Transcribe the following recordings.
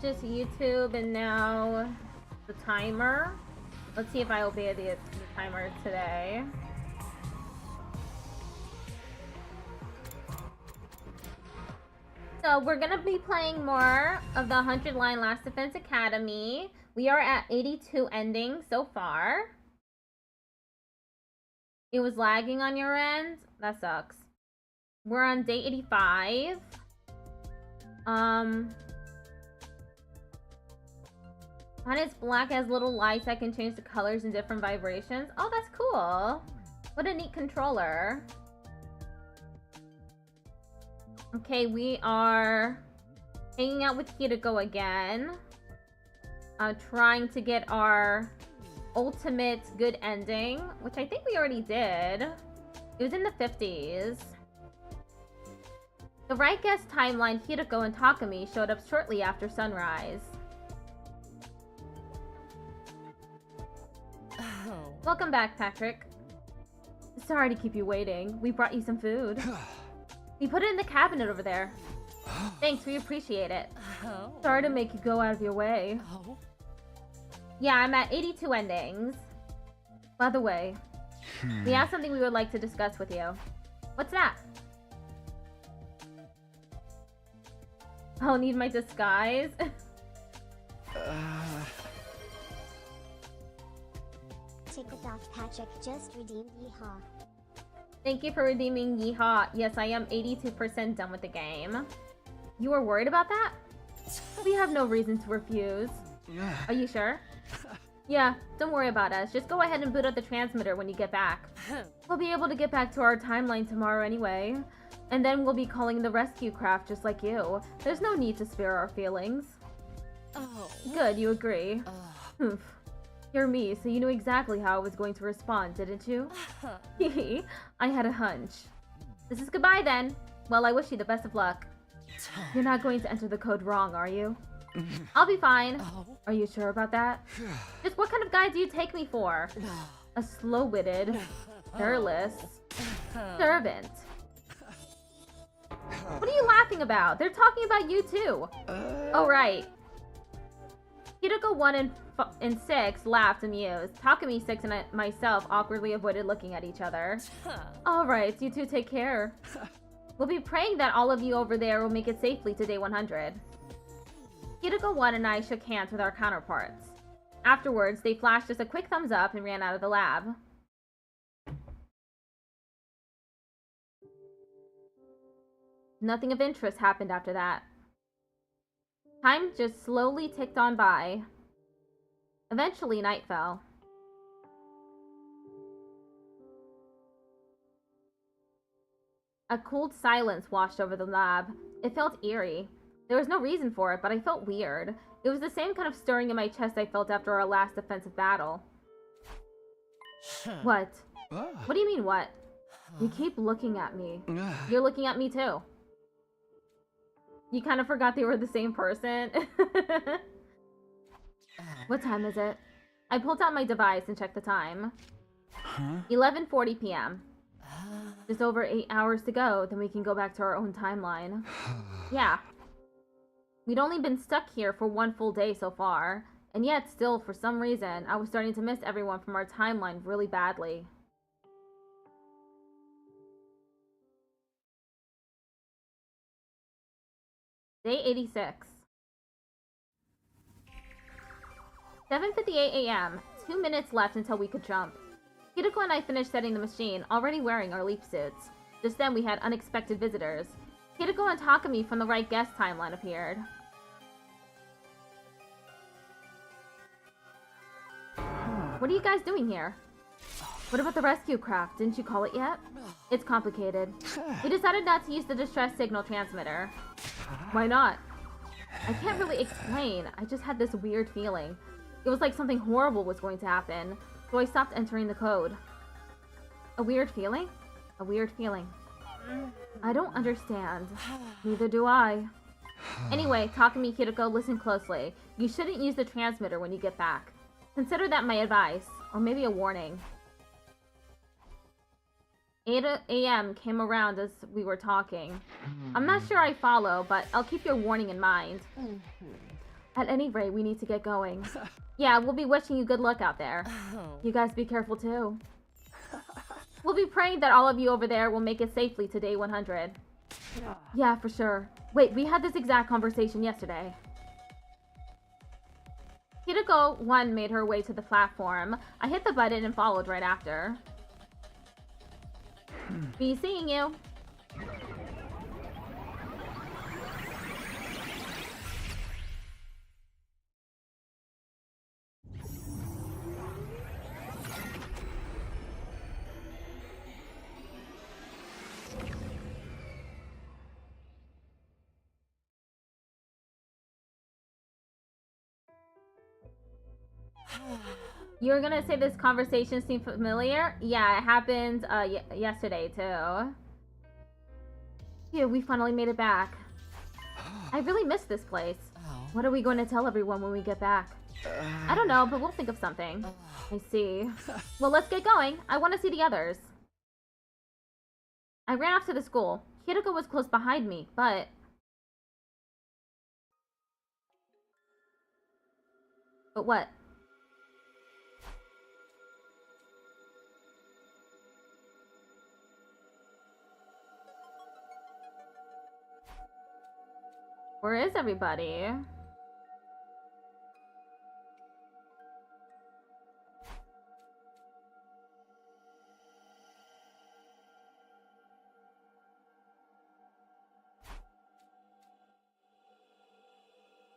just YouTube and now the timer. Let's see if I obey the timer today. So we're gonna be playing more of the 100 Line Last Defense Academy. We are at 82 endings so far. It was lagging on your end? That sucks. We're on day 85. When it's black has little lights, I can change the colors and different vibrations. Oh, that's cool. What a neat controller. Okay, we are hanging out with Kiriko again. Trying to get our ultimate good ending, which I think we already did. It was in the 50s. The right guess timeline, Hiroko and Takumi showed up shortly after sunrise. Oh. Welcome back, Patrick. Sorry to keep you waiting. We brought you some food. We put it in the cabinet over there. Thanks, we appreciate it. Oh. Sorry to make you go out of your way. Oh. Yeah, I'm at 82 endings. By the way, we have something we would like to discuss with you. What's that? I'll need my disguise. Tick it off, Patrick. Just redeemed yeehaw. Thank you for redeeming yeehaw. Yes, I am 82% done with the game. You were worried about that? We have no reason to refuse. Are you sure? Yeah, don't worry about us. Just go ahead and boot up the transmitter when you get back. We'll be able to get back to our timeline tomorrow anyway. And then we'll be calling the rescue craft just like you. There's no need to spare our feelings. Oh. Good, you agree. Oof. You're me, so you knew exactly how I was going to respond, didn't you? Hehe, I had a hunch. This is goodbye then. Well, I wish you the best of luck. You're not going to enter the code wrong, are you? I'll be fine. Are you sure about that? Just what kind of guy do you take me for? A slow-witted, careless servant. What are you laughing about? They're talking about you too. Oh, right. Hiroko 1 and 6 laughed amused. Takumi 6 and myself awkwardly avoided looking at each other. Alright, you two take care. We'll be praying that all of you over there will make it safely to day 100. Hiroko 1 and I shook hands with our counterparts. Afterwards, they flashed us a quick thumbs up and ran out of the lab. Nothing of interest happened after that. Time just slowly ticked on by. Eventually, night fell. A cold silence washed over the lab. It felt eerie. There was no reason for it, but I felt weird. It was the same kind of stirring in my chest I felt after our last defensive battle. What? What do you mean, what? You keep looking at me. You're looking at me, too. You kind of forgot they were the same person. What time is it? I pulled out my device and checked the time. 11:40 p.m. Just over 8 hours to go, then we can go back to our own timeline. Yeah. We'd only been stuck here for one full day so far, and yet still, for some reason, I was starting to miss everyone from our timeline really badly. Day 86. 7:58 a.m. 2 minutes left until we could jump. Hiroko and I finished setting the machine, already wearing our leap suits. Just then we had unexpected visitors. Hiroko and Takumi from the right guess timeline appeared. What are you guys doing here? What about the rescue craft? Didn't you call it yet? It's complicated. We decided not to use the distress signal transmitter. Why not? I can't really explain. I just had this weird feeling. It was like something horrible was going to happen, so I stopped entering the code. A weird feeling? A weird feeling. I don't understand. Neither do I. Anyway, Takumi, Hiroko, listen closely. You shouldn't use the transmitter when you get back. Consider that my advice, or maybe a warning. 8 a.m. came around as we were talking. I'm not sure I follow, but I'll keep your warning in mind. At any rate, we need to get going. Yeah, we'll be wishing you good luck out there. You guys be careful too. We'll be praying that all of you over there will make it safely to day 100. Yeah, for sure. Wait, we had this exact conversation yesterday. Hideko 1 made her way to the platform. I hit the button and followed right after. Be seeing you. You're gonna say this conversation seemed familiar? Yeah, it happened yesterday too. Phew, we finally made it back. I really missed this place. What are we going to tell everyone when we get back? I don't know, but we'll think of something. I see. Well, let's get going. I want to see the others. I ran off to the school. Hideko was close behind me, but... But what? Where is everybody?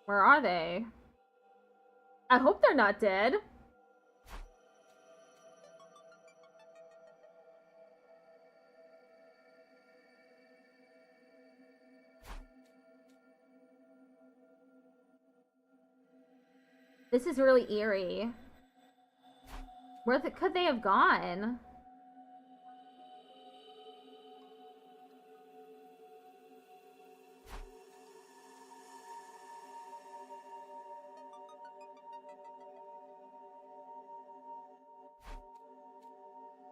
Where are they? I hope they're not dead. This is really eerie. Where could they have gone?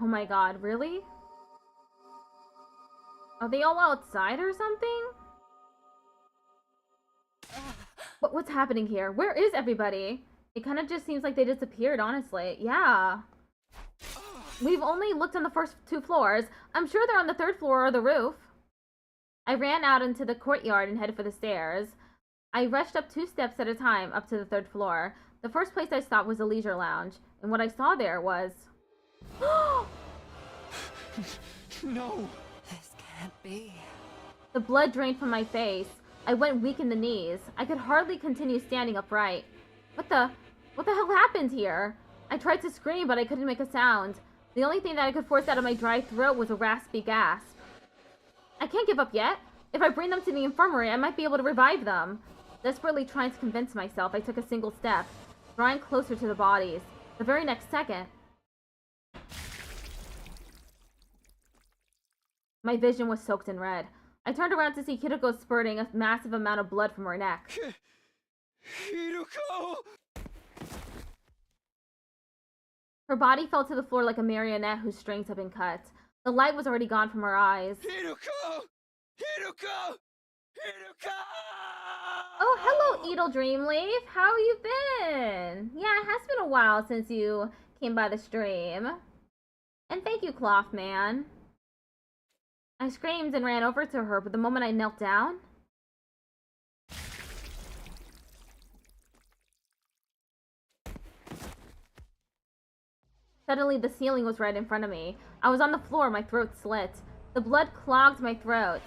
Oh my god, really? Are they all outside or something? What's happening here? Where is everybody? It kind of just seems like they disappeared, honestly. Yeah. We've only looked on the first 2 floors. I'm sure they're on the 3rd floor or the roof. I ran out into the courtyard and headed for the stairs. I rushed up 2 steps at a time up to the 3rd floor. The first place I stopped was a leisure lounge, and what I saw there was... No! This can't be. The blood drained from my face. I went weak in the knees. I could hardly continue standing upright. What the hell happened here? I tried to scream, but I couldn't make a sound. The only thing that I could force out of my dry throat was a raspy gasp. I can't give up yet. If I bring them to the infirmary, I might be able to revive them. Desperately trying to convince myself, I took a single step, drawing closer to the bodies. The very next second, my vision was soaked in red. I turned around to see Hideko spurting a massive amount of blood from her neck. Hideko! Her body fell to the floor like a marionette whose strings had been cut. The light was already gone from her eyes. Hideko! Hideko! Hideko! Oh, hello, Edel Dreamleaf. How have you been? Yeah, it has been a while since you came by the stream. And thank you, Clothman. I screamed and ran over to her, but the moment I knelt down... Suddenly, the ceiling was right in front of me. I was on the floor, my throat slit. The blood clogged my throat.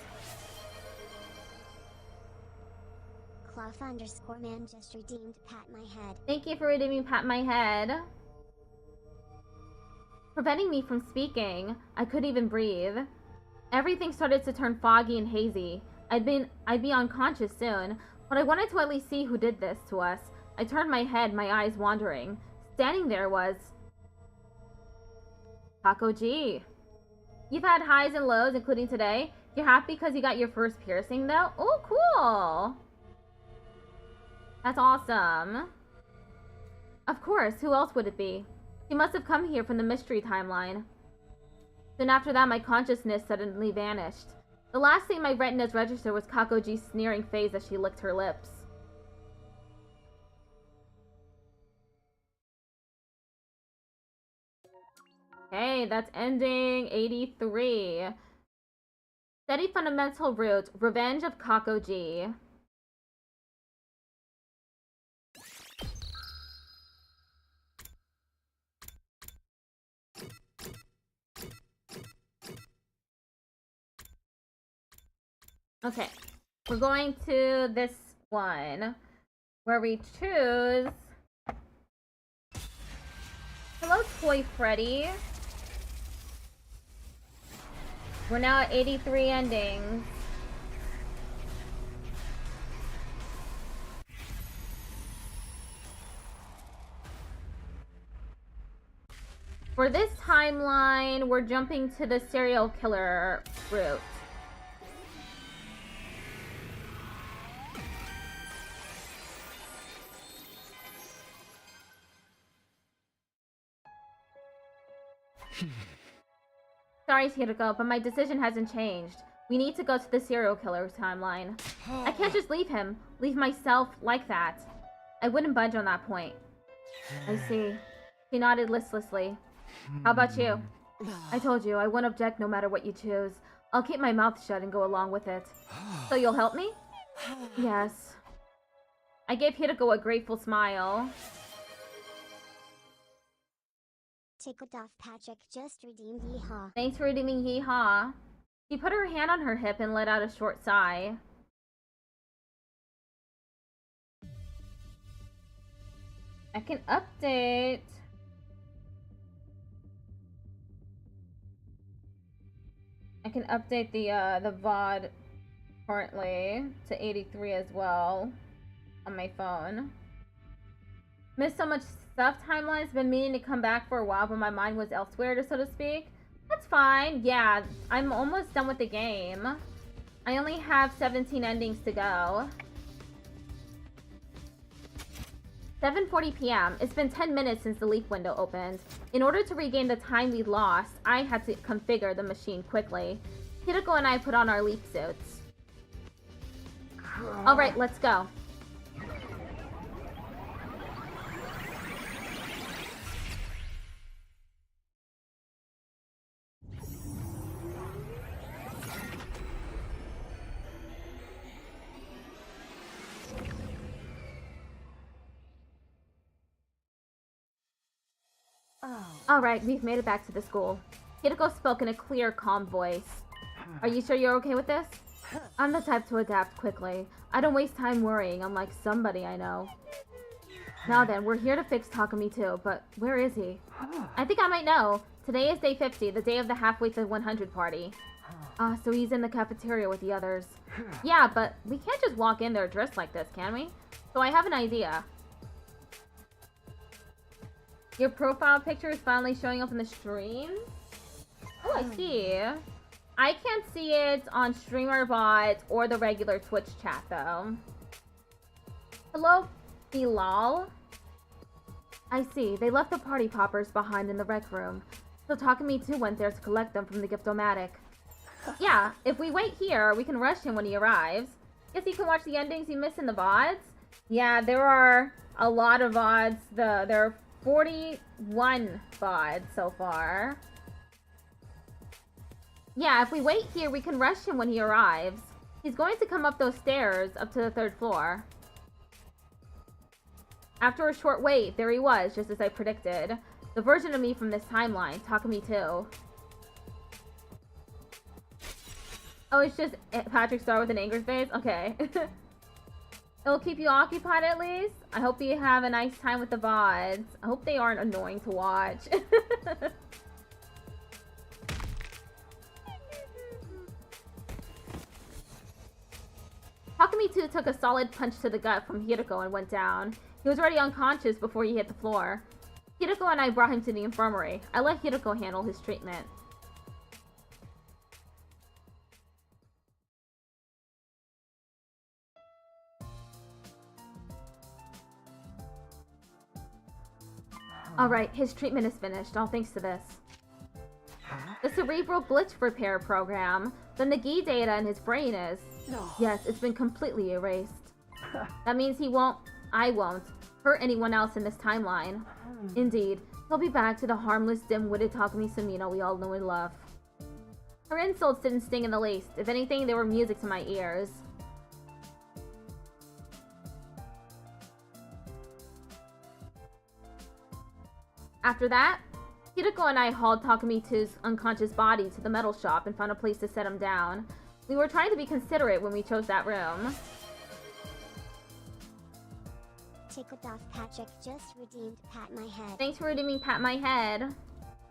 Cloth_man just redeemed pat my head. Thank you for redeeming pat my head. Preventing me from speaking. I couldn't even breathe. Everything started to turn foggy and hazy. I'd be unconscious soon, but I wanted to at least see who did this to us. I turned my head, my eyes wandering. Standing there was... Taco G. You've had highs and lows, including today. You're happy because you got your first piercing, though? Oh, cool! That's awesome. Of course, who else would it be? He must have come here from the mystery timeline. Then after that, my consciousness suddenly vanished. The last thing my retinas registered was Kakoji's sneering face as she licked her lips. Okay, that's ending 83. Steady fundamental root. Revenge of Kakoji. Okay, we're going to this one where we choose. Hello, Toy Freddy. We're now at 83 endings. For this timeline, we're jumping to the serial killer route. Sorry, Hiroko, but my decision hasn't changed. We need to go to the serial killer timeline. I can't just leave him, leave myself like that. I wouldn't budge on that point. I see. She nodded listlessly. How about you? I told you, I won't object no matter what you choose. I'll keep my mouth shut and go along with it. So you'll help me? Yes. I gave Hiroko a grateful smile. Tickled off Patrick just redeemed yeehaw. Thanks for redeeming yeehaw. She put her hand on her hip and let out a short sigh. I can update. I can update the VOD currently to 83 as well on my phone. Missed so much stuff. Timeline's been meaning to come back for a while, but my mind was elsewhere, so to speak. That's fine. Yeah, I'm almost done with the game. I only have 17 endings to go. 7:40 p.m. It's been 10 minutes since the leak window opened. In order to regain the time we lost, I had to configure the machine quickly. Hiroko and I put on our leak suits. Alright, let's go. Alright, we've made it back to the school. Hiroko spoke in a clear, calm voice. Are you sure you're okay with this? I'm the type to adapt quickly. I don't waste time worrying, unlike somebody I know. Now then, we're here to fix Takumi too, but where is he? I think I might know. Today is day 50, the day of the halfway to 100 party. So he's in the cafeteria with the others. Yeah, but we can't just walk in there dressed like this, can we? So I have an idea. Your profile picture is finally showing up in the stream? Oh, I see. I can't see it on StreamerBot or the regular Twitch chat, though. Hello, Bilal? I see. They left the party poppers behind in the rec room. So Takumi too went there to collect them from the Giftomatic. Yeah, if we wait here, we can rush him when he arrives. Guess you can watch the endings you miss in the VODs? Yeah, there are a lot of VODs. There are 41 VODs so far. Yeah, if we wait here, we can rush him when he arrives. He's going to come up those stairs up to the 3rd floor. After a short wait, there he was, just as I predicted. The version of me from this timeline, Takumi too. Oh, it's just Patrick Star with an angry face? Okay. It'll keep you occupied at least. I hope you have a nice time with the VODs. I hope they aren't annoying to watch. Takumi too took a solid punch to the gut from Hiroko and went down. He was already unconscious before he hit the floor. Hiroko and I brought him to the infirmary. I let Hiroko handle his treatment. Alright, his treatment is finished, all thanks to this. The cerebral blitz repair program. The Nagi data in his brain is... No. Yes, it's been completely erased. That means he won't I won't hurt anyone else in this timeline. Indeed, he'll be back to the harmless, dim-witted Takumi Sumino we all know and love. Her insults didn't sting in the least. If anything, they were music to my ears. After that, Hideko and I hauled Takumi-2's unconscious body to the metal shop and found a place to set him down. We were trying to be considerate when we chose that room. Tickled off Patrick just redeemed Pat My Head. Thanks for redeeming Pat My Head.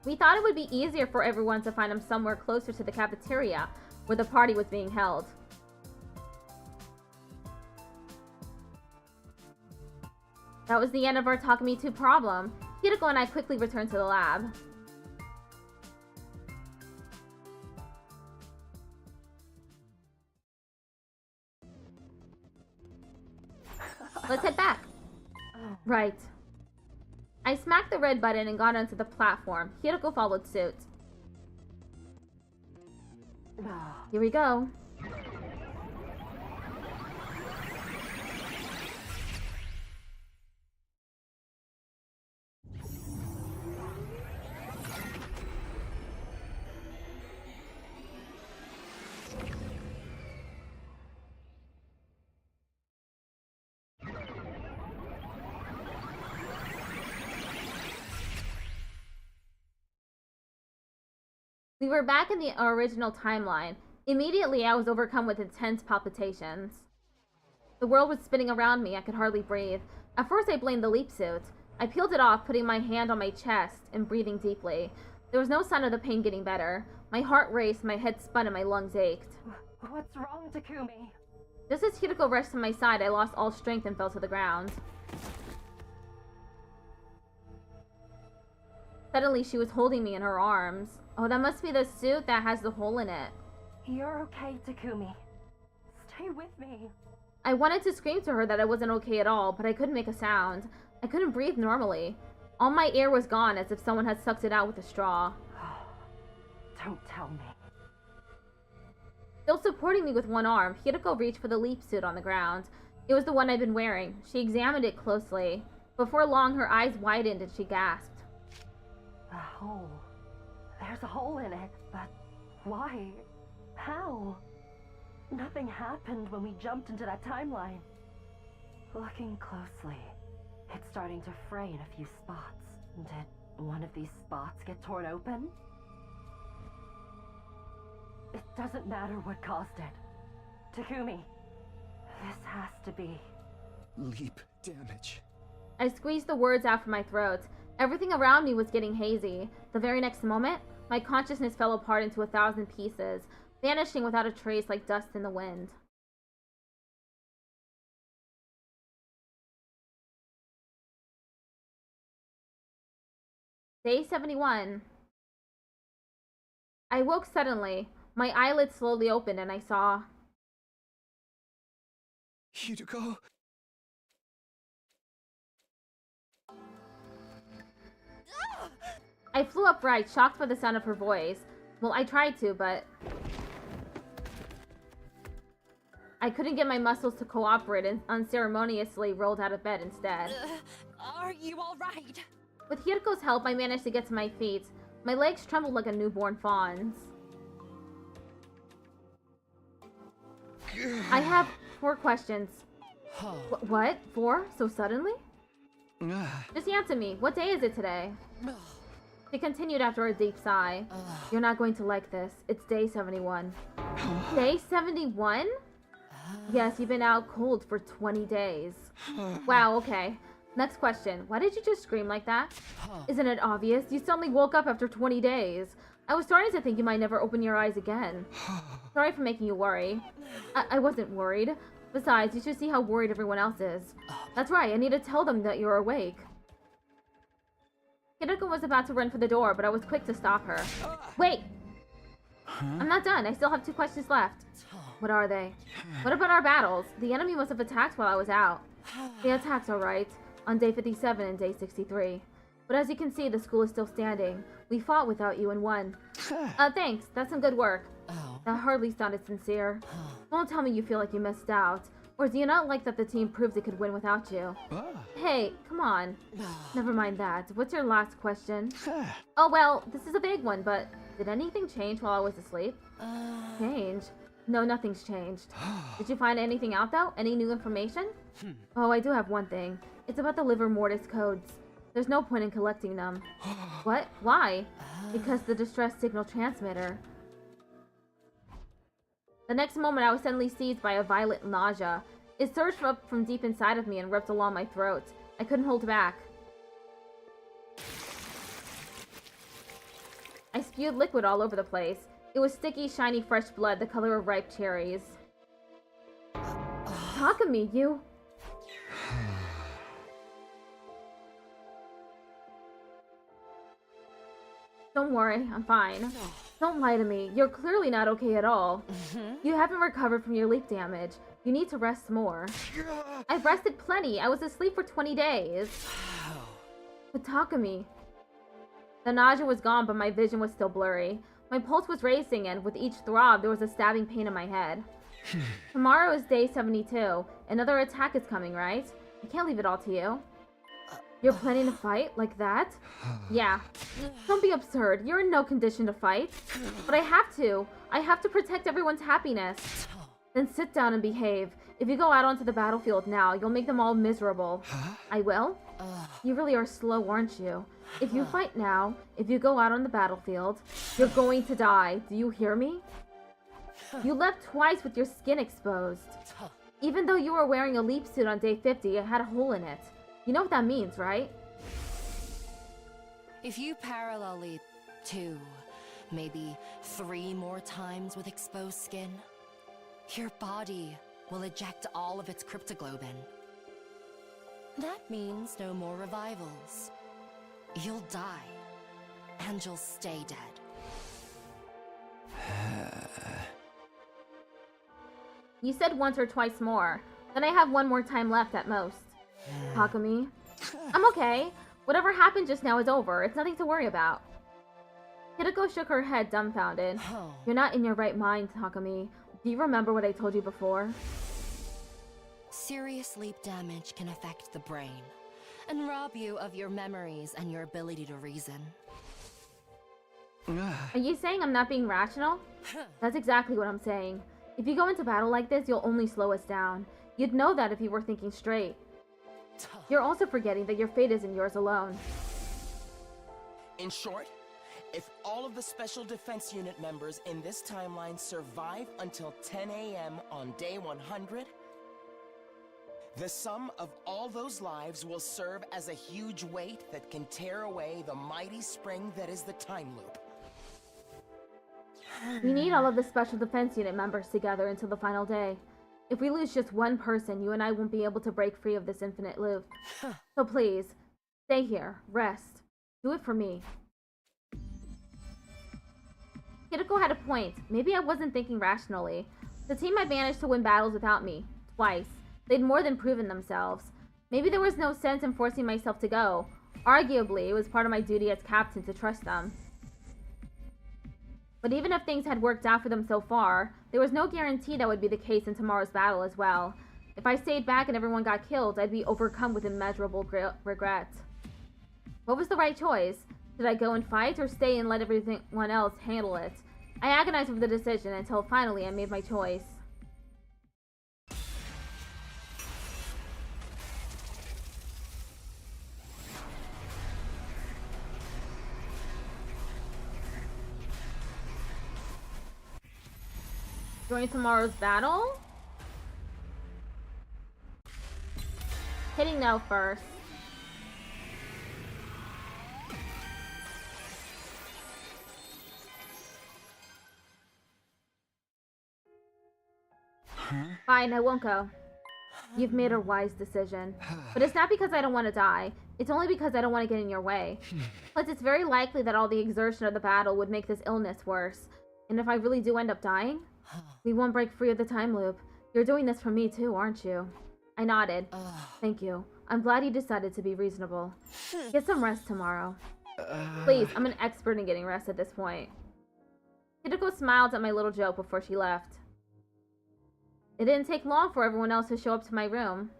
We thought it would be easier for everyone to find him somewhere closer to the cafeteria where the party was being held. That was the end of our Takumi-2 problem. Hideko and I quickly returned to the lab. Let's head back. Right. I smacked the red button and got onto the platform. Hideko followed suit. Here we go. We were back in the original timeline. Immediately, I was overcome with intense palpitations. The world was spinning around me. I could hardly breathe. At first, I blamed the leap suit. I peeled it off, putting my hand on my chest and breathing deeply. There was no sign of the pain getting better. My heart raced, my head spun, and my lungs ached. What's wrong, Takumi? Just as Hideko rushed to my side, I lost all strength and fell to the ground. Suddenly, she was holding me in her arms. Oh, that must be the suit that has the hole in it. You're okay, Takumi. Stay with me. I wanted to scream to her that I wasn't okay at all, but I couldn't make a sound. I couldn't breathe normally. All my air was gone, as if someone had sucked it out with a straw. Don't tell me. Still supporting me with one arm, Hideko reached for the leap suit on the ground. It was the one I'd been wearing. She examined it closely. Before long, her eyes widened and she gasped. A hole. There's a hole in it, but why? How? Nothing happened when we jumped into that timeline. Looking closely, it's starting to fray in a few spots. Did one of these spots get torn open? It doesn't matter what caused it. Takumi, this has to be... Leap damage. I squeezed the words out from my throat. Everything around me was getting hazy. The very next moment, my consciousness fell apart into 1,000 pieces, vanishing without a trace like dust in the wind. Day 71. I woke suddenly. My eyelids slowly opened and I saw... Hideko? I flew upright, shocked by the sound of her voice. Well, I tried to, but... I couldn't get my muscles to cooperate and unceremoniously rolled out of bed instead. Are you alright? With Hideko's help, I managed to get to my feet. My legs trembled like a newborn fawn's. I have 4 questions. What? 4? So suddenly? Just answer me. What day is it today? She continued after a deep sigh. You're not going to like this. It's day 71. Day 71? Yes, you've been out cold for 20 days. Wow, okay. Next question. Why did you just scream like that? Isn't it obvious? You suddenly woke up after 20 days. I was starting to think you might never open your eyes again. Sorry for making you worry. I wasn't worried. Besides, you should see how worried everyone else is. That's right, I need to tell them that you're awake. Hideko was about to run for the door, but I was quick to stop her. Wait! I'm not done. I still have 2 questions left. What are they? What about our battles? The enemy must have attacked while I was out. They attacked, alright, on day 57 and day 63. But as you can see, the school is still standing. We fought without you and won. Thanks. That's some good work. That hardly sounded sincere. Don't tell me you feel like you missed out. Or do you not like that the team proved it could win without you? Hey, come on. Never mind that. What's your last question? Oh, well, this is a big one, but did anything change while I was asleep? Change? No, nothing's changed. Did you find anything out, though? Any new information? Oh, I do have one thing. It's about the livor mortis codes. There's no point in collecting them. What? Why? Because the distress signal transmitter. The next moment, I was suddenly seized by a violent nausea. It surged up from deep inside of me and ripped along my throat. I couldn't hold back. I spewed liquid all over the place. It was sticky, shiny, fresh blood, the color of ripe cherries. Takumi, you... Don't worry, I'm fine. Don't lie to me. You're clearly not okay at all. You haven't recovered from your leap damage. You need to rest more. I've rested plenty. I was asleep for 20 days. But Takumi... The nausea was gone, but my vision was still blurry. My pulse was racing, and with each throb, there was a stabbing pain in my head. Tomorrow is day 72. Another attack is coming, right? I can't leave it all to you. You're planning to fight? Like that? Yeah. Don't be absurd. You're in no condition to fight. But I have to. I have to protect everyone's happiness. Then sit down and behave. If you go out onto the battlefield now, you'll make them all miserable. I will? You really are slow, aren't you? If you fight now, if you go out on the battlefield, you're going to die. Do you hear me? You left twice with your skin exposed. Even though you were wearing a leap suit on day 50, it had a hole in it. You know what that means, right? If you parallel leap 2, maybe 3 more times with exposed skin, your body will eject all of its cryptoglobin. That means no more revivals. You'll die, and you'll stay dead. You said once or twice more. Then I have one more time left at most. Takumi. I'm okay. Whatever happened just now is over. It's nothing to worry about. Hideko shook her head, dumbfounded. You're not in your right mind, Takumi. Do you remember what I told you before? Serious leap damage can affect the brain, and rob you of your memories and your ability to reason. Are you saying I'm not being rational? That's exactly what I'm saying. If you go into battle like this, you'll only slow us down. You'd know that if you were thinking straight. You're also forgetting that your fate isn't yours alone. In short, if all of the Special Defense Unit members in this timeline survive until 10 a.m. on day 100, the sum of all those lives will serve as a huge weight that can tear away the mighty spring that is the time loop. We need all of the Special Defense Unit members together until the final day. If we lose just one person, you and I won't be able to break free of this infinite loop. So please, stay here, rest. Do it for me. Hideko had a point. Maybe I wasn't thinking rationally. The team had managed to win battles without me. Twice. They'd more than proven themselves. Maybe there was no sense in forcing myself to go. Arguably, it was part of my duty as captain to trust them. But even if things had worked out for them so far, there was no guarantee that would be the case in tomorrow's battle as well. If I stayed back and everyone got killed, I'd be overcome with immeasurable regret. What was the right choice? Did I go and fight or stay and let everyone else handle it? I agonized over the decision until finally I made my choice. Join tomorrow's battle? Hitting no first. Fine, I won't go. You've made a wise decision. But it's not because I don't want to die. It's only because I don't want to get in your way. Plus, it's very likely that all the exertion of the battle would make this illness worse. And if I really do end up dying, we won't break free of the time loop. You're doing this for me too, aren't you? I nodded. Thank you. I'm glad you decided to be reasonable. Get some rest tomorrow. Please, I'm an expert in getting rest at this point. Hideko smiled at my little joke before she left. It didn't take long for everyone else to show up to my room.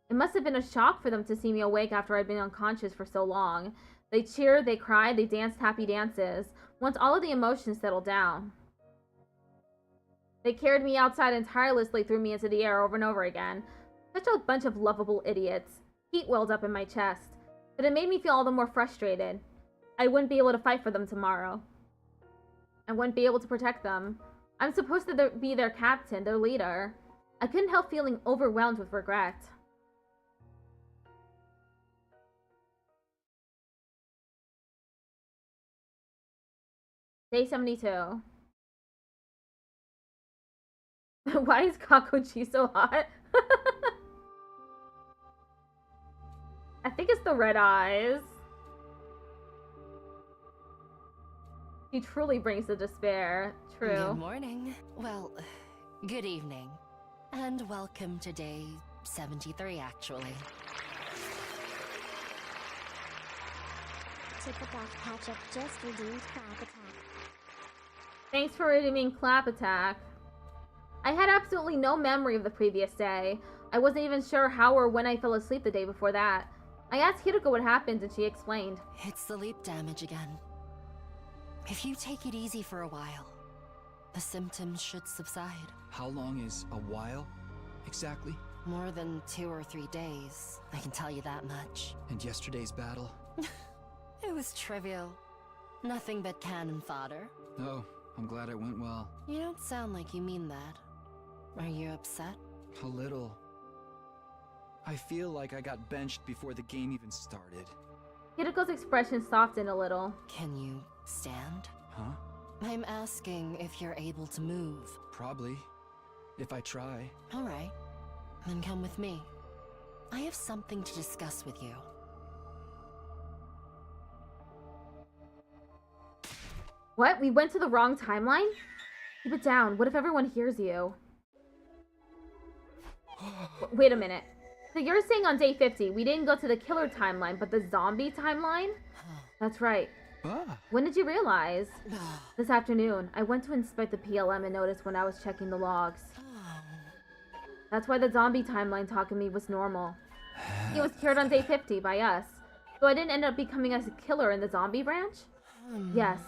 It must have been a shock for them to see me awake after I'd been unconscious for so long. They cheered, they cried, they danced happy dances, once all of the emotions settled down. They carried me outside and tirelessly threw me into the air over and over again. Such a bunch of lovable idiots. Heat welled up in my chest, but it made me feel all the more frustrated. I wouldn't be able to fight for them tomorrow. I wouldn't be able to protect them. I'm supposed to be their captain, their leader. I couldn't help feeling overwhelmed with regret. Day 72. Why is Kakuchi so hot? I think it's the red eyes. He truly brings the despair. True. Good morning. Well, good evening. And welcome to day 73, actually. Ticket off Patrick just redeemed clap attack. Thanks for redeeming Clap Attack. I had absolutely no memory of the previous day. I wasn't even sure how or when I fell asleep the day before that. I asked Hiroko what happened and she explained. It's the leap damage again. If you take it easy for a while, the symptoms should subside. How long is a while, exactly? More than 2 or 3 days, I can tell you that much. And yesterday's battle? It was trivial. Nothing but cannon fodder. Oh, I'm glad it went well. You don't sound like you mean that. Are you upset? A little. I feel like I got benched before the game even started. Hiroko's expression softened a little. Can you stand? Huh? I'm asking if you're able to move. Probably. If I try. Alright. Then come with me. I have something to discuss with you. What? We went to the wrong timeline? Keep it down. What if everyone hears you? Wait a minute. So you're saying on day 50, we didn't go to the killer timeline, but the zombie timeline? That's right. Ah. When did you realize? This afternoon. I went to inspect the PLM and noticed when I was checking the logs. That's why the zombie timeline talking to me was normal. He was cured on day 50 by us. So I didn't end up becoming a killer in the zombie branch? Yes.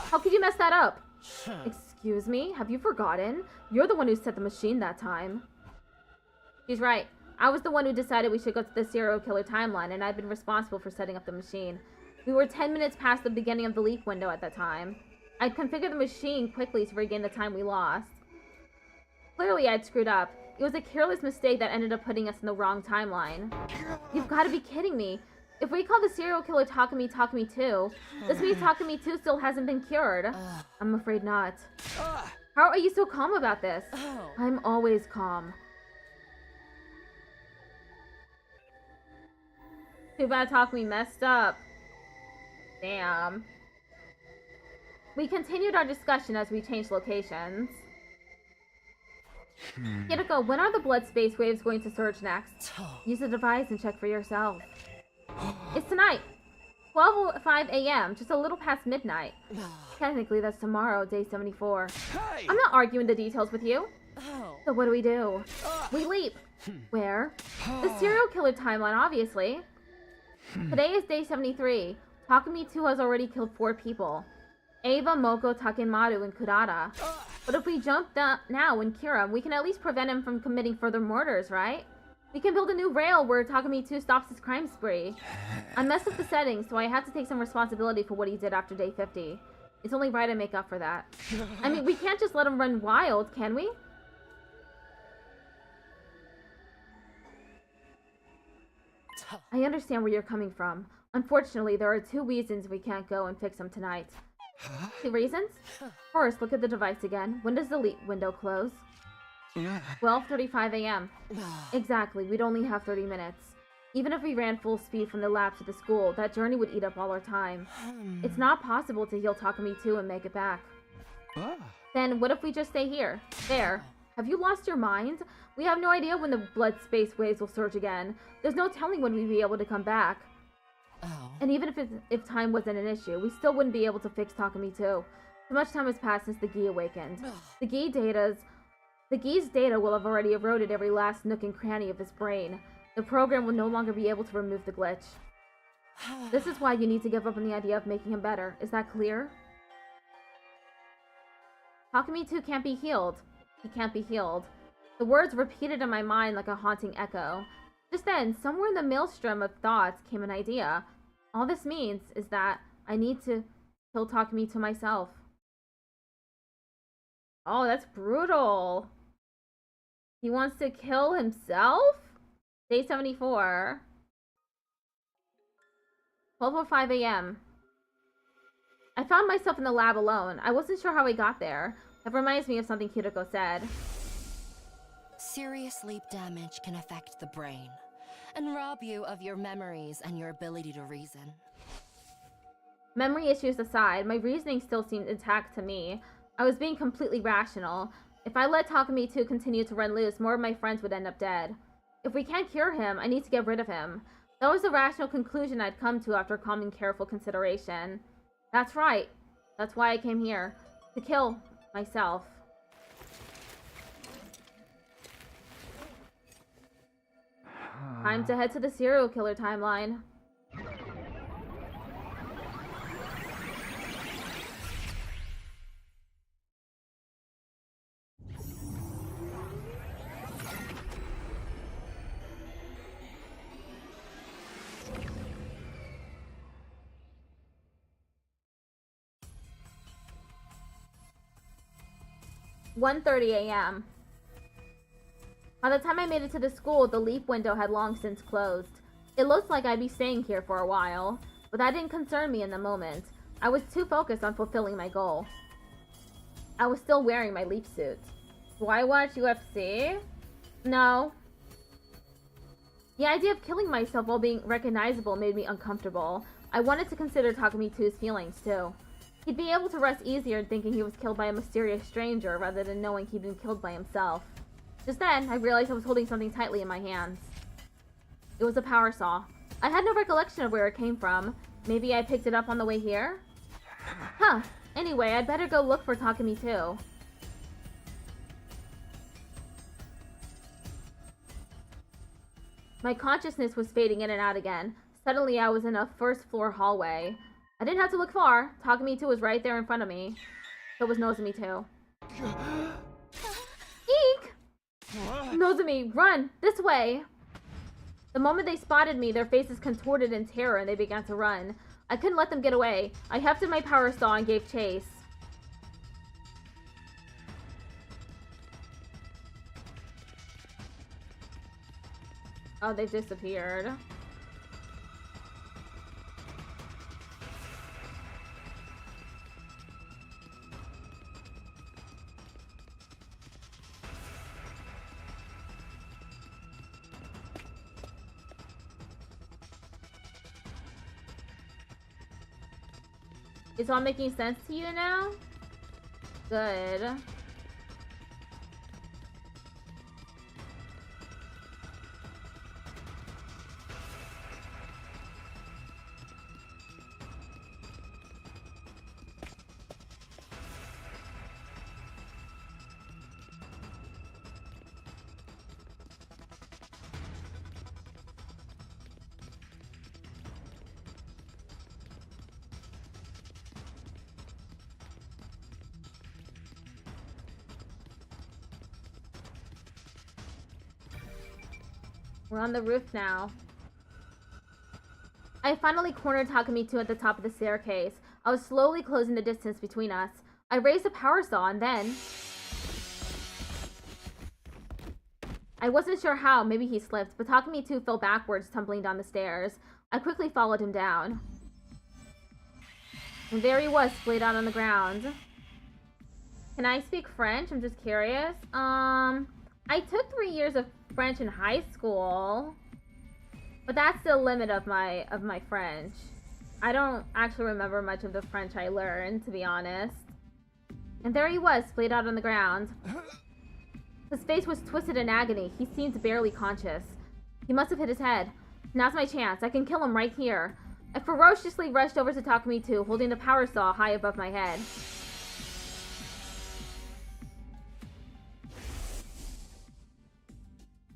How could you mess that up? Excuse me? Have you forgotten? You're the one who set the machine that time. She's right. I was the one who decided we should go to the serial killer timeline, and I've been responsible for setting up the machine. We were 10 minutes past the beginning of the leap window at that time. I'd configured the machine quickly to regain the time we lost. Clearly, I'd screwed up. It was a careless mistake that ended up putting us in the wrong timeline. You've got to be kidding me. If we call the serial killer Takumi 2, this means Takumi 2 still hasn't been cured. I'm afraid not. How are you so calm about this? I'm always calm. Too bad Takumi messed up. Damn. We continued our discussion as we changed locations. Hiroko, when are the blood space waves going to surge next? Use the device and check for yourself. It's tonight. 12:05 a.m., just a little past midnight. Technically, that's tomorrow, day 74. Hey! I'm not arguing the details with you. So what do? We leap. Where? The serial killer timeline, obviously. Today is day 73. Takumi 2 has already killed 4 people. Ava, Moko, Takemaru, and Kurata. But if we jump now and cure him, we can at least prevent him from committing further murders, right? We can build a new rail where Takumi 2 stops his crime spree. I messed up the settings, so I have to take some responsibility for what he did after day 50. It's only right I make up for that. I mean, we can't just let him run wild, can we? I understand where you're coming from. Unfortunately, there are 2 reasons we can't go and fix him tonight. 2 reasons? First, look at the device again. When does the leap window close? 12:35 a.m. Exactly, we'd only have 30 minutes. Even if we ran full speed from the lab to the school, that journey would eat up all our time. It's not possible to heal Takumi 2 and make it back. Then what if we just stay here? There. Have you lost your mind? We have no idea when the blood space waves will surge again. There's no telling when we'd be able to come back. And even if time wasn't an issue, we still wouldn't be able to fix Takumi 2. So much time has passed since the Gi awakened. The Gi data's The Gee's data will have already eroded every last nook and cranny of his brain. The program will no longer be able to remove the glitch. This is why you need to give up on the idea of making him better. Is that clear? Takumi 2 can't be healed. He can't be healed. The words repeated in my mind like a haunting echo. Just then, somewhere in the maelstrom of thoughts came an idea. All this means is that I need to kill Takumi 2 myself. Oh, that's brutal. He wants to kill himself? Day 74. 12:05 a.m. I found myself in the lab alone. I wasn't sure how I got there. That reminds me of something Kiriko said. Serious sleep damage can affect the brain and rob you of your memories and your ability to reason. Memory issues aside, my reasoning still seemed intact to me. I was being completely rational. If I let Takumi 2 continue to run loose, more of my friends would end up dead. If we can't cure him, I need to get rid of him. That was the rational conclusion I'd come to after calm and careful consideration. That's right. That's why I came here. To kill myself. Time to head to the serial killer timeline. "1:30 a.m. By the time I made it to the school, the leap window had long since closed. It looked like I'd be staying here for a while, but that didn't concern me in the moment. I was too focused on fulfilling my goal. I was still wearing my leap suit. Do I watch UFC? No. The idea of killing myself while being recognizable made me uncomfortable. I wanted to consider Takumi 2's feelings, too. He'd be able to rest easier thinking he was killed by a mysterious stranger rather than knowing he'd been killed by himself. Just then, I realized I was holding something tightly in my hands. It was a power saw. I had no recollection of where it came from. Maybe I picked it up on the way here? Huh. Anyway, I'd better go look for Takumi 2. My consciousness was fading in and out again. Suddenly, I was in a first-floor hallway. I didn't have to look far. Takumi 2 was right there in front of me. So was Nozomi 2. Eek! Nozomi, run! This way! The moment they spotted me, their faces contorted in terror and they began to run. I couldn't let them get away. I hefted my power saw and gave chase. Oh, they disappeared. Is all making sense to you now? Good. We're on the roof now. I finally cornered Takumi 2 at the top of the staircase. I was slowly closing the distance between us. I raised the power saw and then... I wasn't sure how, maybe he slipped, but Takumi 2 fell backwards, tumbling down the stairs. I quickly followed him down. And there he was, splayed out on the ground. Can I speak French? I'm just curious. I took 3 years of French in high school, but that's the limit of my French. I don't actually remember much of the French I learned, to be honest. And there he was, splayed out on the ground. His face was twisted in agony. He seemed barely conscious. He must have hit his head. Now's my chance. I can kill him right here. I ferociously rushed over to Takumi 2, holding the power saw high above my head.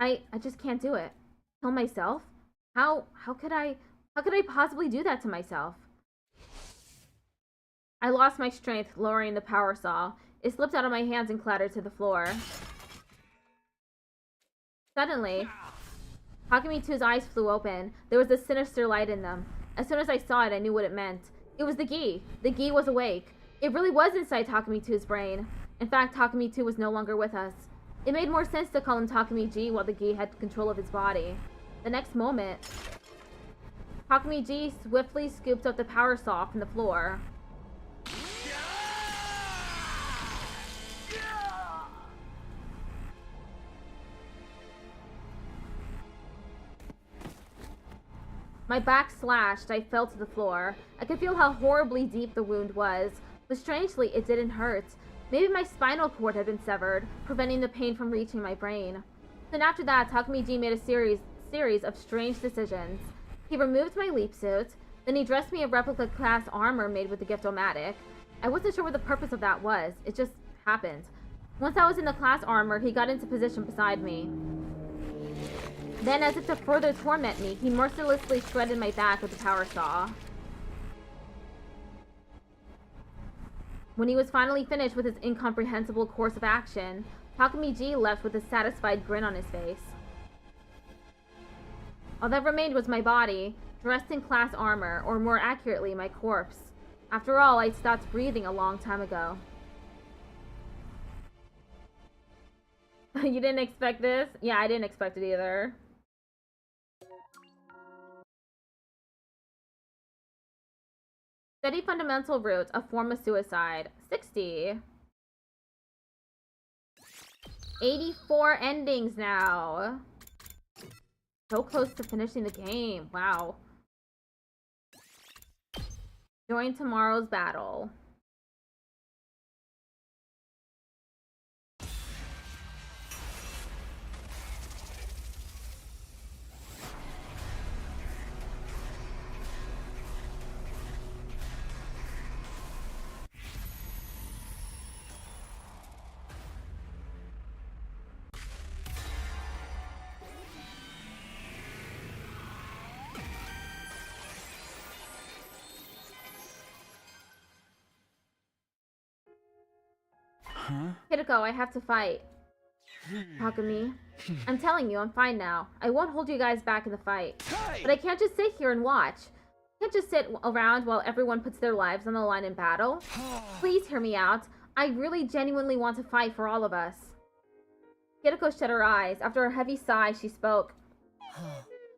I just can't do it. Kill myself? How could I possibly do that to myself? I lost my strength lowering the power saw. It slipped out of my hands and clattered to the floor. Suddenly, Takumi-2's eyes flew open. There was a sinister light in them. As soon as I saw it, I knew what it meant. It was the gi. The gi was awake. It really was inside Takumi-2's brain. In fact, Takumi-2 was no longer with us. It made more sense to call him Takumi-G while the gi had control of his body. The next moment, Takumi-G swiftly scooped up the power saw from the floor. My back slashed, I fell to the floor. I could feel how horribly deep the wound was, but strangely, it didn't hurt. Maybe my spinal cord had been severed, preventing the pain from reaching my brain. Then after that, Takumi-G made a series of strange decisions. He removed my leap suit, then he dressed me in replica class armor made with the Gift-O-Matic. I wasn't sure what the purpose of that was, it just happened. Once I was in the class armor, he got into position beside me. Then, as if to further torment me, he mercilessly shredded my back with the power saw. When he was finally finished with his incomprehensible course of action, Takumi-G left with a satisfied grin on his face. All that remained was my body, dressed in class armor, or more accurately, my corpse. After all, I'd stopped breathing a long time ago. You didn't expect this? Yeah, I didn't expect it either. Study fundamental root, a form of suicide. 60. 84 endings now. So close to finishing the game. Wow. Join tomorrow's battle. Huh? Hideko, I have to fight. Takumi, I'm telling you, I'm fine now. I won't hold you guys back in the fight. Hey! But I can't just sit here and watch. I can't just sit around while everyone puts their lives on the line in battle. Please hear me out. I really genuinely want to fight for all of us. Hideko shut her eyes. After a heavy sigh, she spoke.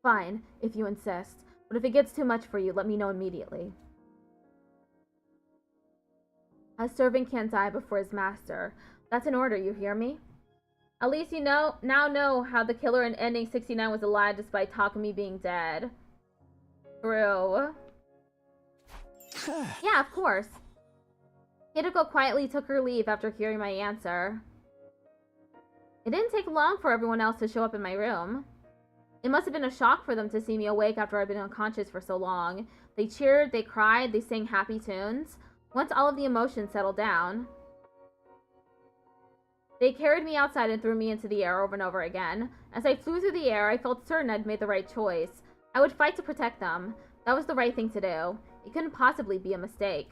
Fine, if you insist. But if it gets too much for you, let me know immediately. A servant can't die before his master. That's an order, you hear me? At least you now know how the killer in ending 69 was alive despite Takumi being dead. True. Yeah, of course. Hideko quietly took her leave after hearing my answer. It didn't take long for everyone else to show up in my room. It must have been a shock for them to see me awake after I'd been unconscious for so long. They cheered, they cried, they sang happy tunes. Once all of the emotions settled down, they carried me outside and threw me into the air over and over again. As I flew through the air, I felt certain I'd made the right choice. I would fight to protect them. That was the right thing to do. It couldn't possibly be a mistake.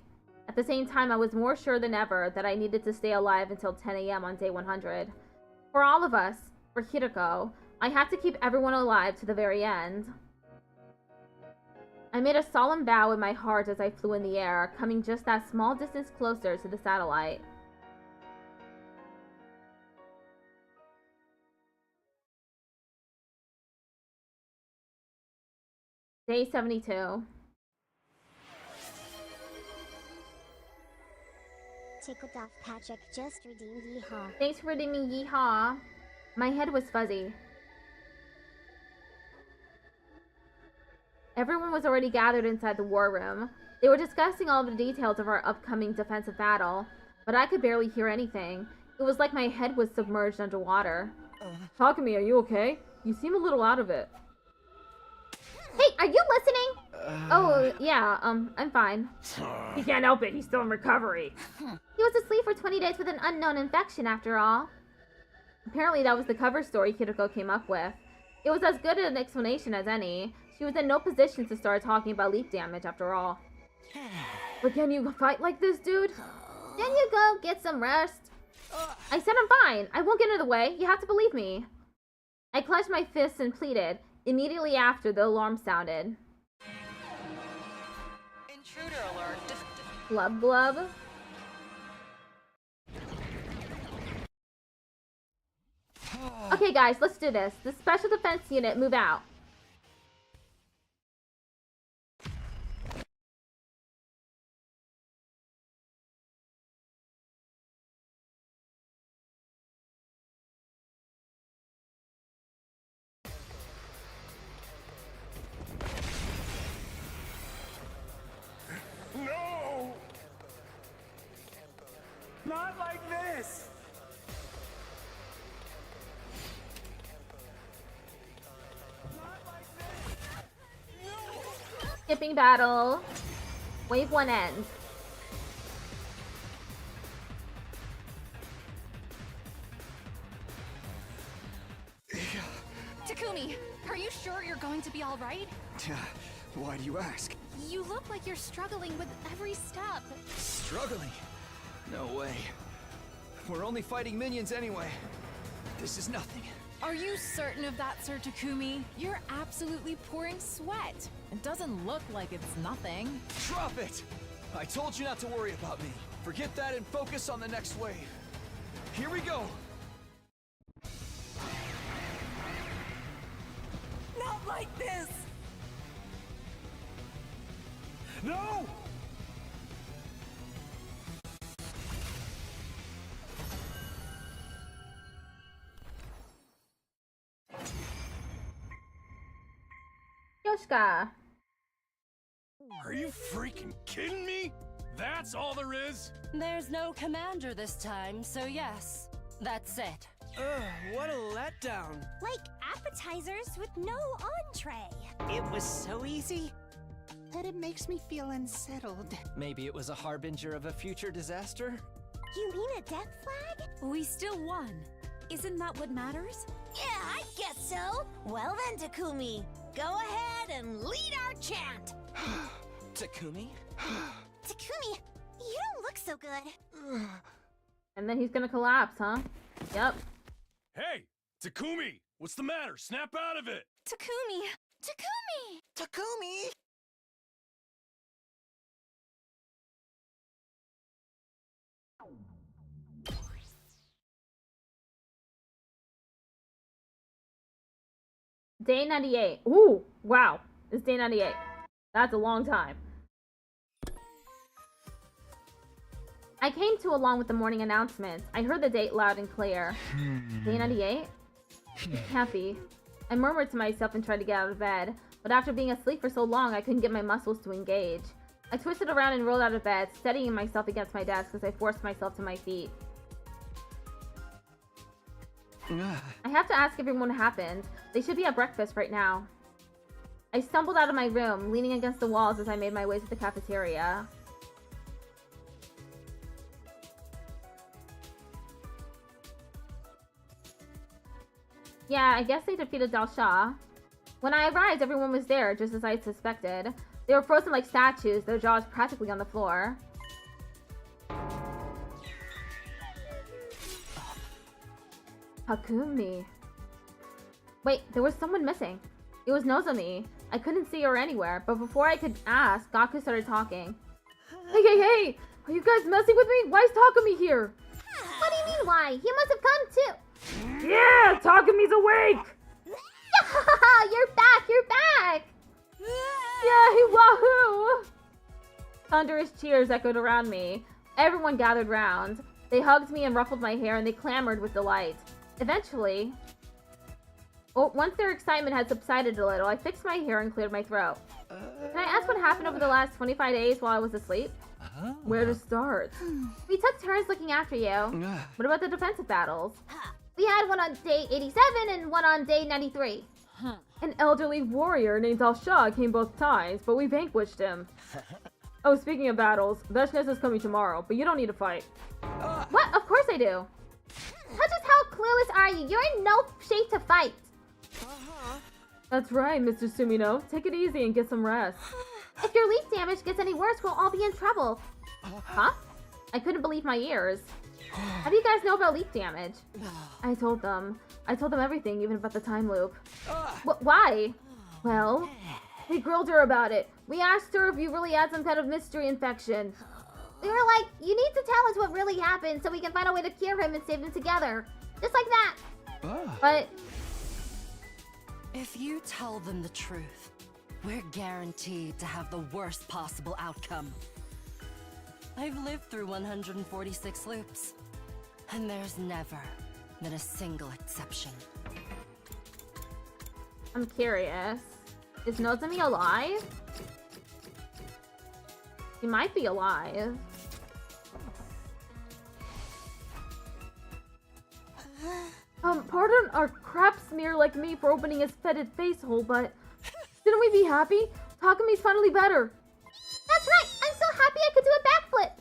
At the same time, I was more sure than ever that I needed to stay alive until 10 a.m. on day 100. For all of us, for Hideko, I had to keep everyone alive to the very end. I made a solemn vow in my heart as I flew in the air, coming just that small distance closer to the satellite. Day 72. Tickled off Patrick just redeemed yeehaw. Thanks for redeeming yeehaw. My head was fuzzy. Everyone was already gathered inside the war room. They were discussing all of the details of our upcoming defensive battle, but I could barely hear anything. It was like my head was submerged underwater. Takumi, are you okay? You seem a little out of it. Hey, are you listening? Oh, yeah, I'm fine. He can't help it, he's still in recovery. He was asleep for 20 days with an unknown infection, after all. Apparently that was the cover story Kiriko came up with. It was as good an explanation as any. She was in no position to start talking about leak damage after all. But can you fight like this, dude? Can you go get some rest? I said I'm fine. I won't get in the way. You have to believe me. I clenched my fists and pleaded. Immediately after, the alarm sounded. Intruder alert. Glub glub. Okay guys, let's do this. The special defense unit, move out. No! Not like this! Skipping battle. Wave 1 ends. Takumi, are you sure you're going to be all right? Why do you ask? You look like you're struggling with every step. Struggling? No way. We're only fighting minions anyway. This is nothing. Are you certain of that, Sir Takumi? You're absolutely pouring sweat. It doesn't look like it's nothing. Drop it! I told you not to worry about me. Forget that and focus on the next wave. Here we go! Not like this! No! Yoshika. Are you freaking kidding me? That's all there is? There's no commander this time, so yes. That's it. Ugh, what a letdown. Like appetizers with no entree. It was so easy. But it makes me feel unsettled. Maybe it was a harbinger of a future disaster? You mean a death flag? We still won. Isn't that what matters? Yeah, I guess so. Well then, Takumi, go ahead and lead our chant. Takumi? Takumi, you don't look so good. And then he's gonna collapse, huh? Yep. Hey! Takumi! What's the matter? Snap out of it! Takumi! Takumi! Takumi! Day 98. Ooh, wow. It's day 98. That's a long time. I came to along with the morning announcements. I heard the date loud and clear. Day 98? It can't be. I murmured to myself and tried to get out of bed, but after being asleep for so long, I couldn't get my muscles to engage. I twisted around and rolled out of bed, steadying myself against my desk as I forced myself to my feet. I have to ask everyone what happened. They should be at breakfast right now. I stumbled out of my room, leaning against the walls as I made my way to the cafeteria. Yeah, I guess they defeated Dalsha. When I arrived, everyone was there, just as I suspected. They were frozen like statues, their jaws practically on the floor. Takumi. Wait, there was someone missing. It was Nozomi. I couldn't see her anywhere, but before I could ask, Gaku started talking. Hey! Are you guys messing with me? Why is Takumi here? What do you mean why? He must have come too. Yeah, Takumi's awake! You're back! Yay, wahoo! Thunderous cheers echoed around me. Everyone gathered round. They hugged me and ruffled my hair, and they clamored with delight. Eventually, once their excitement had subsided a little, I fixed my hair and cleared my throat. Can I ask what happened over the last 25 days while I was asleep? Where to start? We took turns looking after you. What about the defensive battles? We had one on day 87 and one on day 93. An elderly warrior named Dalsha came both times, but we vanquished him. Oh, speaking of battles, Veshnes is coming tomorrow, but you don't need to fight. What? Of course I do. That's just how clueless are you? You're in no shape to fight. That's right, Mr. Sumino. Take it easy and get some rest. If your leaf damage gets any worse, we'll all be in trouble. Huh? I couldn't believe my ears. How do you guys know about leaf damage? I told them. I told them everything, even about the time loop. Why? Well, we grilled her about it. We asked her if you really had some kind of mystery infection. We were like, you need to tell us what really happened so we can find a way to cure him and save him together. Just like that. But if you tell them the truth, we're guaranteed to have the worst possible outcome. I've lived through 146 loops, and there's never been a single exception. I'm curious. Is Nozomi alive? He might be alive. Pardon our crap smear like me for opening his fetid face hole, but shouldn't we be happy? Takumi's finally better. That's right! I'm so happy I could do a backflip!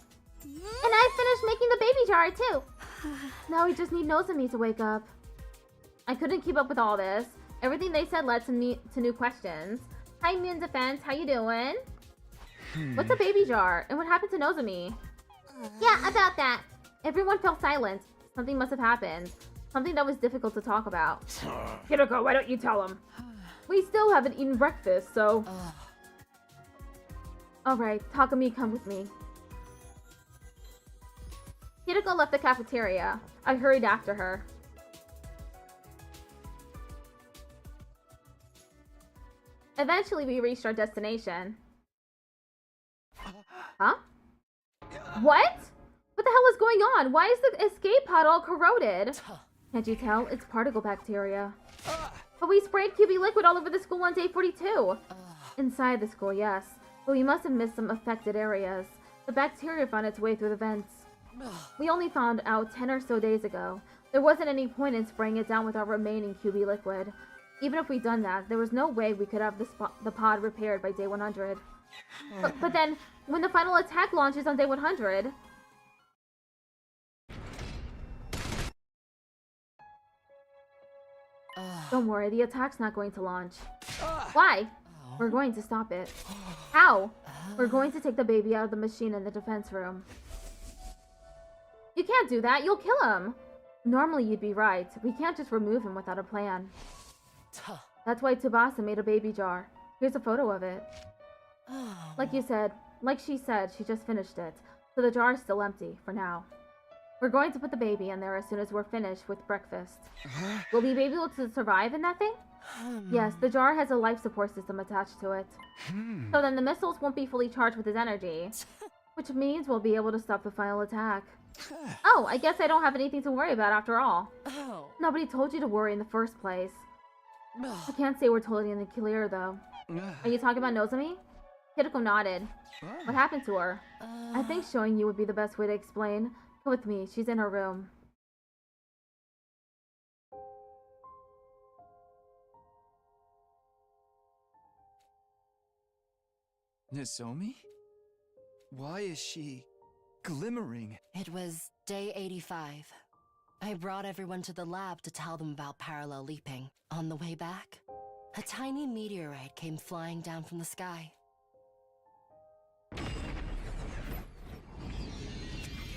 And I finished making the baby jar, too! Now we just need Nozomi to wake up. I couldn't keep up with all this. Everything they said led to new questions. Hi, Immune Defense, how you doing? What's a baby jar? And what happened to Nozomi? Yeah, about that. Everyone fell silent. Something must have happened. Something that was difficult to talk about. Hiroko, why don't you tell him? We still haven't eaten breakfast, so... Alright, Takumi, come with me. Hiroko left the cafeteria. I hurried after her. Eventually, we reached our destination. Huh? What? What the hell is going on? Why is the escape pod all corroded? Can't you tell? It's particle bacteria. But we sprayed QB liquid all over the school on day 42. Inside the school, yes. But we must have missed some affected areas. The bacteria found its way through the vents. We only found out 10 or so days ago. There wasn't any point in spraying it down with our remaining QB liquid. Even if we'd done that, there was no way we could have the pod repaired by day 100. But then, when the final attack launches on day 100... Don't worry, the attack's not going to launch. Why? We're going to stop it. How? We're going to take the baby out of the machine in the defense room. You can't do that, you'll kill him! Normally you'd be right. We can't just remove him without a plan. That's why Tsubasa made a baby jar. Here's a photo of it. Like she said, she just finished it. So the jar is still empty, for now. We're going to put the baby in there as soon as we're finished with breakfast. Will we be able to survive in that thing? Yes, the jar has a life support system attached to it. So then the missiles won't be fully charged with his energy. Which means we'll be able to stop the final attack. Oh, I guess I don't have anything to worry about after all. Nobody told you to worry in the first place. I can't say we're totally in the clear, though. Are you talking about Nozomi? Hiroko nodded. What happened to her? I think showing you would be the best way to explain. Come with me, she's in her room. Nozomi? Why is she glimmering? It was day 85. I brought everyone to the lab to tell them about parallel leaping. On the way back, a tiny meteorite came flying down from the sky.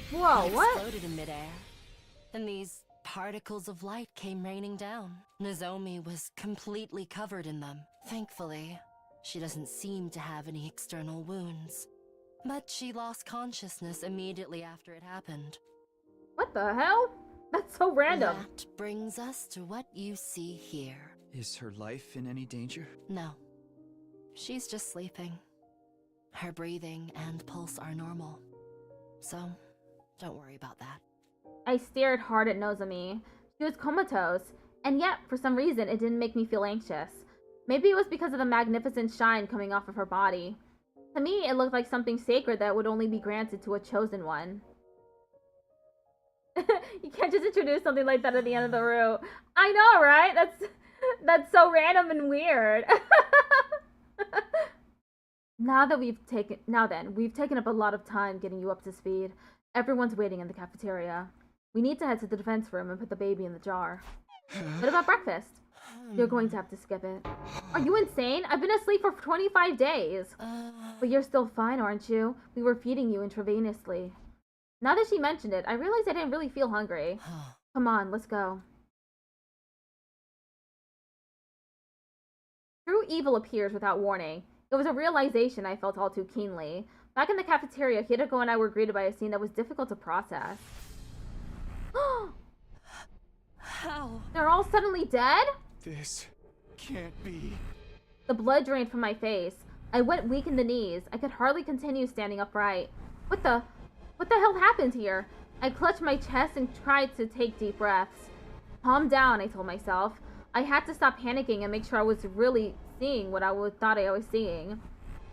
Whoa, it what? Exploded in midair, and these particles of light came raining down. Nozomi was completely covered in them. Thankfully, she doesn't seem to have any external wounds. But she lost consciousness immediately after it happened. What the hell? That's so random. That brings us to what you see here. Is her life in any danger? No. She's just sleeping. Her breathing and pulse are normal. So, don't worry about that. I stared hard at Nozomi. She was comatose, and yet, for some reason, it didn't make me feel anxious. Maybe it was because of the magnificent shine coming off of her body. To me, it looked like something sacred that would only be granted to a chosen one. You can't just introduce something like that at the end of the room. I know, right? That's so random and weird. Now we've taken up a lot of time getting you up to speed. Everyone's waiting in the cafeteria. We need to head to the defense room and put the baby in the jar. What about breakfast? You're going to have to skip it. Are you insane? I've been asleep for 25 days. But you're still fine, aren't you? We were feeding you intravenously. Now that she mentioned it, I realized I didn't really feel hungry. Come on, let's go. True evil appears without warning. It was a realization I felt all too keenly. Back in the cafeteria, Hiroko and I were greeted by a scene that was difficult to process. How? They're all suddenly dead? This can't be. The blood drained from my face. I went weak in the knees. I could hardly continue standing upright. What the hell happened here? I clutched my chest and tried to take deep breaths. Calm down, I told myself. I had to stop panicking and make sure I was really seeing what I thought I was seeing.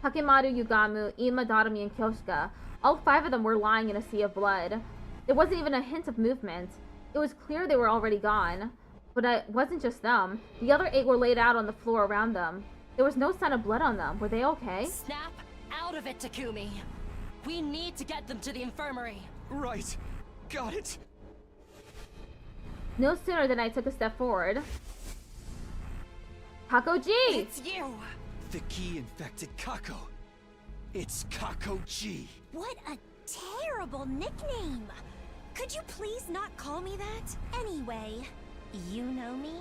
Takemaru, Yugamu, Ima, Darumi, and Kyoshika. All 5 of them were lying in a sea of blood. There wasn't even a hint of movement. It was clear they were already gone. But it wasn't just them. The other 8 were laid out on the floor around them. There was no sign of blood on them. Were they okay? Snap out of it, Takumi. We need to get them to the infirmary. Right. Got it. No sooner than I took a step forward. Kako-ji! It's you! The key-infected Kako. It's Kako-ji. What a terrible nickname! Could you please not call me that? Anyway, you know me?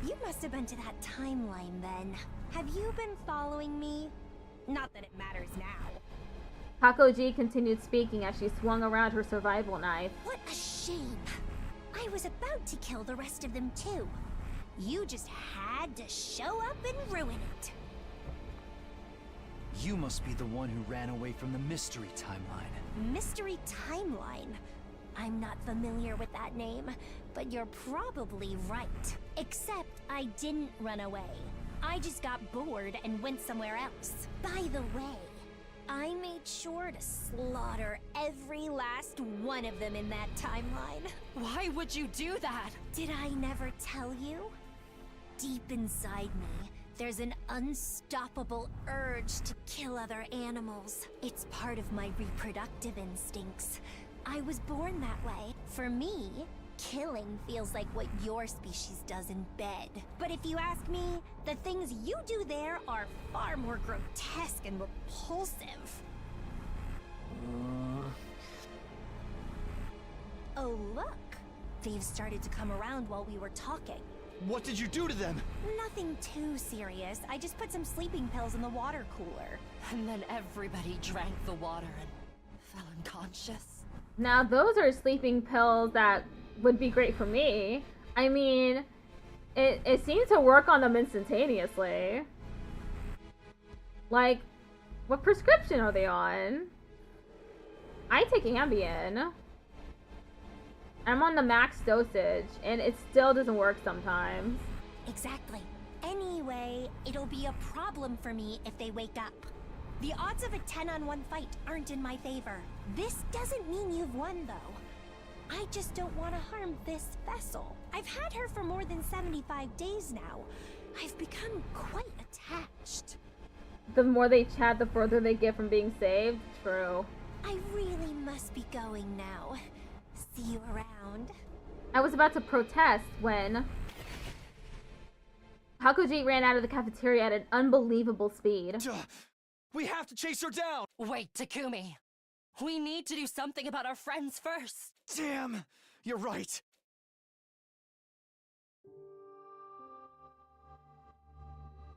You must have been to that timeline then. Have you been following me? Not that it matters now. Kako-ji continued speaking as she swung around her survival knife. What a shame. I was about to kill the rest of them too. You just had to show up and ruin it. You must be the one who ran away from the mystery timeline. Mystery timeline? I'm not familiar with that name, but you're probably right. Except I didn't run away. I just got bored and went somewhere else. By the way, I made sure to slaughter every last one of them in that timeline. Why would you do that? Did I never tell you? Deep inside me, there's an unstoppable urge to kill other animals. It's part of my reproductive instincts. I was born that way. For me, killing feels like what your species does in bed. But if you ask me, the things you do there are far more grotesque and repulsive. Oh look, they've started to come around while we were talking. What did you do to them? Nothing too serious. I just put some sleeping pills in the water cooler. And then everybody drank the water and fell unconscious. Now those are sleeping pills that would be great for me. I mean, it seems to work on them instantaneously. Like, what prescription are they on? I take Ambien. I'm on the max dosage, and it still doesn't work sometimes. Exactly. Anyway, it'll be a problem for me if they wake up. The odds of a 10-on-1 fight aren't in my favor. This doesn't mean you've won, though. I just don't want to harm this vessel. I've had her for more than 75 days now. I've become quite attached. The more they chat, the further they get from being saved. True. I really must be going now. See you around. I was about to protest when Kako-ji ran out of the cafeteria at an unbelievable speed. We have to chase her down! Wait, Takumi. We need to do something about our friends first. Damn! You're right.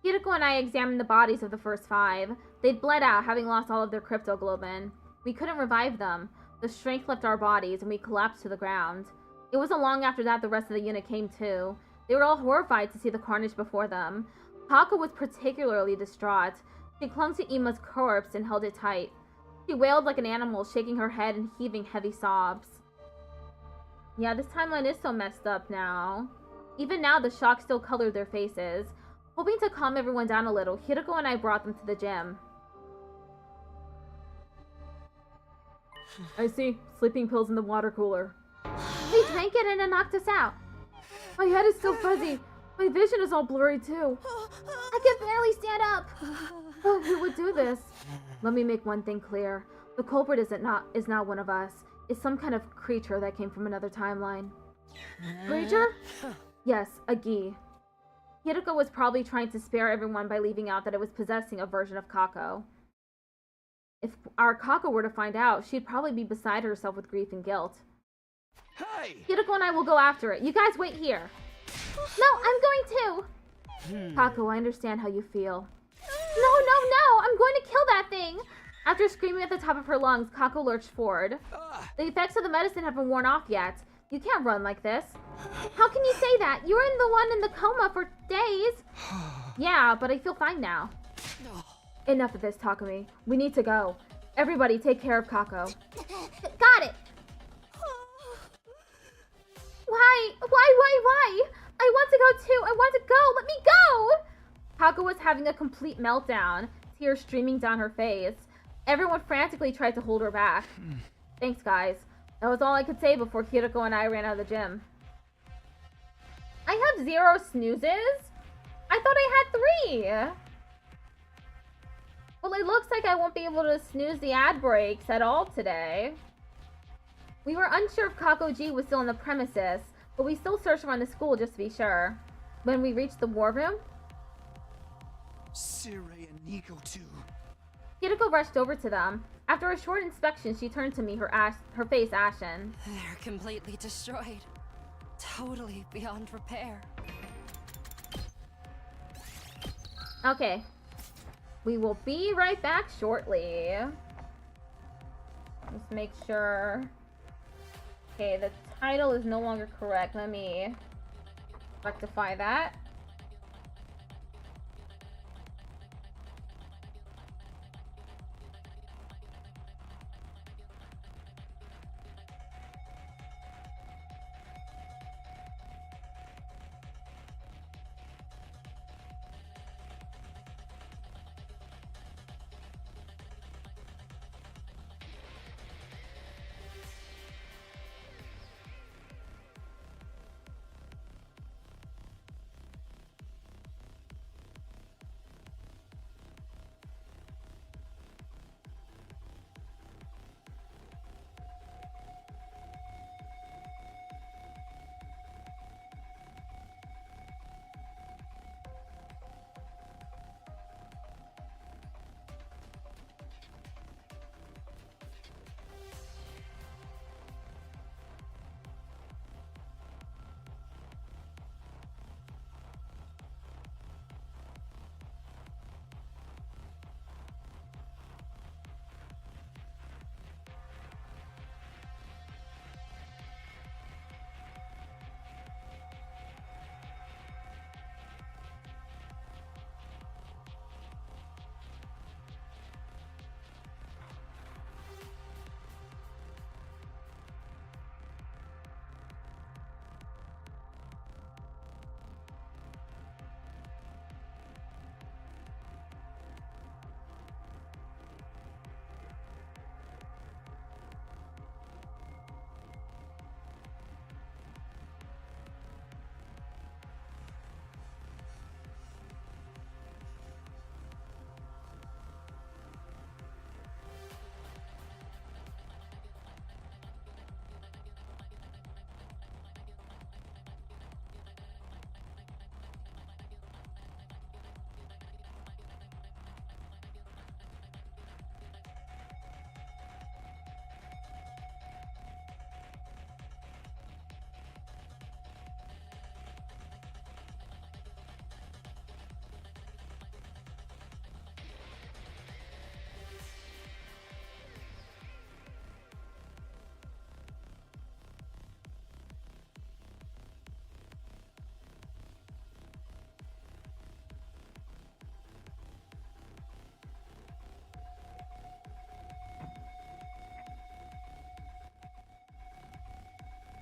Hiroko and I examined the bodies of the first 5. They'd bled out, having lost all of their cryptoglobin. We couldn't revive them. The strength left our bodies, and we collapsed to the ground. It wasn't long after that the rest of the unit came to. They were all horrified to see the carnage before them. Kako was particularly distraught. She clung to Ima's corpse and held it tight. She wailed like an animal, shaking her head and heaving heavy sobs. Yeah, this timeline is so messed up now. Even now, the shock still colored their faces. Hoping to calm everyone down a little, Hiroko and I brought them to the gym. I see. Sleeping pills in the water cooler. We drank it and it knocked us out. My head is still fuzzy. My vision is all blurry too. I can barely stand up. Oh, who would do this? Let me make one thing clear. The culprit is not one of us. is some kind of creature that came from another timeline. Creature? Yes, a Gi. Hiroko was probably trying to spare everyone by leaving out that it was possessing a version of Kako. If our Kako were to find out, she'd probably be beside herself with grief and guilt. Hey! Hiroko and I will go after it. You guys wait here. No, I'm going to! Kako, I understand how you feel. No! I'm going to kill that thing! After screaming at the top of her lungs, Kako lurched forward. The effects of the medicine haven't worn off yet. You can't run like this. How can you say that? You were the one in the coma for days. Yeah, but I feel fine now. Enough of this, Takumi. We need to go. Everybody take care of Kako. Got it! Why? I want to go too. I want to go. Let me go! Kako was having a complete meltdown, tears streaming down her face. Everyone frantically tried to hold her back. Thanks, guys. That was all I could say before Hiroko and I ran out of the gym. I have 0 snoozes? I thought I had 3! Well, it looks like I won't be able to snooze the ad breaks at all today. We were unsure if Kako-ji was still on the premises, but we still searched around the school just to be sure. When we reached the war room, Sire and Nico too. Hiroko rushed over to them. After a short inspection, she turned to me, her face ashen. They're completely destroyed. Totally beyond repair. Okay. We will be right back shortly. Just make sure. Okay, the title is no longer correct. Let me rectify that.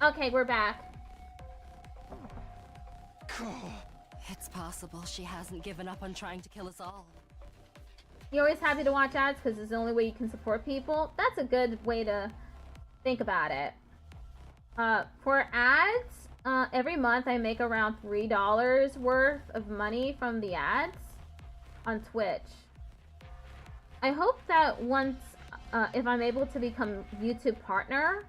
Okay, we're back. It's possible she hasn't given up on trying to kill us all. You're always happy to watch ads because it's the only way you can support people? That's a good way to think about it. For ads, every month I make around $3 worth of money from the ads on Twitch. I hope that once, if I'm able to become YouTube partner,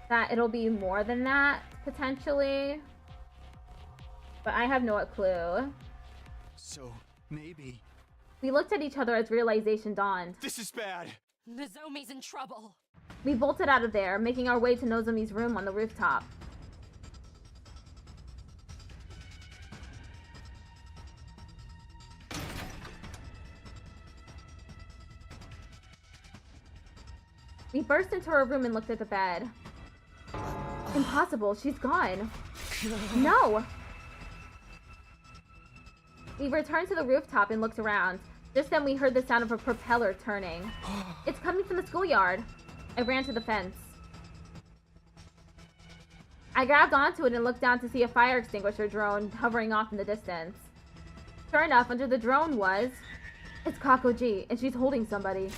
that it'll be more than that, potentially. But I have no clue. So, maybe... We looked at each other as realization dawned. This is bad! Nozomi's in trouble. We bolted out of there, making our way to Nozomi's room on the rooftop. We burst into her room and looked at the bed. Impossible, she's gone. No! We returned to the rooftop and looked around. Just then we heard the sound of a propeller turning. It's coming from the schoolyard. I ran to the fence. I grabbed onto it and looked down to see a fire extinguisher drone hovering off in the distance. Sure enough, under the drone was... It's Kakoji, and she's holding somebody.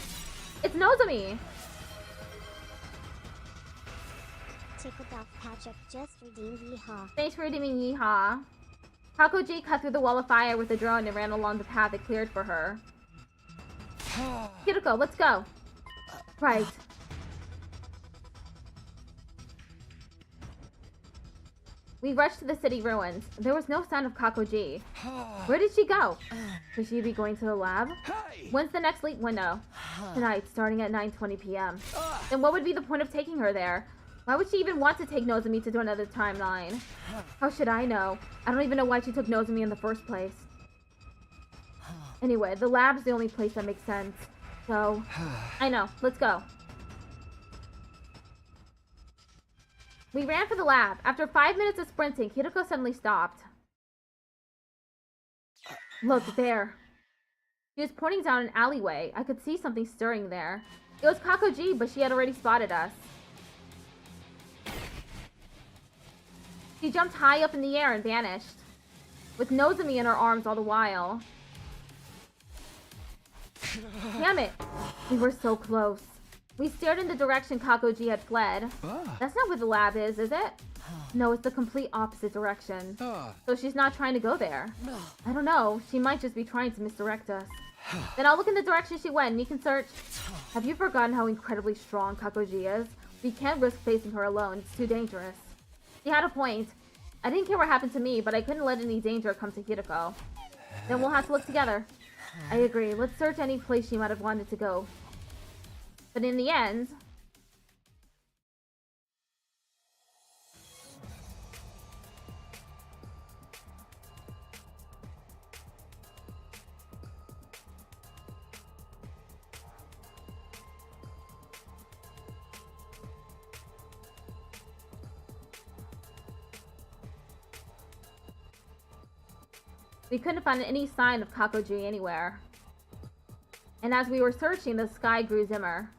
It's Nozomi! Tickled off Patrick just redeemed Yeehaw. Thanks for redeeming Yeehaw. Kakoji cut through the wall of fire with the drone and ran along the path it cleared for her. Kiriko, let's go. Right. We rushed to the city ruins. There was no sign of Kakoji. Where did she go? Could she be going to the lab? When's the next sleep window? Tonight, starting at 9:20 p.m. Then what would be the point of taking her there? Why would she even want to take Nozomi to another timeline? How should I know? I don't even know why she took Nozomi in the first place. Anyway, the lab's the only place that makes sense. So, I know. Let's go. We ran for the lab. After 5 minutes of sprinting, Kiriko suddenly stopped. Look, there. She was pointing down an alleyway. I could see something stirring there. It was Kakoji, but she had already spotted us. She jumped high up in the air and vanished, with Nozomi in her arms all the while. Damn it! We were so close. We stared in the direction Kakoji had fled. That's not where the lab is it? No, it's the complete opposite direction. So she's not trying to go there. I don't know. She might just be trying to misdirect us. Then I'll look in the direction she went and you can search. Have you forgotten how incredibly strong Kakoji is? We can't risk facing her alone. It's too dangerous. She had a point. I didn't care what happened to me, but I couldn't let any danger come to Kiriko. Then we'll have to look together. I agree. Let's search any place she might have wanted to go. But in the end... we couldn't find any sign of Kakoji anywhere. And as we were searching, the sky grew dimmer.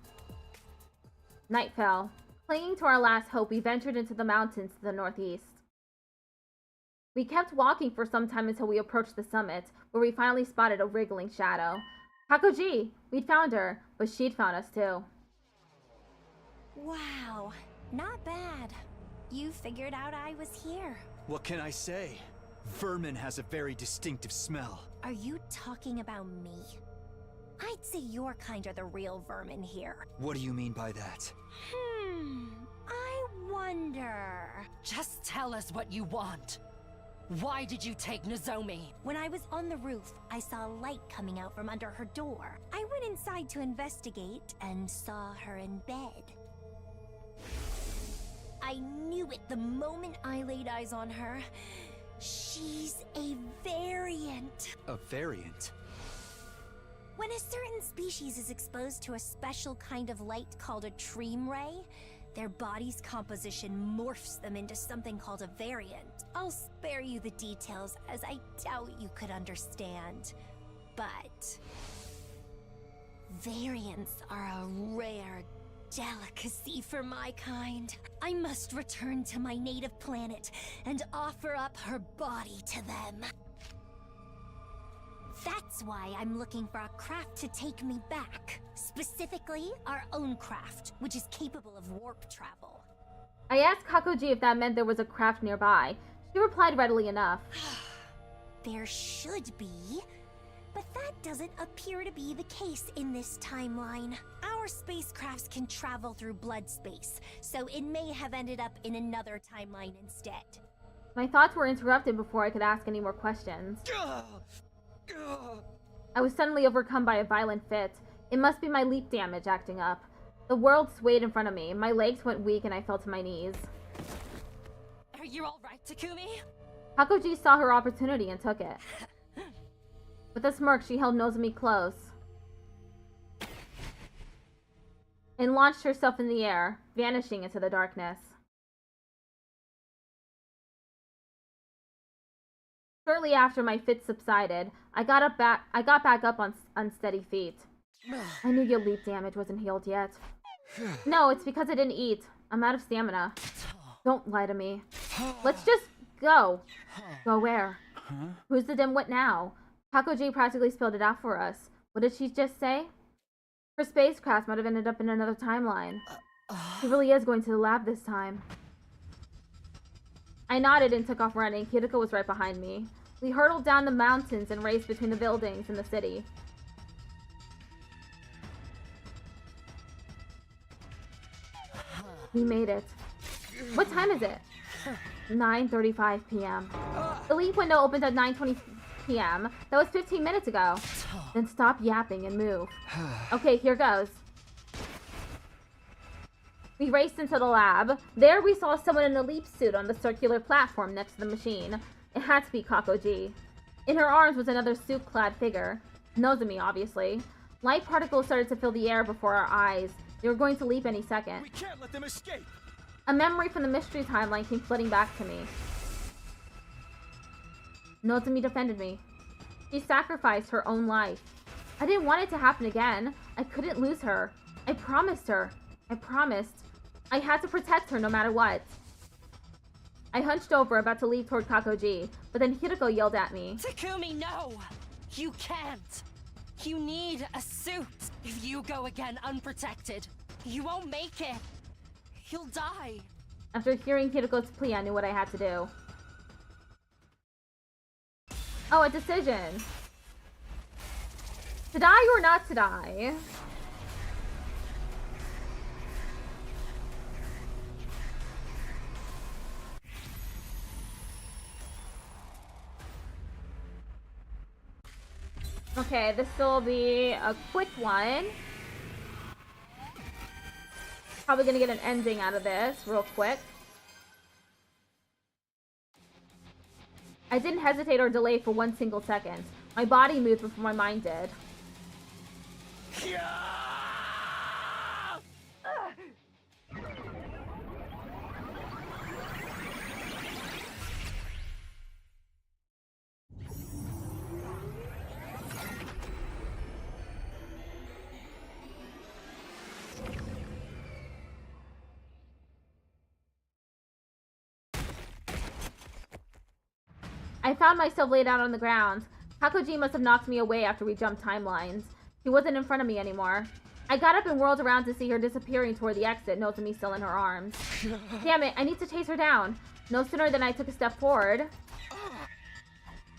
Night fell. Clinging to our last hope, we ventured into the mountains to the northeast. We kept walking for some time until we approached the summit, where we finally spotted a wriggling shadow. Kakoji! We'd found her, but she'd found us too. Wow, not bad. You figured out I was here. What can I say? Vermin has a very distinctive smell. Are you talking about me? I'd say your kind are the real vermin here. What do you mean by that? I wonder... Just tell us what you want. Why did you take Nozomi? When I was on the roof, I saw a light coming out from under her door. I went inside to investigate and saw her in bed. I knew it the moment I laid eyes on her. She's a variant. A variant? When a certain species is exposed to a special kind of light called a tream ray, their body's composition morphs them into something called a variant. I'll spare you the details, as I doubt you could understand. But... variants are a rare delicacy for my kind. I must return to my native planet and offer up her body to them. That's why I'm looking for a craft to take me back. Specifically, our own craft, which is capable of warp travel. I asked Kakoji if that meant there was a craft nearby. She replied readily enough. There should be, but that doesn't appear to be the case in this timeline. Our our spacecrafts can travel through blood space, so it may have ended up in another timeline instead. My thoughts were interrupted before I could ask any more questions. I was suddenly overcome by a violent fit. It must be my leap damage acting up. The world swayed in front of me. My legs went weak and I fell to my knees. Are you alright, Takumi? Hakoji saw her opportunity and took it. With a smirk, she held Nozomi close and launched herself in the air, vanishing into the darkness. Shortly after my fit subsided, I got back up on unsteady feet. I knew your leap damage wasn't healed yet. No, it's because I didn't eat. I'm out of stamina. Don't lie to me. Let's just go. Go where? Who's the dimwit now? Hakoji practically spelled it out for us. What did she just say? Her spacecraft might have ended up in another timeline. She really is going to the lab this time. I nodded and took off running. Hideko was right behind me. We hurtled down the mountains and raced between the buildings in the city. We made it. What time is it? 9:35 p.m. The leap window opened at 9:20 p.m. That was 15 minutes ago. Then stop yapping and move. Okay, here goes. We raced into the lab. There we saw someone in a leap suit on the circular platform next to the machine. It had to be Kakoji. In her arms was another suit-clad figure. Nozomi, obviously. Light particles started to fill the air before our eyes. They were going to leap any second. We can't let them escape! A memory from the mystery timeline came flooding back to me. Nozomi defended me. She sacrificed her own life. I didn't want it to happen again. I couldn't lose her. I promised her. I promised. I had to protect her no matter what. I hunched over, about to leap toward Kakoji, but then Hideko yelled at me. Takumi, no! You can't! You need a suit! If you go again unprotected, you won't make it! You'll die! After hearing Hideko's plea, I knew what I had to do. Oh, a decision. To die or not to die? Okay, this will be a quick one. Probably gonna get an ending out of this real quick. I didn't hesitate or delay for 1 single second. My body moved before my mind did. I found myself laid out on the ground. Kakoji must have knocked me away after we jumped timelines. She wasn't in front of me anymore. I got up and whirled around to see her disappearing toward the exit, Nozomi still in her arms. Damn it, I need to chase her down. No sooner than I took a step forward,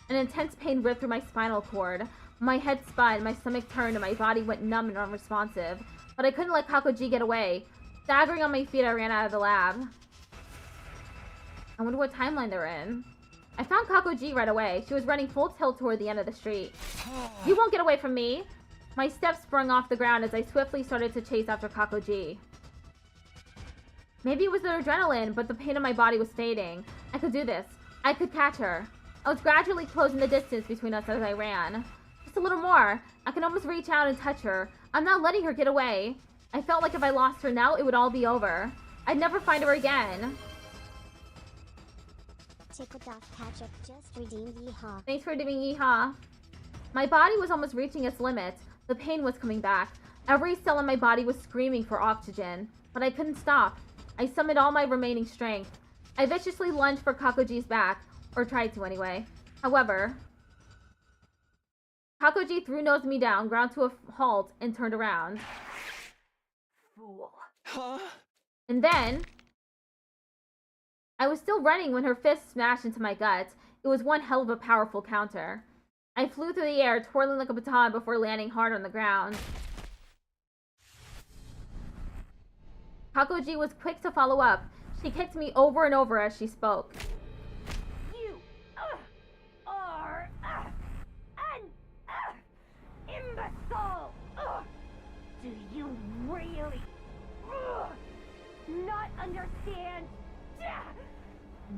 an intense pain ripped through my spinal cord. My head spun, my stomach turned, and my body went numb and unresponsive. But I couldn't let Kakoji get away. Staggering on my feet, I ran out of the lab. I wonder what timeline they're in. I found Kakoji right away. She was running full tilt toward the end of the street. You won't get away from me! My steps sprung off the ground as I swiftly started to chase after Kakoji. Maybe it was the adrenaline, but the pain in my body was fading. I could do this. I could catch her. I was gradually closing the distance between us as I ran. Just a little more. I can almost reach out and touch her. I'm not letting her get away. I felt like if I lost her now, it would all be over. I'd never find her again. Tickled off Patrick just redeemed yeehaw. Thanks for redeeming yeehaw. My body was almost reaching its limit. The pain was coming back. Every cell in my body was screaming for oxygen. But I couldn't stop. I summoned all my remaining strength. I viciously lunged for Kakoji's back. Or tried to anyway. However, Kakoji threw Nozomi down, ground to a halt, and turned around. Fool. Huh? And then I was still running when her fist smashed into my gut. It was one hell of a powerful counter. I flew through the air, twirling like a baton before landing hard on the ground. Kakoji was quick to follow up. She kicked me over and over as she spoke. You are an imbecile! Do you really not understand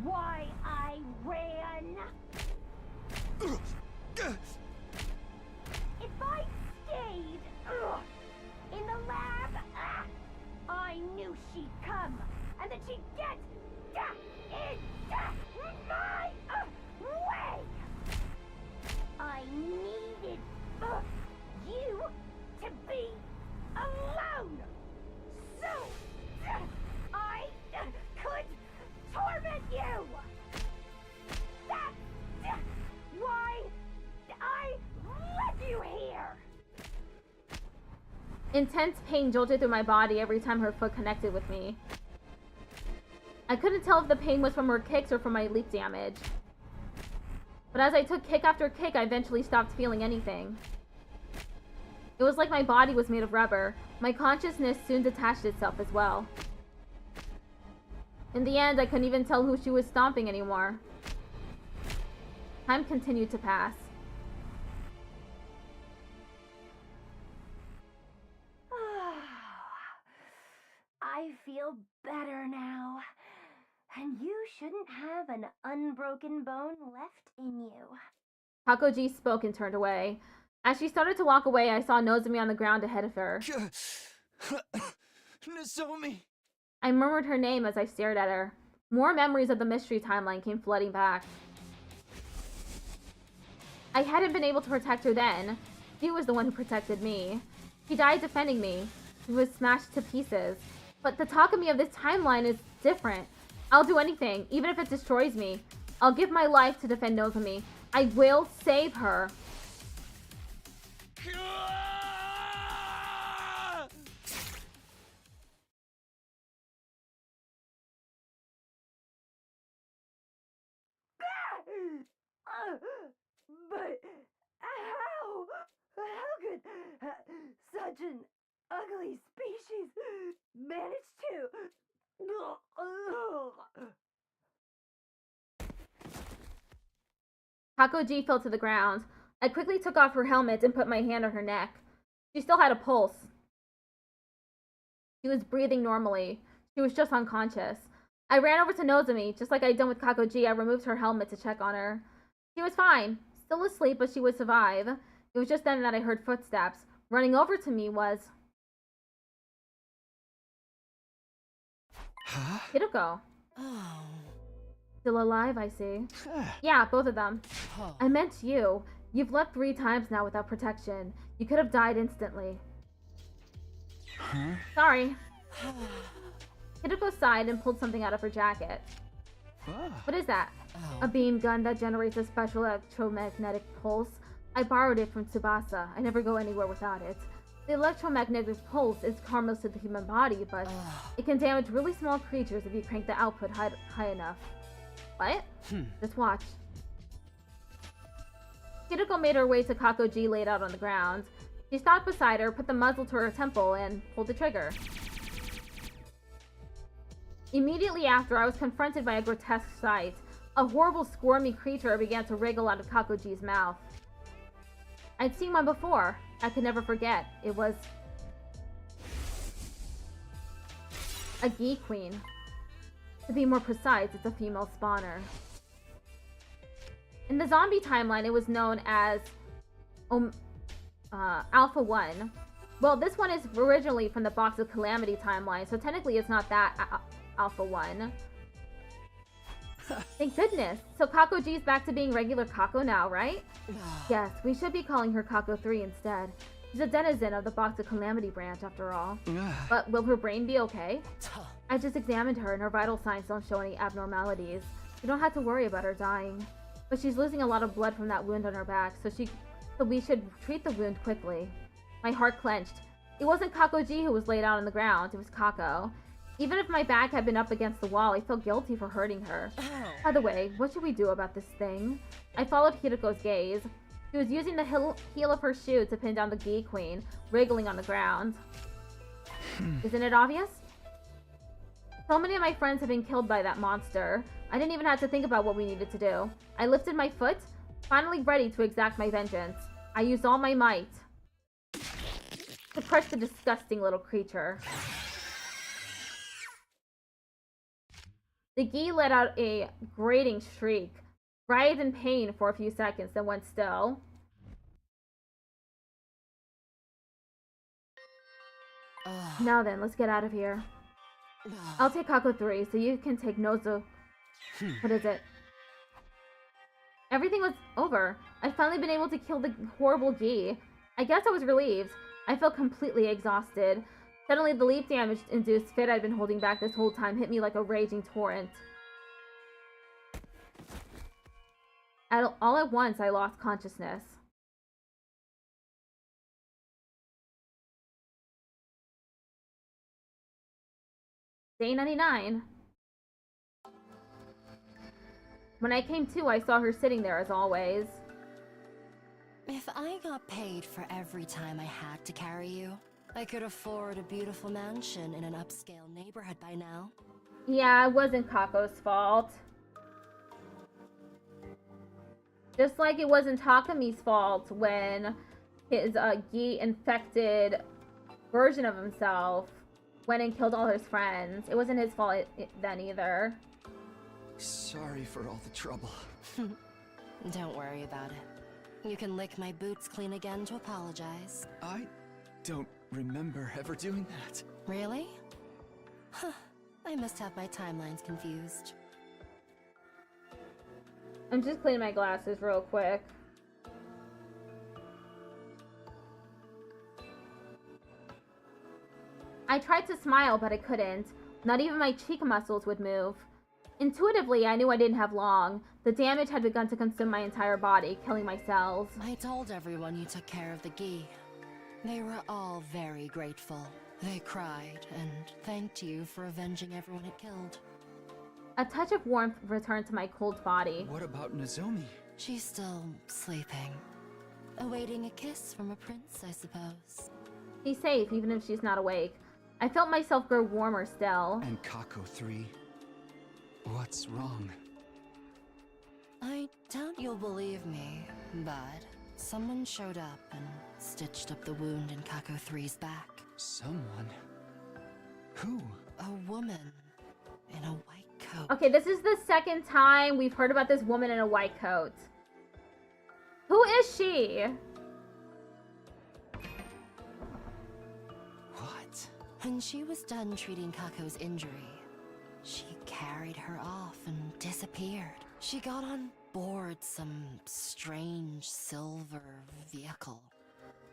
why I ran? If I stayed in the lab, I knew she'd come, and that she'd get in my way. I needed you to be alone, so I could torment you. That's why I led you here. Intense pain jolted through my body every time her foot connected with me. I couldn't tell if the pain was from her kicks or from my leap damage. But as I took kick after kick, I eventually stopped feeling anything. It was like my body was made of rubber. My consciousness soon detached itself as well. In the end, I couldn't even tell who she was stomping anymore. Time continued to pass. I feel better now. And you shouldn't have an unbroken bone left in you. Kakoji spoke and turned away. As she started to walk away, I saw Nozomi on the ground ahead of her. Nozomi! I murmured her name as I stared at her. More memories of the mystery timeline came flooding back. I hadn't been able to protect her then. She was the one who protected me. She died defending me. She was smashed to pieces. But the Takumi of this timeline is different. I'll do anything, even if it destroys me. I'll give my life to defend Nozomi. I will save her. But how? How could such an ugly species manage to? Kakoji fell to the ground. I quickly took off her helmet and put my hand on her neck. She still had a pulse. She was breathing normally. She was just unconscious. I ran over to Nozomi. Just like I'd done with Kakoji, I removed her helmet to check on her. She was fine. Still asleep, but she would survive. It was just then that I heard footsteps. Running over to me was... Huh? Hideko. Oh. Still alive, I see. Yeah, both of them. Huh. I meant you. You've left 3 times now without protection. You could have died instantly. Huh? Sorry. Hideko sighed and pulled something out of her jacket. Oh. What is that? Oh. A beam gun that generates a special electromagnetic pulse. I borrowed it from Tsubasa. I never go anywhere without it. The electromagnetic pulse is harmless to the human body, but it can damage really small creatures if you crank the output high enough. What? Just watch. Hideko made her way to Kakoji laid out on the ground. She stopped beside her, put the muzzle to her temple, and pulled the trigger. Immediately after, I was confronted by a grotesque sight. A horrible squirmy creature began to wriggle out of Kakoji's mouth. I'd seen one before. I could never forget. It was... a Gi Queen. To be more precise, it's a female spawner. In the zombie timeline, it was known as Alpha 1. Well, this one is originally from the Box of Calamity timeline, so technically it's not that Alpha 1. Thank goodness. So Kakoji's back to being regular Kako now, right? Yes, we should be calling her Kako 3 instead. She's a denizen of the Box of Calamity branch, after all. But will her brain be okay? I just examined her, and her vital signs don't show any abnormalities. You don't have to worry about her dying. But she's losing a lot of blood from that wound on her back, so we should treat the wound quickly. My heart clenched. It wasn't Kakoji who was laid out on the ground, it was Kako. Even if my back had been up against the wall, I felt guilty for hurting her. By the way, what should we do about this thing? I followed Hideko's gaze. She was using the heel of her shoe to pin down the Gi Queen, wriggling on the ground. Isn't it obvious? So many of my friends have been killed by that monster. I didn't even have to think about what we needed to do. I lifted my foot, finally ready to exact my vengeance. I used all my might to crush the disgusting little creature. The Gi let out a grating shriek, writhed in pain for a few seconds, then went still. Now then, let's get out of here. I'll take Kako 3, so you can take Nozo. What is it? Everything was over. I've finally been able to kill the horrible Gi. I guess I was relieved. I felt completely exhausted. Suddenly, the leap damage-induced fit I'd been holding back this whole time hit me like a raging torrent. All at once, I lost consciousness. Day 99. When I came to, I saw her sitting there as always. If I got paid for every time I had to carry you, I could afford a beautiful mansion in an upscale neighborhood by now. Yeah, it wasn't Kako's fault. Just like it wasn't Takami's fault when his Gi-infected version of himself went and killed all his friends. It wasn't his fault then either. Sorry for all the trouble. Don't worry about it. You can lick my boots clean again to apologize. I don't remember ever doing that. Really? Huh. I must have my timelines confused. I'm just cleaning my glasses real quick. I tried to smile, but I couldn't. Not even my cheek muscles would move. Intuitively, I knew I didn't have long. The damage had begun to consume my entire body, killing my cells. I told everyone you took care of the Gi. They were all very grateful. They cried and thanked you for avenging everyone it killed. A touch of warmth returned to my cold body. What about Nozomi? She's still sleeping. Awaiting a kiss from a prince, I suppose. She's safe, even if she's not awake. I felt myself grow warmer still. And Kako 3. What's wrong? I doubt you'll believe me, but someone showed up and stitched up the wound in Kako 3's back. Someone? Who? A woman in a white coat. Okay, this is the second time we've heard about this woman in a white coat. Who is she? What? When she was done treating Kako's injury, she carried her off and disappeared. She got on board some strange silver vehicle.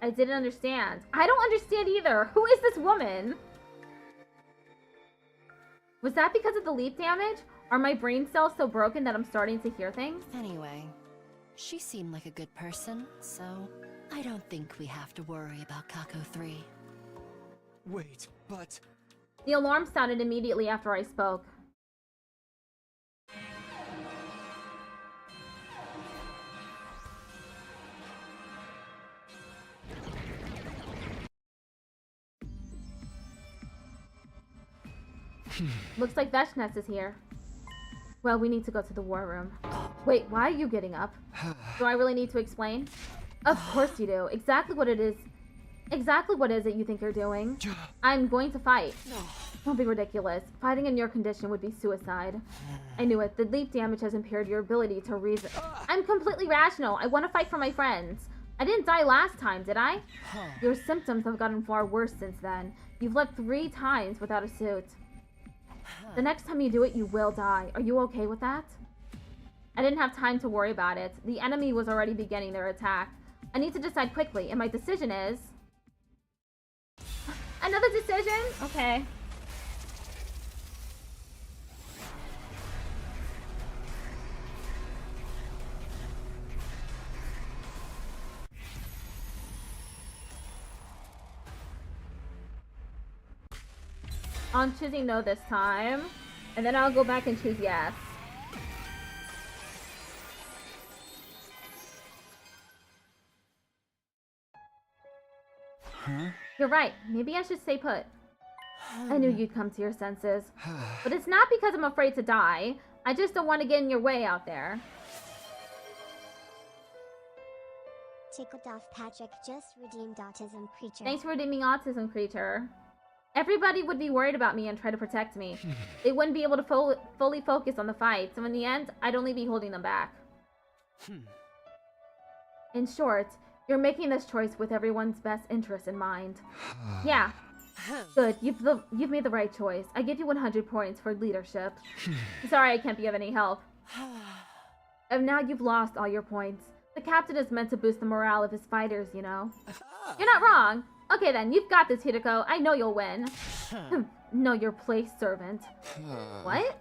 I didn't understand. I don't understand either. Who is this woman? Was that because of the leap damage? Are my brain cells so broken that I'm starting to hear things? Anyway, she seemed like a good person, so I don't think we have to worry about Kako 3. Wait, but... The alarm sounded immediately after I spoke. Looks like Veshness is here. Well, we need to go to the war room. Wait, why are you getting up? Do I really need to explain? Of course you do. Exactly what it is. Exactly what is it you think you're doing? I'm going to fight. Don't be ridiculous. Fighting in your condition would be suicide. I knew it. The leap damage has impaired your ability to reason. I'm completely rational. I want to fight for my friends. I didn't die last time, did I? Your symptoms have gotten far worse since then. You've left 3 times without a suit. The next time you do it, you will die. Are you okay with that? I didn't have time to worry about it. The enemy was already beginning their attack. I need to decide quickly, and my decision is... Another decision? Okay. I'm choosing no this time. And then I'll go back and choose yes. Huh? You're right. Maybe I should stay put. I knew you'd come to your senses. But it's not because I'm afraid to die. I just don't want to get in your way out there. Tickled off Patrick just redeemed autism creature. Thanks for redeeming autism creature. Everybody would be worried about me and try to protect me. They wouldn't be able to fully focus on the fight, so in the end, I'd only be holding them back. In short, you're making this choice with everyone's best interest in mind. Yeah. Good, you've made the right choice. I give you 100 points for leadership. Sorry I can't be of any help. And now you've lost all your points. The captain is meant to boost the morale of his fighters, you know. You're not wrong. Okay then, you've got this, Hideko. I know you'll win. Know your place, servant. What?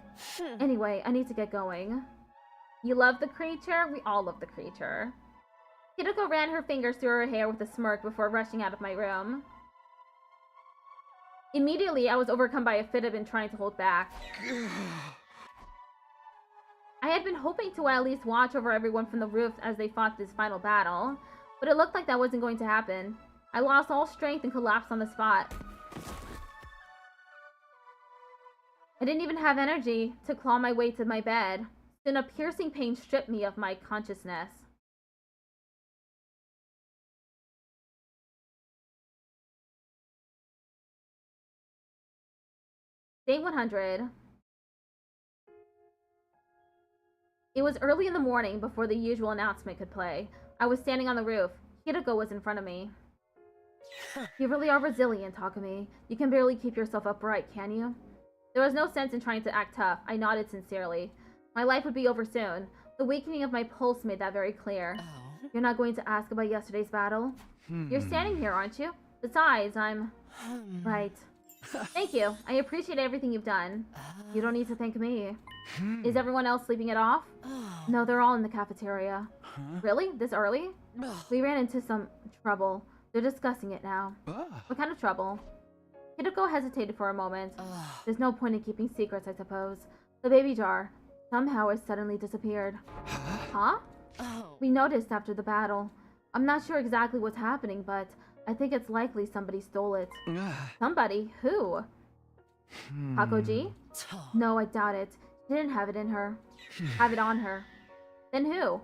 Anyway, I need to get going. You love the creature? We all love the creature. Hideko ran her fingers through her hair with a smirk before rushing out of my room. Immediately, I was overcome by a fit I've been trying to hold back. I had been hoping to at least watch over everyone from the roof as they fought this final battle, but it looked like that wasn't going to happen. I lost all strength and collapsed on the spot. I didn't even have energy to claw my way to my bed. Then a piercing pain stripped me of my consciousness. Day 100. It was early in the morning before the usual announcement could play. I was standing on the roof. Hideko was in front of me. You really are resilient, Takumi. You can barely keep yourself upright, can you? There was no sense in trying to act tough. I nodded sincerely. My life would be over soon. The weakening of my pulse made that very clear. You're not going to ask about yesterday's battle? You're standing here, aren't you? Besides, I'm... Right. Thank you. I appreciate everything you've done. You don't need to thank me. Is everyone else sleeping it off? No, they're all in the cafeteria. Really? This early? We ran into some trouble. They're discussing it now. What kind of trouble? Hideko hesitated for a moment. There's no point in keeping secrets, I suppose. The baby jar. Somehow it suddenly disappeared. Huh? We noticed after the battle. I'm not sure exactly what's happening, but I think it's likely somebody stole it. Somebody? Who? Hakoji? No, I doubt it. She didn't have it in her. Have it on her. Then who?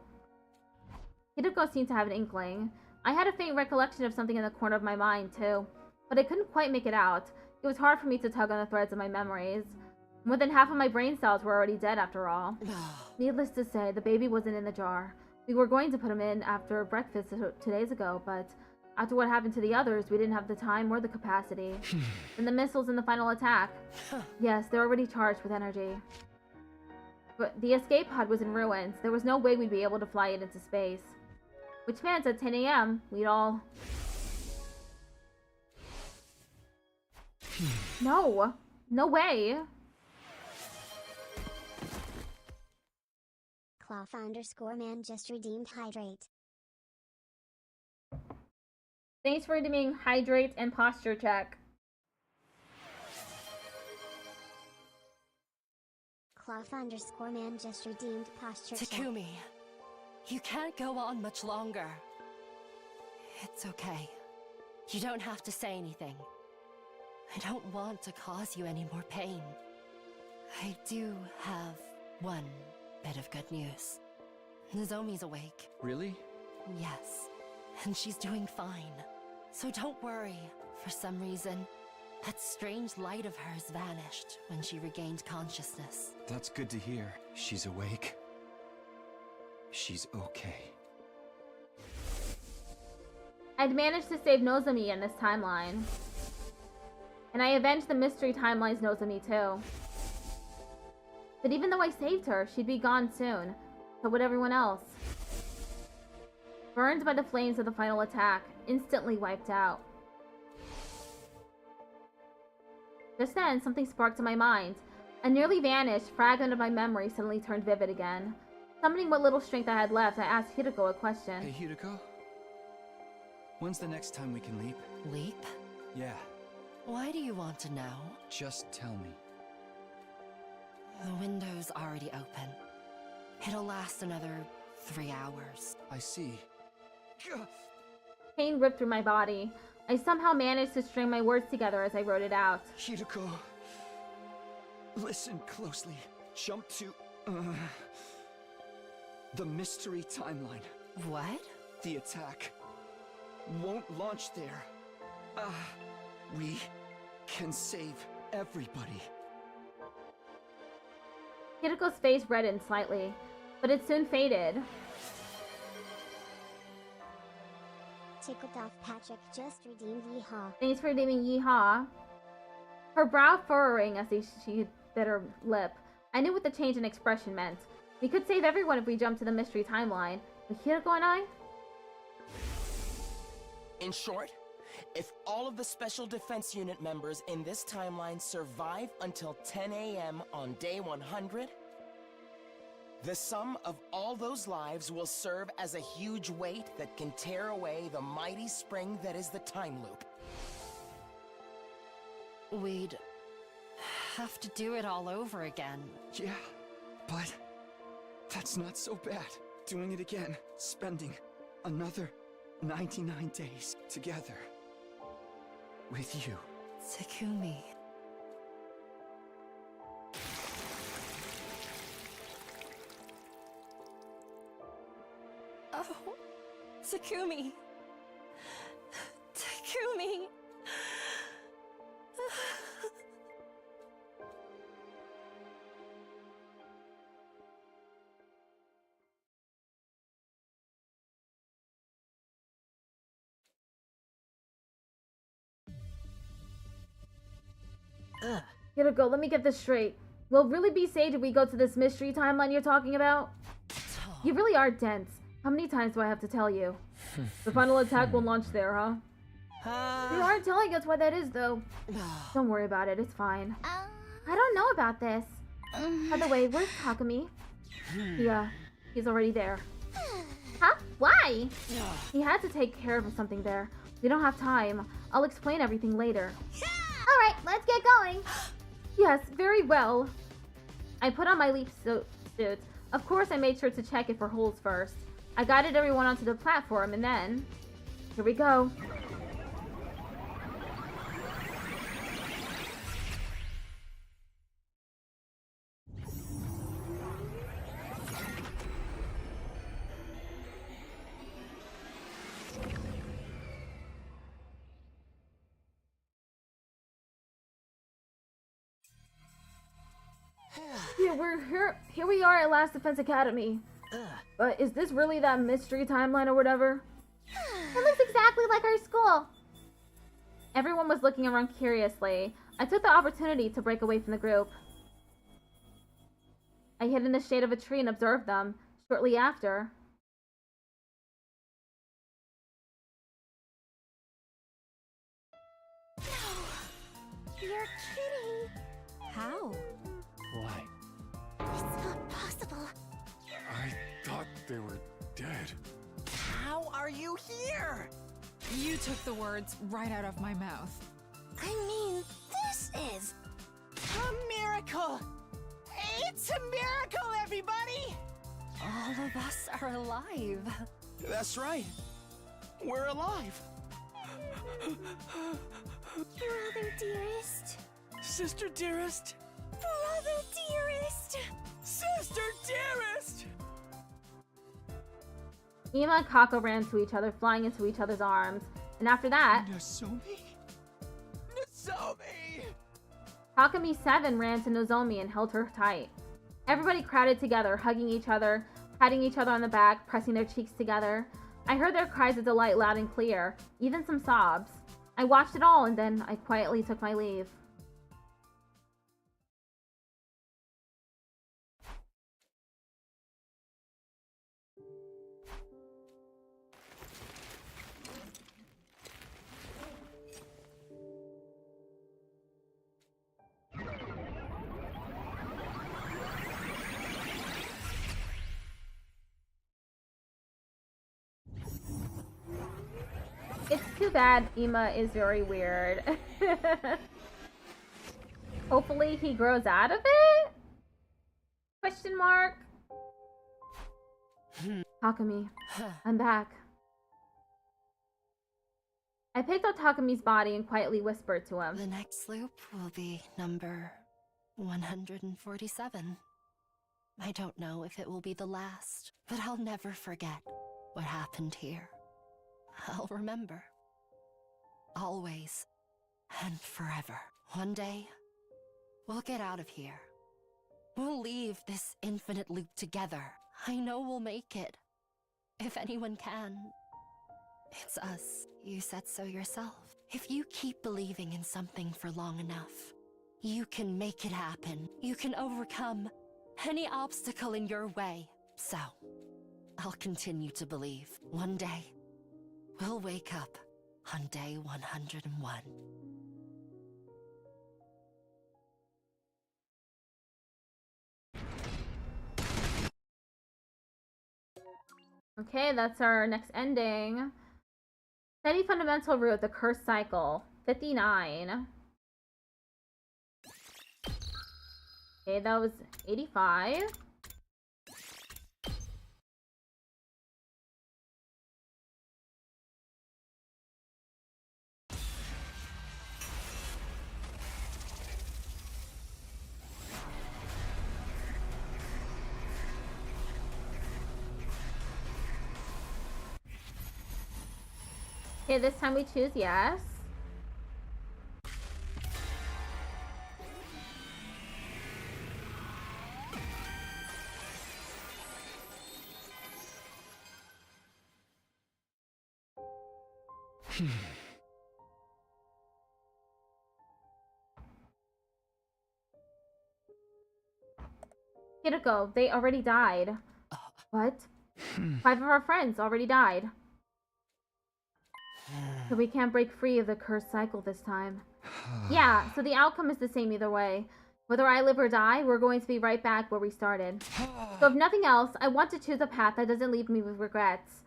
Hideko seemed to have an inkling. I had a faint recollection of something in the corner of my mind, too. But I couldn't quite make it out. It was hard for me to tug on the threads of my memories. More than half of my brain cells were already dead after all. Needless to say, the baby wasn't in the jar. We were going to put him in after breakfast 2 days ago, but after what happened to the others, we didn't have the time or the capacity. And the missiles in the final attack. Yes, they're already charged with energy. But the escape pod was in ruins. There was no way we'd be able to fly it into space. Which meant at 10 a.m., we'd all... No! No way! Cloth_man just redeemed hydrate. Thanks for redeeming hydrate and posture check. Cloth_man just redeemed posture check. Takumi, you can't go on much longer. It's okay. You don't have to say anything. I don't want to cause you any more pain. I do have one bit of good news. Nozomi's awake. Really? Yes, and she's doing fine. So don't worry. For some reason, that strange light of hers vanished when she regained consciousness. That's good to hear. She's awake. She's okay. I'd managed to save Nozomi in this timeline. And I avenged the mystery timeline's Nozomi too. But even though I saved her, she'd be gone soon. So would everyone else. Burned by the flames of the final attack, instantly wiped out. Just then, something sparked in my mind. A nearly vanished fragment of my memory suddenly turned vivid again. Summoning what little strength I had left, I asked Hideko a question. Hey, Hideko? When's the next time we can leap? Leap? Yeah. Why do you want to know? Just tell me. The window's already open. It'll last another 3 hours. I see. Pain ripped through my body. I somehow managed to string my words together as I wrote it out. Hideko, listen closely. Jump to, the mystery timeline. What? The attack won't launch there. We can save everybody. Hideko's face reddened slightly, but it soon faded. Tickled off Patrick just redeemed yeehaw. Thanks for redeeming yeehaw. Her brow furrowing as she bit her lip. I knew what the change in expression meant. We could save everyone if we jumped to the mystery timeline. But Hideko and I? In short, if all of the Special Defense Unit members in this timeline survive until 10 a.m. on day 100, the sum of all those lives will serve as a huge weight that can tear away the mighty spring that is the time loop. We'd have to do it all over again. Yeah, but that's not so bad. Doing it again, spending another 99 days together with you. Takumi. Oh, Takumi. Takumi. Hideko, let me get this straight. We'll really be saved if we go to this mystery timeline you're talking about? You really are dense. How many times do I have to tell you? The final attack will launch there, huh? You aren't telling us what that is, though. Don't worry about it, it's fine. I don't know about this. By the way, where's Takumi? Yeah, he's already there. Huh? Why? He had to take care of something there. We don't have time. I'll explain everything later. Alright, let's get going. Yes, very well. I put on my leaf suit. Of course, I made sure to check it for holes first. I guided everyone onto the platform, and then... Here we go. Yeah, we're here. Here we are at Last Defense Academy. But is this really that mystery timeline or whatever? It looks exactly like our school. Everyone was looking around curiously. I took the opportunity to break away from the group. I hid in the shade of a tree and observed them. Shortly after, You're kidding. How? Why? It's not possible. I thought they were dead. How are you here? You took the words right out of my mouth. I mean, this is A miracle! It's a miracle, everybody! All of us are alive. That's right. We're alive. brother dearest. Sister dearest. Brother dearest. Sister dearest! Ema and Kako ran to each other, flying into each other's arms. And after that, Nozomi? Nozomi! Takumi 7 ran to Nozomi and held her tight. Everybody crowded together, hugging each other, patting each other on the back, pressing their cheeks together. I heard their cries of delight loud and clear, even some sobs. I watched it all and then I quietly took my leave. It's too bad Ema is very weird. Hopefully he grows out of it? Question mark? Takumi, I'm back. I picked up Takami's body and quietly whispered to him. The next loop will be number 147. I don't know if it will be the last, but I'll never forget what happened here. I'll remember. Always and forever. One day, we'll get out of here. We'll leave this infinite loop together. I know we'll make it. If anyone can. It's us. You said so yourself. If you keep believing in something for long enough, you can make it happen. You can overcome any obstacle in your way. So, I'll continue to believe. One day, we'll wake up on day 101. Okay, that's our next ending. Study fundamental root, the cursed cycle. 59. Okay, that was 85. Okay, this time we choose yes. Hiroko, they already died. What? 5 of our friends already died. So we can't break free of the cursed cycle this time. Yeah, so the outcome is the same either way. Whether I live or die, we're going to be right back where we started. So if nothing else, I want to choose a path that doesn't leave me with regrets.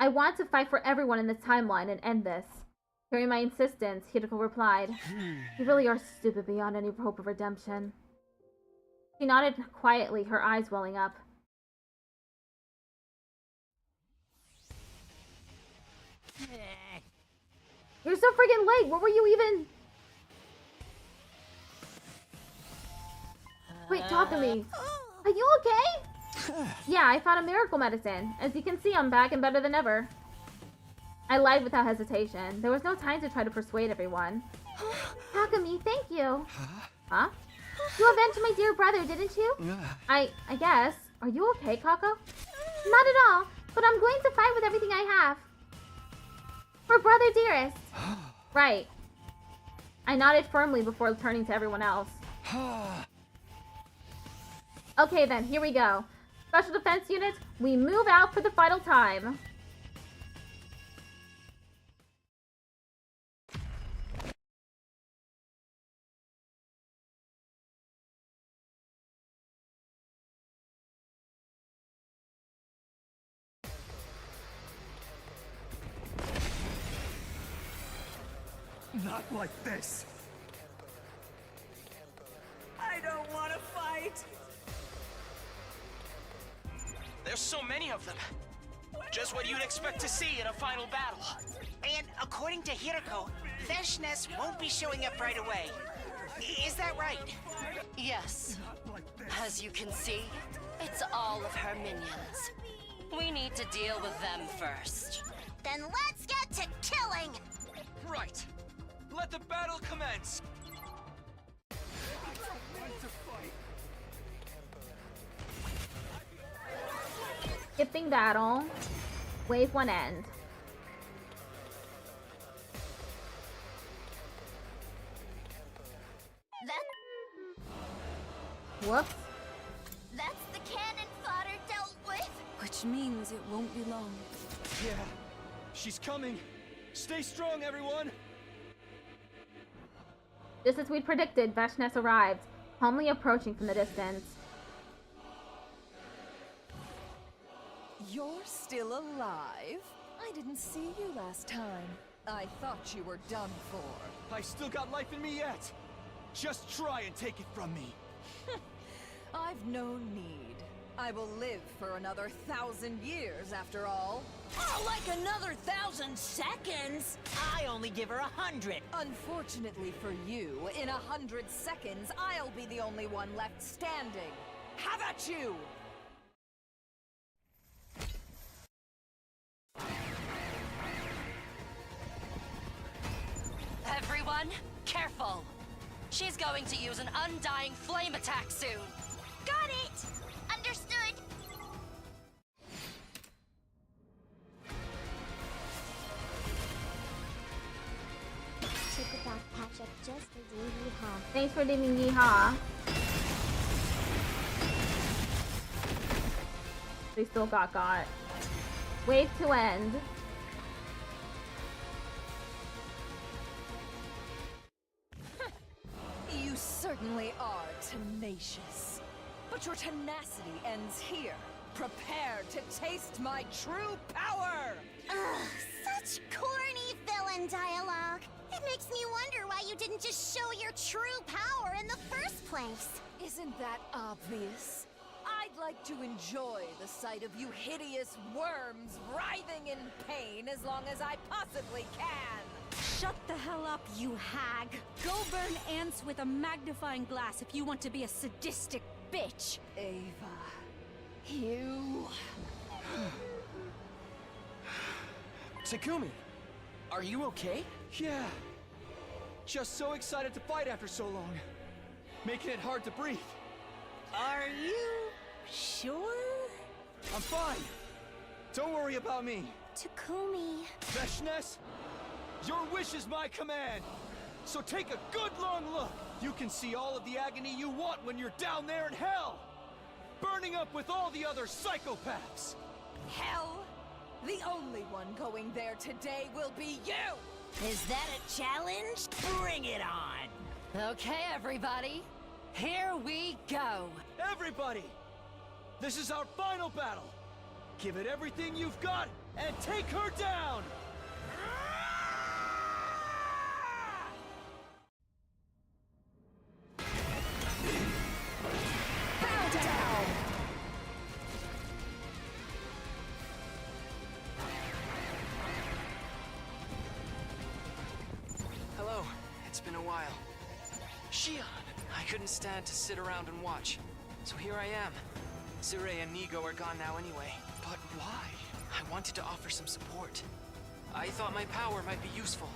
I want to fight for everyone in this timeline and end this. Hearing my insistence, Hiroko replied, "You really are stupid beyond any hope of redemption." She nodded quietly, her eyes welling up. You're so freaking late! What were you even... Wait, talk to me. Are you okay? Yeah, I found a miracle medicine. As you can see, I'm back and better than ever. I lied without hesitation. There was no time to try to persuade everyone. Takumi, thank you. Huh? You avenged my dear brother, didn't you? I guess. Are you okay, Kako? Not at all, but I'm going to fight with everything I have. For brother dearest. Right. I nodded firmly before turning to everyone else. Okay then, here we go. Special Defense Unit, we move out for the final time. Not like this. I don't want to fight. There's so many of them. Just what you'd expect to see in a final battle. And according to Hiroko, Veshness won't be showing up right away. Is that right? Yes. As you can see, it's all of her minions. We need to deal with them first. Then let's get to killing! Right. Let the battle commence. Skipping battle. Wave 1 end. Whoops. That's the cannon fodder dealt with! Which means it won't be long. Yeah, she's coming. Stay strong, everyone. Just as we'd predicted, Veshness arrived, calmly approaching from the distance. You're still alive? I didn't see you last time. I thought you were done for. I still got life in me yet. Just try and take it from me. I've no need. I will live for another 1,000 years, after all. Oh, like another 1,000 seconds? I only give her 100. Unfortunately for you, in 100 seconds, I'll be the only one left standing. Have at you! Everyone, careful! She's going to use an undying flame attack soon. Got it! Understood. Take it off, Patrick. Just redeemed Yeehaw. Thanks for redeeming Yeehaw. We still got. Wave to end. You certainly are tenacious. But your tenacity ends here. Prepare to taste my true power! Ugh, such corny villain dialogue. It makes me wonder why you didn't just show your true power in the first place. Isn't that obvious? I'd like to enjoy the sight of you hideous worms writhing in pain as long as I possibly can. Shut the hell up, you hag. Go burn ants with a magnifying glass if you want to be a sadistic bitch. Ava, you... Takumi, are you okay? Yeah. Just so excited to fight after so long. Making it hard to breathe. Are you sure? I'm fine. Don't worry about me. Takumi. Veshness, your wish is my command. So take a good long look. You can see all of the agony you want when you're down there in hell. Burning up with all the other psychopaths. Hell? The only one going there today will be you! Is that a challenge? Bring it on! Okay, everybody. Here we go. Everybody! This is our final battle. Give it everything you've got and take her down! Hello, it's been a while. Shion! I couldn't stand to sit around and watch. So here I am. Zure and Nigo are gone now anyway. But why? I wanted to offer some support. I thought my power might be useful.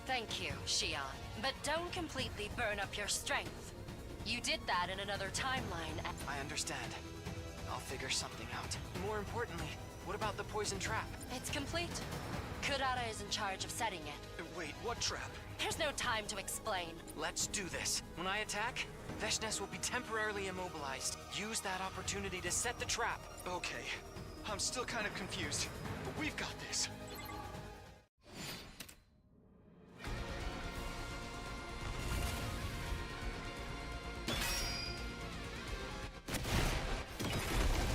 Thank you, Shion. But don't completely burn up your strength. You did that in another timeline. I understand. I'll figure something out. More importantly, what about the poison trap? It's complete. Kurara is in charge of setting it. Wait, what trap? There's no time to explain. Let's do this. When I attack, Veshness will be temporarily immobilized. Use that opportunity to set the trap. Okay. I'm still kind of confused, but we've got this.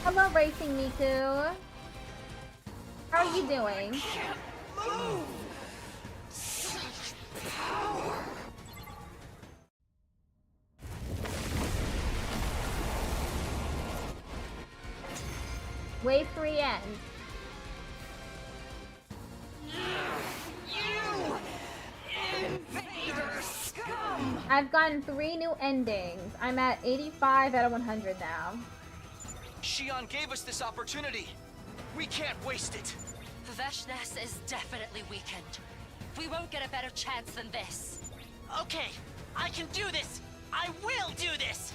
Hello, Racing Miku. How are you doing? Move! Such power! Wave 3 end. You invader scum! I've gotten 3 new endings. I'm at 85 out of 100 now. Shion gave us this opportunity. We can't waste it. Veshness is definitely weakened. We won't get a better chance than this. Okay, I can do this! I will do this!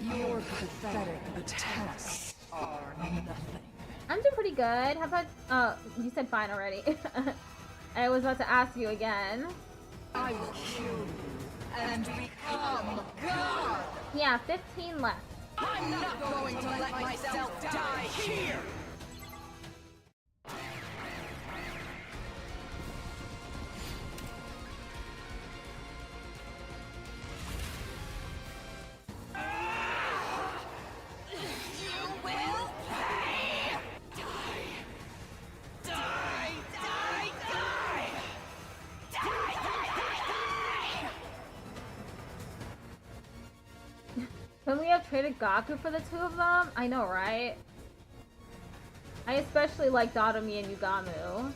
Your pathetic attacks are nothing. I'm doing pretty good. How about, you said fine already. I was about to ask you again. I will kill you and become God! Yeah, 15 left. I'm not going to let myself die here! Die! Die! Die! Die! traded Gaku for the two of them? I know, right? I especially like Dodomi and Yugamu.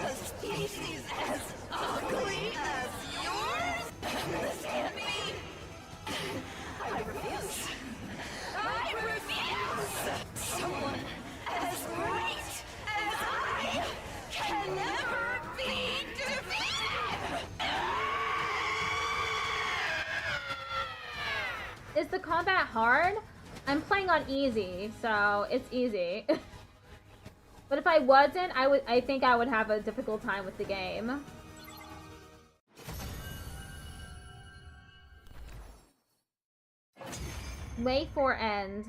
A species as ugly as yours? This can't be. I refuse. I refuse! Someone as great as I can never be defeated! Is the combat hard? I'm playing on easy, so it's easy. But if I wasn't, I think I would have a difficult time with the game. Wait for end.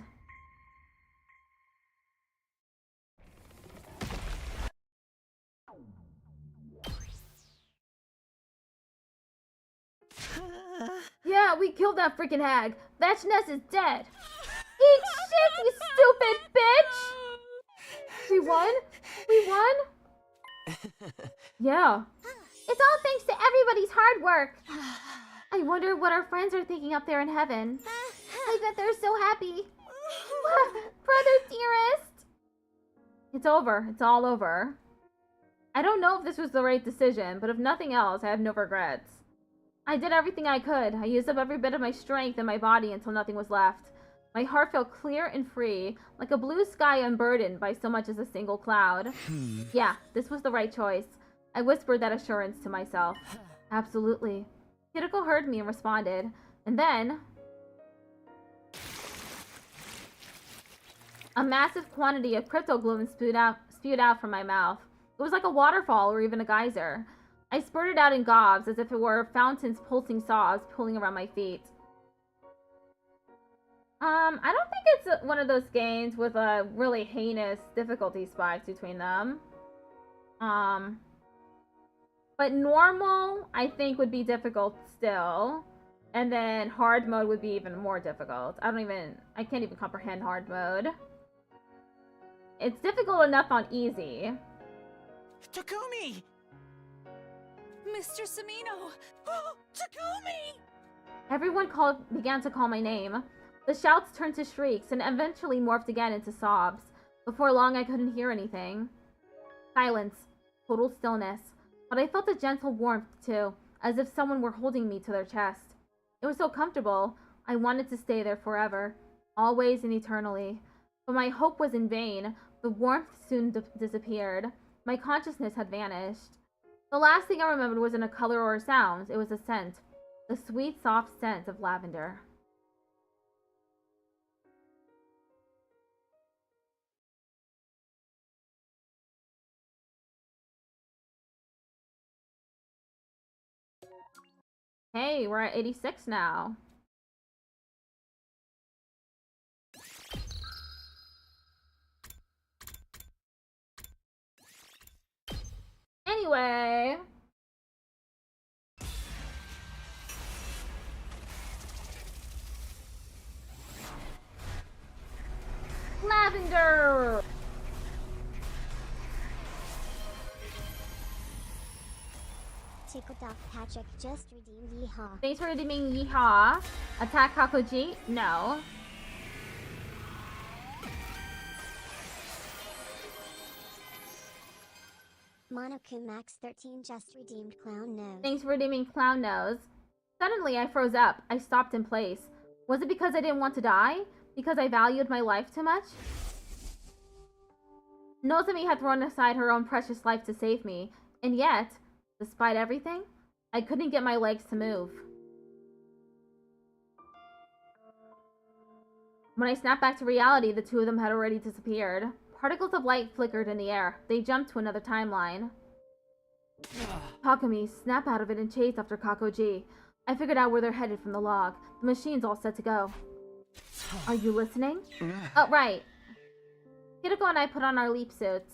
Yeah, we killed that freaking hag. Vetchness is dead. Eat shit, you stupid bitch! We won? We won? Yeah. It's all thanks to everybody's hard work. I wonder what our friends are thinking up there in heaven. I bet they're so happy. Brother dearest! It's over. It's all over. I don't know if this was the right decision, but if nothing else, I have no regrets. I did everything I could. I used up every bit of my strength in my body until nothing was left. My heart felt clear and free, like a blue sky unburdened by so much as a single cloud. Yeah, this was the right choice. I whispered that assurance to myself. Absolutely. Kiriko heard me and responded. And then... a massive quantity of crypto gloom spewed out from my mouth. It was like a waterfall or even a geyser. I spurted out in gobs as if it were fountains pulsing saws pulling around my feet. I don't think it's one of those games with a really heinous difficulty spikes between them. But normal, I think, would be difficult still. And then hard mode would be even more difficult. I can't even comprehend hard mode. It's difficult enough on easy. Takumi! Mr. Samino! Oh, Takumi! Everyone began to call my name. The shouts turned to shrieks and eventually morphed again into sobs. Before long, I couldn't hear anything. Silence. Total stillness. But I felt a gentle warmth, too, as if someone were holding me to their chest. It was so comfortable. I wanted to stay there forever. Always and eternally. But my hope was in vain. The warmth soon disappeared. My consciousness had vanished. The last thing I remembered wasn't a color or a sound. It was a scent. The sweet, soft scent of lavender. Hey, we're at 86 now. Anyway. Lavender! Tickled off Patrick just redeemed Yeehaw. Thanks for redeeming Yeehaw. Attack Kakoji? No. Monokuma Max 13 just redeemed Clown Nose. Thanks for redeeming Clown Nose. Suddenly, I froze up. I stopped in place. Was it because I didn't want to die? Because I valued my life too much? Nozomi had thrown aside her own precious life to save me. And yet, despite everything, I couldn't get my legs to move. When I snapped back to reality, the two of them had already disappeared. Particles of light flickered in the air. They jumped to another timeline. Takumi, snap out of it and chase after Kakoji. I figured out where they're headed from the log. The machine's all set to go. Are you listening? Oh, right. Kiriko and I put on our leap suits.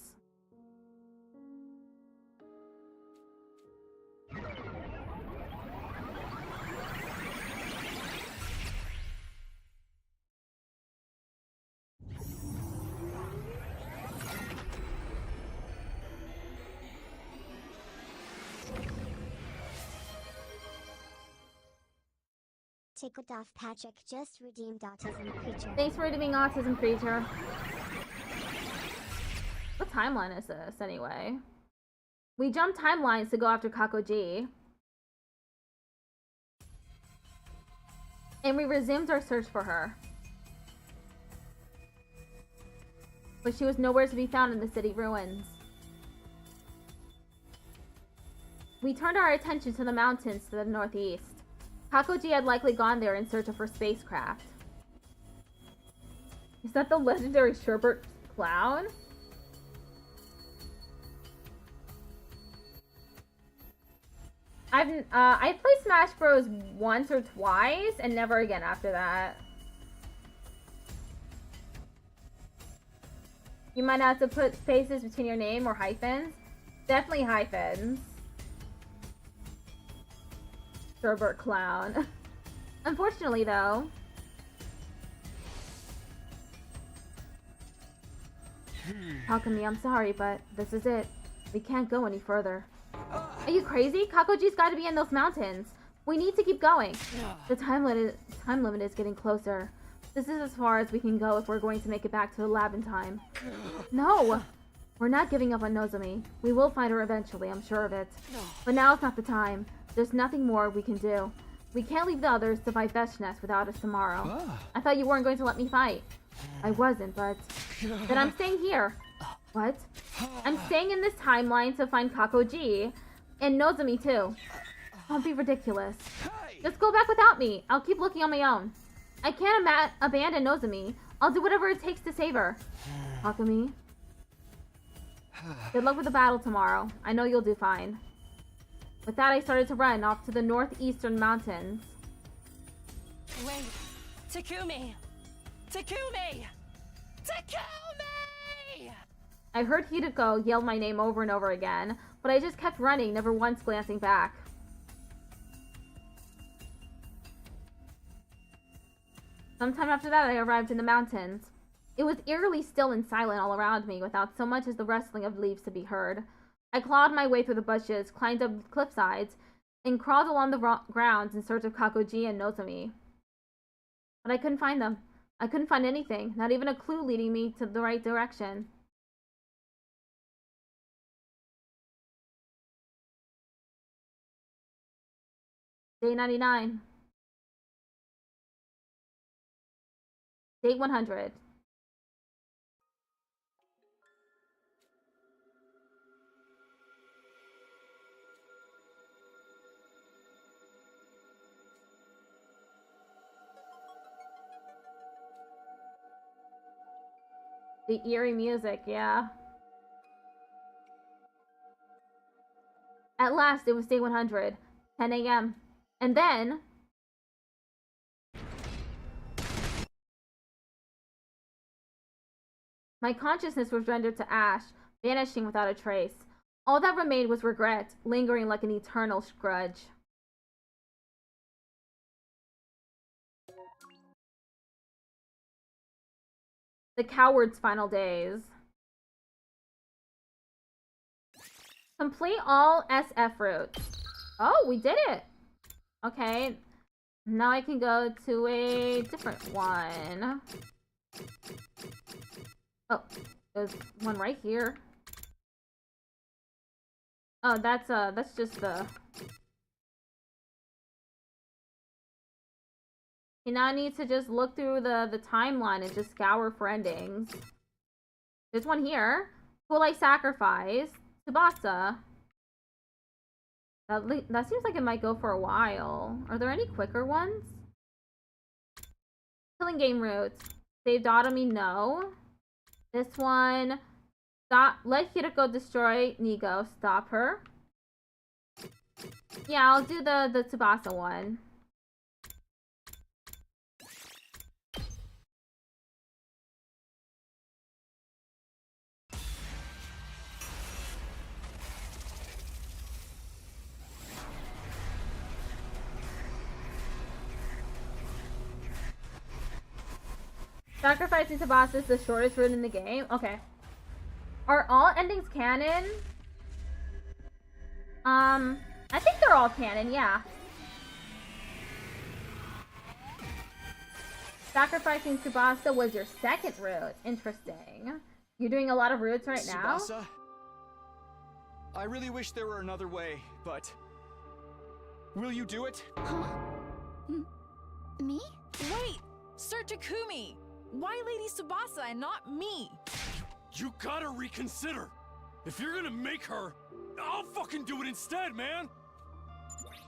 Ticked off Patrick just redeemed Autism Creature. Thanks for redeeming Autism Creature. What timeline is this, anyway? We jumped timelines to go after Kakoji. And we resumed our search for her. But she was nowhere to be found in the city ruins. We turned our attention to the mountains to the northeast. Kakoji had likely gone there in search of her spacecraft. Is that the legendary sherbet clown? I've played Smash Bros. Once or twice, and never again after that. You might have to put spaces between your name or hyphens. Definitely hyphens. Sherbet clown. Unfortunately, though. Takumi, I'm sorry, but this is it. We can't go any further. Are you crazy? Kakoji's got to be in those mountains. We need to keep going. The time limit is getting closer. This is as far as we can go if we're going to make it back to the lab in time. No! We're not giving up on Nozomi. We will find her eventually, I'm sure of it. But now is not the time. There's nothing more we can do. We can't leave the others to fight Veshness without us tomorrow. I thought you weren't going to let me fight. I wasn't, but... Then I'm staying here. What? I'm staying in this timeline to find Kakoji. And Nozomi, too. Don't be ridiculous. Just go back without me. I'll keep looking on my own. I can't abandon Nozomi. I'll do whatever it takes to save her. Takumi. Good luck with the battle tomorrow. I know you'll do fine. With that, I started to run off to the northeastern mountains. Wait. Takumi! Takumi! Takumi! I heard Hideko yell my name over and over again, but I just kept running, never once glancing back. Sometime after that, I arrived in the mountains. It was eerily still and silent all around me, without so much as the rustling of leaves to be heard. I clawed my way through the bushes, climbed up the cliff sides, and crawled along the grounds in search of Kakoji and Nozomi. But I couldn't find them. I couldn't find anything, not even a clue leading me to the right direction. Day 99. Day 100. The eerie music, yeah. At last, it was day 100, 10 a.m. And then... my consciousness was rendered to ash, vanishing without a trace. All that remained was regret, lingering like an eternal grudge. The coward's final days. Complete all SF routes. Oh, we did it! Okay. Now I can go to a different one. Oh, there's one right here. Oh, that's just the... You now need to just look through the timeline and just scour for endings. There's one here. Who will I sacrifice? Tsubasa. That seems like it might go for a while. Are there any quicker ones? Killing game routes. Saved Automy, no. This one. Stop. Let Hideko destroy Nigo. Stop her. Yeah, I'll do the Tsubasa one. Sacrificing Tsubasa is the shortest route in the game? Okay. Are all endings canon? I think they're all canon, yeah. Sacrificing Tsubasa was your second route. Interesting. You're doing a lot of routes right now? Tsubasa, I really wish there were another way, but... Will you do it? Huh? Me? Wait! Sir Takumi! Why Lady Tsubasa and not me? You gotta reconsider. If you're gonna make her, I'll fucking do it instead, man.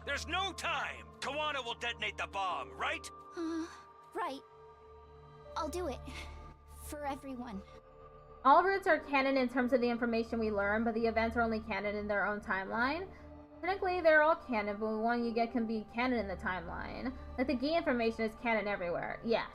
There's no time. Kawana will detonate the bomb, right? Right. I'll do it. For everyone. All routes are canon in terms of the information we learn, but the events are only canon in their own timeline. Technically, they're all canon, but the one you get can be canon in the timeline. Like, the key information is canon everywhere. Yes.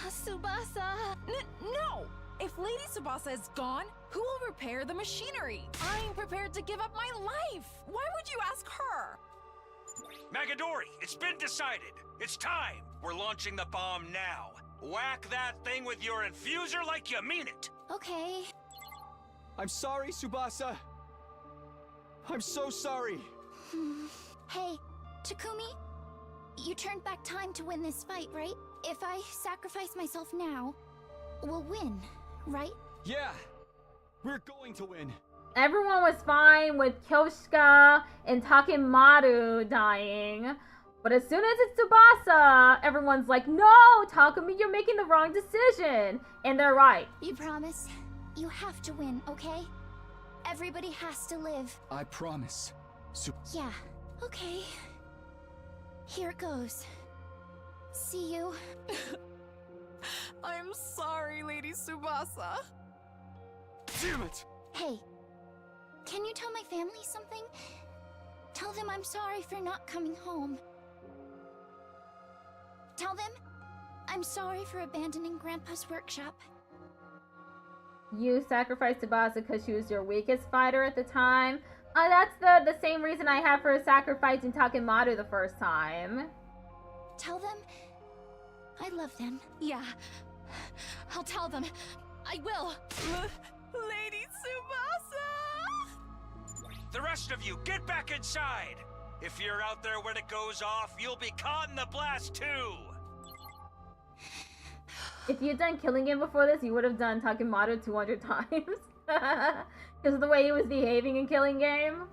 Tsubasa! No! If Lady Tsubasa is gone, who will repair the machinery? I'm prepared to give up my life! Why would you ask her? Magadori, it's been decided. It's time. We're launching the bomb now. Whack that thing with your infuser like you mean it. Okay. I'm sorry, Tsubasa. I'm so sorry. Hey, Takumi, you turned back time to win this fight, right? If I sacrifice myself now, we'll win, right? Yeah, we're going to win. Everyone was fine with Kyoshika and Takemaru dying. But as soon as it's Tsubasa, everyone's like, no, Takumi, you're making the wrong decision. And they're right. You promise? You have to win, okay? Everybody has to live. I promise. Yeah, okay. Here it goes. See you. I'm sorry, Lady Tsubasa. Damn it! Hey, can you tell my family something? Tell them I'm sorry for not coming home. Tell them I'm sorry for abandoning Grandpa's workshop. You sacrificed Tsubasa because she was your weakest fighter at the time. That's the same reason I had for sacrificing Takemaru the first time. Tell them I love them. Yeah, I'll tell them. I will. Lady Tsubasa! The rest of you, get back inside. If you're out there when it goes off, you'll be caught in the blast too. If you'd done killing him before this, you would have done Takemaru 200 times. Because of the way he was behaving in Killing Game.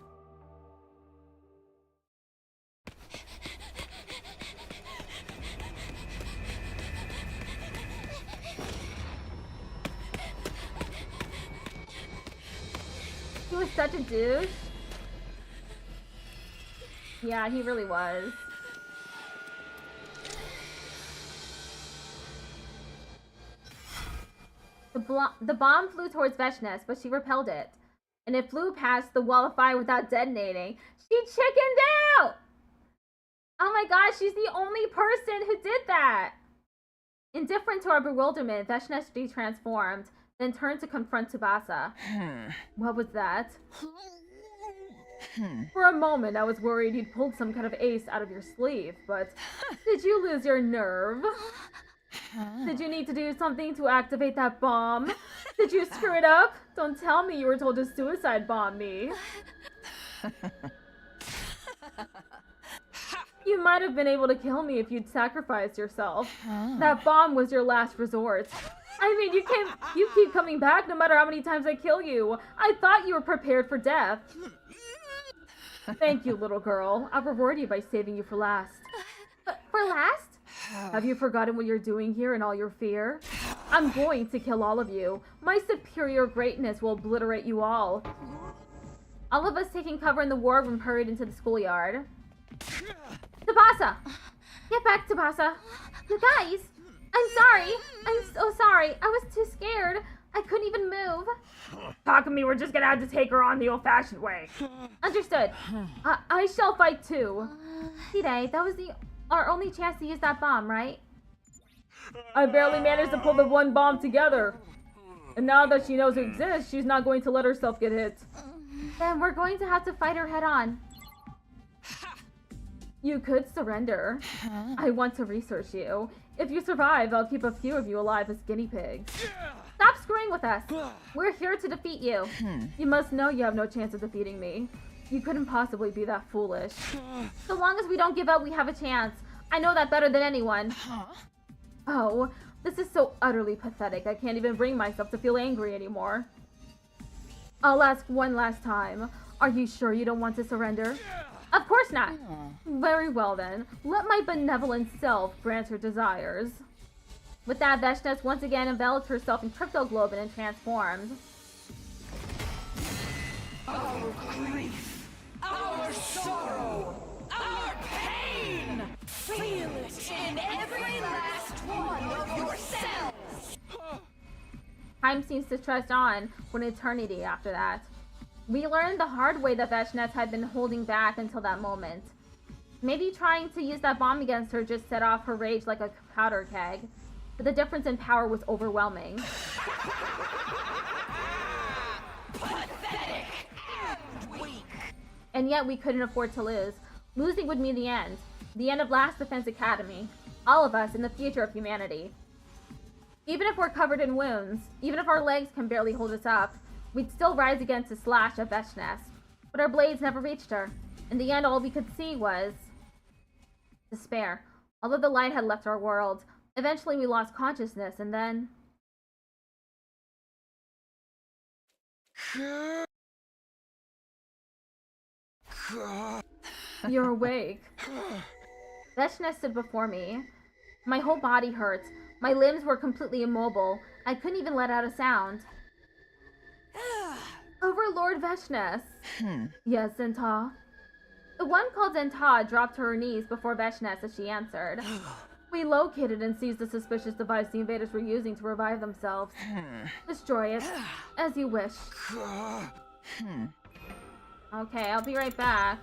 He was such a douche. Yeah, he really was. The bomb flew towards Veshnes, but she repelled it. And it flew past the wall of fire without detonating. She chickened out! Oh my gosh, she's the only person who did that! Indifferent to our bewilderment, Veshnes de-transformed, then turned to confront Tsubasa. What was that? For a moment, I was worried you'd pulled some kind of ace out of your sleeve, but did you lose your nerve? Did you need to do something to activate that bomb? Did you screw it up? Don't tell me you were told to suicide bomb me. You might have been able to kill me if you'd sacrificed yourself. That bomb was your last resort. I mean, you keep coming back no matter how many times I kill you. I thought you were prepared for death. Thank you, little girl. I'll reward you by saving you for last. For last? Have you forgotten what you're doing here in all your fear? I'm going to kill all of you. My superior greatness will obliterate you all. All of us taking cover in the war room hurried into the schoolyard. Tsubasa! Get back, Tsubasa! You guys! I'm sorry! I'm so sorry! I was too scared! I couldn't even move! Takumi, we're just gonna have to take her on the old-fashioned way. Understood. I shall fight too. Hide, that was our only chance to use that bomb, right? I barely managed to pull the one bomb together. And now that she knows it exists, she's not going to let herself get hit. Then we're going to have to fight her head on. You could surrender. I want to research you. If you survive, I'll keep a few of you alive as guinea pigs. Stop screwing with us. We're here to defeat you. You must know you have no chance of defeating me. You couldn't possibly be that foolish. So long as we don't give up, we have a chance. I know that better than anyone. Oh, this is so utterly pathetic. I can't even bring myself to feel angry anymore. I'll ask one last time. Are you sure you don't want to surrender? Of course not. Very well then. Let my benevolent self grant her desires. With that, Veshness once again enveloped herself in cryptoglobin and transformed. Our grief, our sorrow, our pain! Feel it in every last one of your cells! Time seems to stretch on for an eternity after that. We learned the hard way that Veshness had been holding back until that moment. Maybe trying to use that bomb against her just set off her rage like a powder keg. But the difference in power was overwhelming. Pathetic and weak. And yet we couldn't afford to lose. Losing would mean the end. The end of Last Defense Academy. All of us and the future of humanity. Even if we're covered in wounds, even if our legs can barely hold us up, we'd still rise against the slash of Veshness. But our blades never reached her. In the end, all we could see was despair. Although the light had left our world, eventually we lost consciousness, and then... You're awake. Veshness stood before me. My whole body hurt. My limbs were completely immobile. I couldn't even let out a sound. Overlord Veshness. Yes, Zenta. The one called Zenta dropped to her knees before Veshness as she answered. We located and seized the suspicious device the invaders were using to revive themselves. Destroy it, as you wish. Okay, I'll be right back.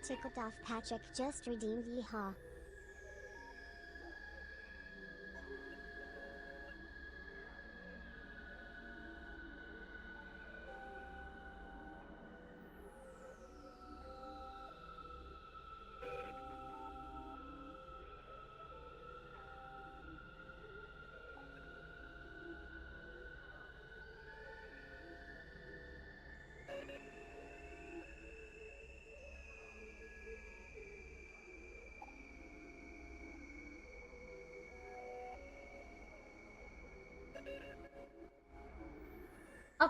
Tickled off Patrick just redeemed yeehaw.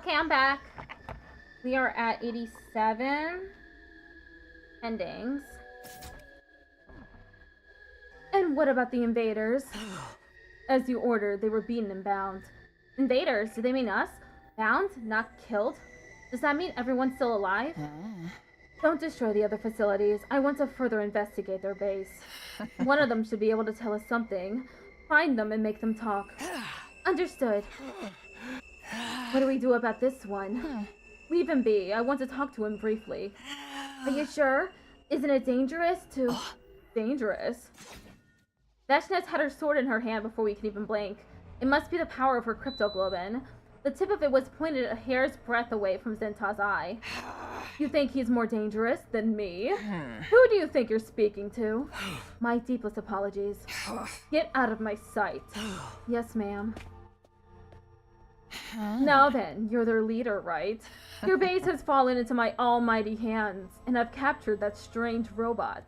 Okay, I'm back. We are at 87 endings. And what about the invaders? As you ordered, they were beaten and bound. Invaders? Do they mean us? Bound? Not killed? Does that mean everyone's still alive? Don't destroy the other facilities. I want to further investigate their base. One of them should be able to tell us something. Find them and make them talk. Understood. What do we do about this one? Leave him be. I want to talk to him briefly. Are you sure? Isn't it dangerous to... Dangerous? Veshness had her sword in her hand before we could even blink. It must be the power of her cryptoglobin. The tip of it was pointed a hair's breadth away from Zinta's eye. You think he's more dangerous than me? Who do you think you're speaking to? My deepest apologies. Get out of my sight. Yes, ma'am. Now then, you're their leader, right? Your base has fallen into my almighty hands, and I've captured that strange robot.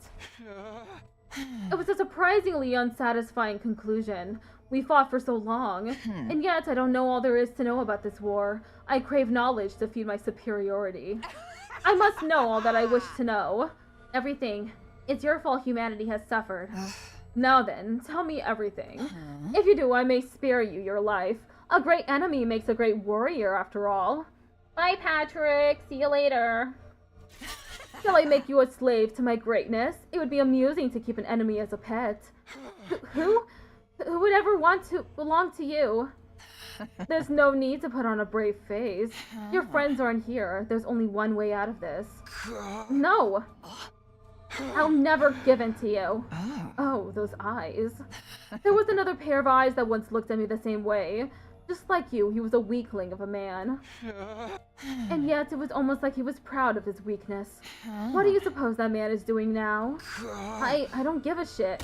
It was a surprisingly unsatisfying conclusion. We fought for so long, and yet I don't know all there is to know about this war. I crave knowledge to feed my superiority. I must know all that I wish to know. Everything. It's your fault humanity has suffered. Now then, tell me everything. If you do, I may spare you your life. A great enemy makes a great warrior, after all. Bye, Patrick. See you later. Shall I make you a slave to my greatness? It would be amusing to keep an enemy as a pet. Who would ever want to belong to you? There's no need to put on a brave face. Your friends aren't here. There's only one way out of this. No! I'll never give in to you. Oh, those eyes. There was another pair of eyes that once looked at me the same way. Just like you, he was a weakling of a man. And yet, it was almost like he was proud of his weakness. What do you suppose that man is doing now? I don't give a shit.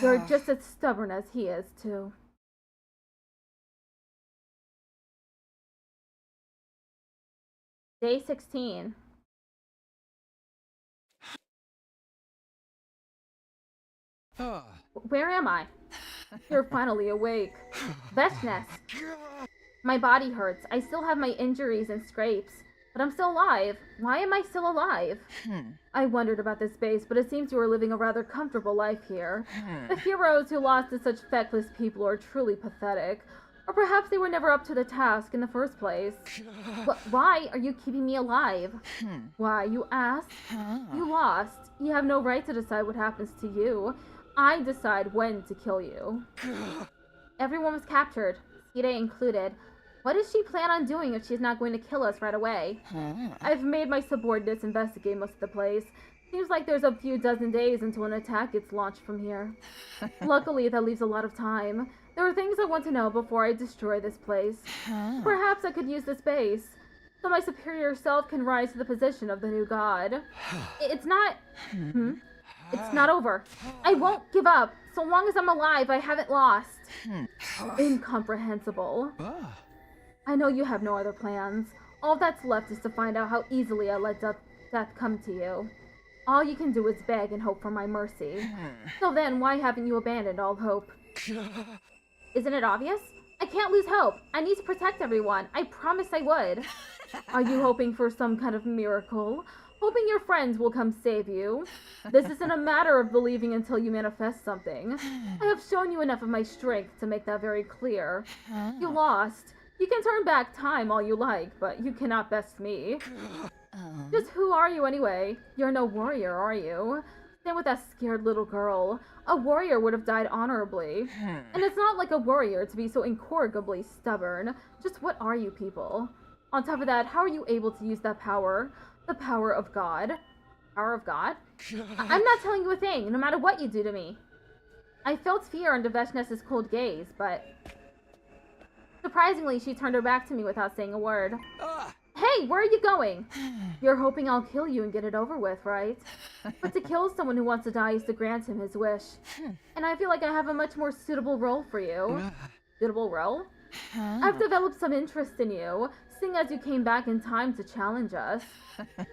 You're just as stubborn as he is, too. Day 16. Where am I? You're finally awake. Veshness. My body hurts. I still have my injuries and scrapes, but I'm still alive. Why am I still alive? I wondered about this base, but it seems you are living a rather comfortable life here. The heroes who lost to such feckless people are truly pathetic. Or perhaps they were never up to the task in the first place. Why are you keeping me alive? Why, you ask? You lost. You have no right to decide what happens to you. I decide when to kill you. Everyone was captured, Skide included. What does she plan on doing if she's not going to kill us right away? I've made my subordinates investigate most of the place. Seems like there's a few dozen days until an attack gets launched from here. Luckily, that leaves a lot of time. There are things I want to know before I destroy this place. Perhaps I could use this base, so my superior self can rise to the position of the new god. It's not... It's not over. I won't give up. So long as I'm alive, I haven't lost. Incomprehensible. I know you have no other plans. All that's left is to find out how easily I let death come to you. All you can do is beg and hope for my mercy. So then, why haven't you abandoned all hope? Isn't it obvious? I can't lose hope. I need to protect everyone. I promised I would. Are you hoping for some kind of miracle? Hoping your friends will come save you? This isn't a matter of believing until you manifest something. I have shown you enough of my strength to make that very clear. You lost. You can turn back time all you like, but you cannot best me. Just who are you anyway? You're no warrior, are you? Same with that scared little girl. A warrior would have died honorably. And it's not like a warrior to be so incorrigibly stubborn. Just what are you people? On top of that, how are you able to use that power? The power of God. Power of God? I'm not telling you a thing, no matter what you do to me. I felt fear under Veshness's cold gaze, but... Surprisingly, she turned her back to me without saying a word. Hey, where are you going? You're hoping I'll kill you and get it over with, right? But to kill someone who wants to die is to grant him his wish. And I feel like I have a much more suitable role for you. Suitable role? I've developed some interest in you, seeing as you came back in time to challenge us.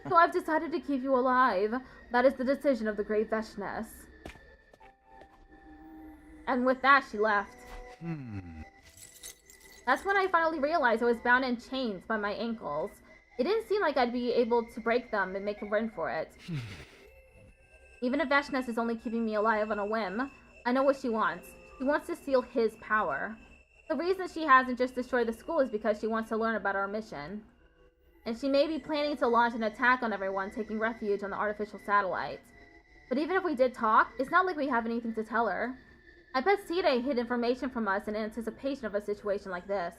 So I've decided to keep you alive. That is the decision of the great Veshness. And with that, she left. That's when I finally realized I was bound in chains by my ankles. It didn't seem like I'd be able to break them and make a run for it. Even if Veshness is only keeping me alive on a whim, I know what she wants. She wants to steal his power. The reason she hasn't just destroyed the school is because she wants to learn about our mission. And she may be planning to launch an attack on everyone taking refuge on the artificial satellite. But even if we did talk, it's not like we have anything to tell her. I bet Sire hid information from us in anticipation of a situation like this.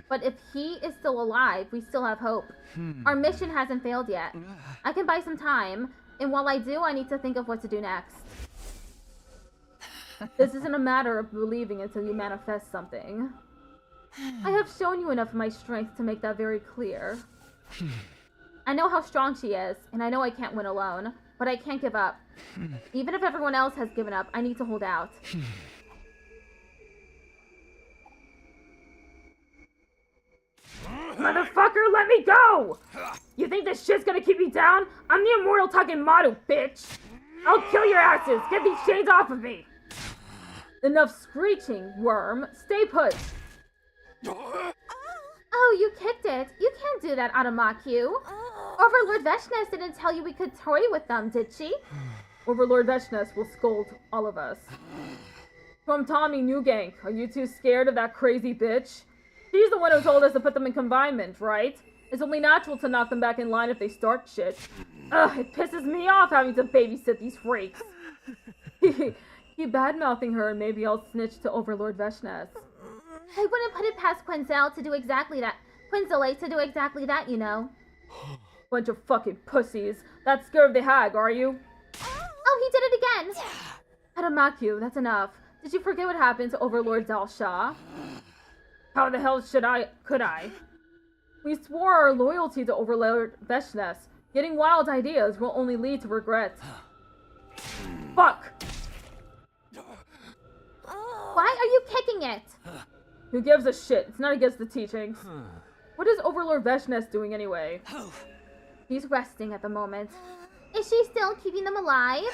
But if he is still alive, we still have hope. Our mission hasn't failed yet. I can buy some time, and while I do, I need to think of what to do next. This isn't a matter of believing until you manifest something. I have shown you enough of my strength to make that very clear. I know how strong she is, and I know I can't win alone, but I can't give up. Even if everyone else has given up, I need to hold out. Motherfucker, let me go! You think this shit's gonna keep me down? I'm the immortal Takemaru, bitch! I'll kill your asses! Get these chains off of me! Enough screeching, worm. Stay put! Oh, you kicked it. You can't do that, Adamaku. Overlord Veshness didn't tell you we could toy with them, did she? Overlord Veshness will scold all of us. From Tommy Newgank, are you too scared of that crazy bitch? She's the one who told us to put them in confinement, right? It's only natural to knock them back in line if they start shit. Ugh, it pisses me off having to babysit these freaks. Keep bad-mouthing her and maybe I'll snitch to Overlord Veshness. I wouldn't put it past Quinzel to do exactly that. Quinzel to do exactly that, you know. Bunch of fucking pussies. That scared of the hag, are you? Oh, he did it again! Adamaku, that's enough. Did you forget what happened to Overlord Dalsha? How the hell could I? We swore our loyalty to Overlord Veshness. Getting wild ideas will only lead to regret. Fuck! Why are you kicking it? Who gives a shit? It's not against the teachings. What is Overlord Veshness doing anyway? He's resting at the moment. Is she still keeping them alive?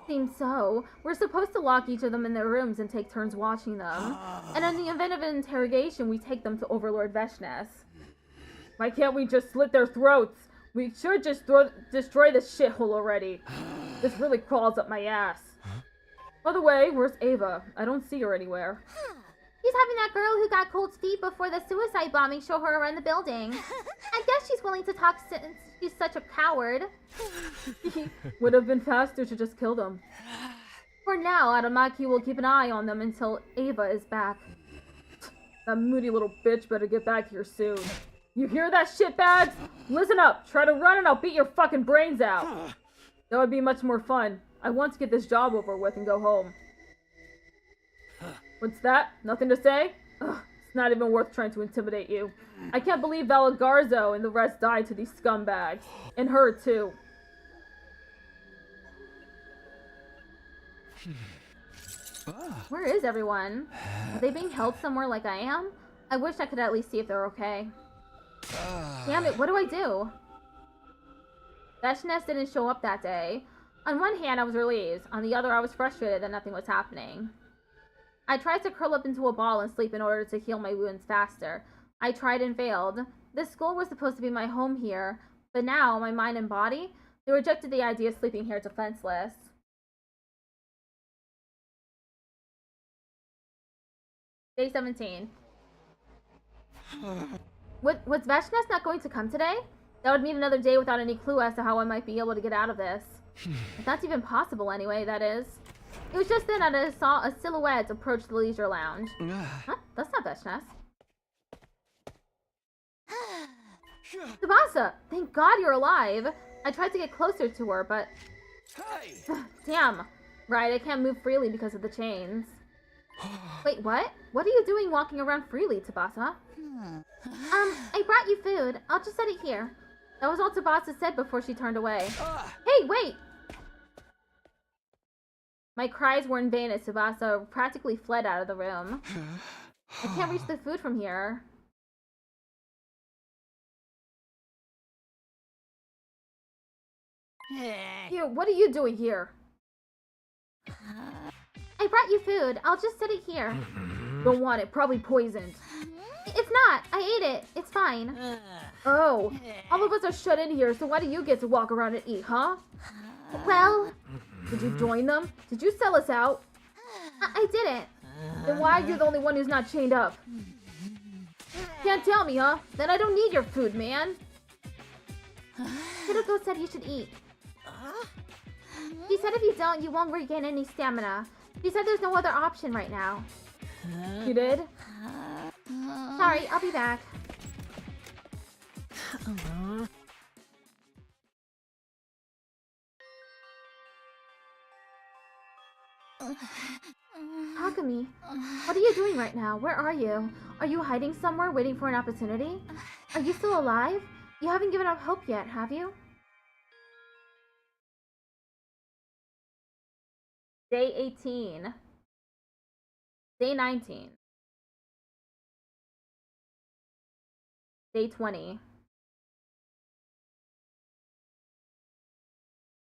Seems so. We're supposed to lock each of them in their rooms and take turns watching them. And in the event of an interrogation, we take them to Overlord Veshness. Why can't we just slit their throats? We should just destroy this shithole already. This really crawls up my ass. By the way, where's Ava? I don't see her anywhere. She's having that girl who got cold feet before the suicide bombing show her around the building. I guess she's willing to talk since she's such a coward. Would have been faster to just kill them. For now, Adamaki will keep an eye on them until Ava is back. That moody little bitch better get back here soon. You hear that, shitbags? Listen up. Try to run and I'll beat your fucking brains out. That would be much more fun. I want to get this job over with and go home. What's that? Nothing to say? Ugh, it's not even worth trying to intimidate you. I can't believe Valagarzo and the rest died to these scumbags. And her, too. Where is everyone? Are they being held somewhere like I am? I wish I could at least see if they're okay. Damn it, what do I do? Veshness didn't show up that day. On one hand, I was relieved. On the other, I was frustrated that nothing was happening. I tried to curl up into a ball and sleep in order to heal my wounds faster. I tried and failed. This school was supposed to be my home here, but now, my mind and body, they rejected the idea of sleeping here defenseless. Day 17. Was Veshness not going to come today? That would mean another day without any clue as to how I might be able to get out of this. If that's even possible anyway, that is. It was just then that I saw a silhouette approach the leisure lounge. Huh? That's not Veshness. Tsubasa! Thank God you're alive! I tried to get closer to her, but... Damn. Right, I can't move freely because of the chains. Wait, what? What are you doing walking around freely, Tsubasa? I brought you food. I'll just set it here. That was all Tsubasa said before she turned away. Hey, wait! My cries were in vain as Tsubasa practically fled out of the room. I can't reach the food from here. Here, what are you doing here? I brought you food. I'll just set it here. Don't want it. Probably poisoned. It's not. I ate it. It's fine. Oh, all of us are shut in here, so why do you get to walk around and eat, huh? Well, did you join them? Did you sell us out? I didn't. Then why are you the only one who's not chained up? Can't tell me, huh? Then I don't need your food, man. Hiroko said you should eat. She said if you don't, you won't regain any stamina. She said there's no other option right now. You did? Sorry, I'll be back. Takumi, what are you doing right now? Where are you? Are you hiding somewhere waiting for an opportunity? Are you still alive? You haven't given up hope yet, have you? Day 18. Day 19. Day 20.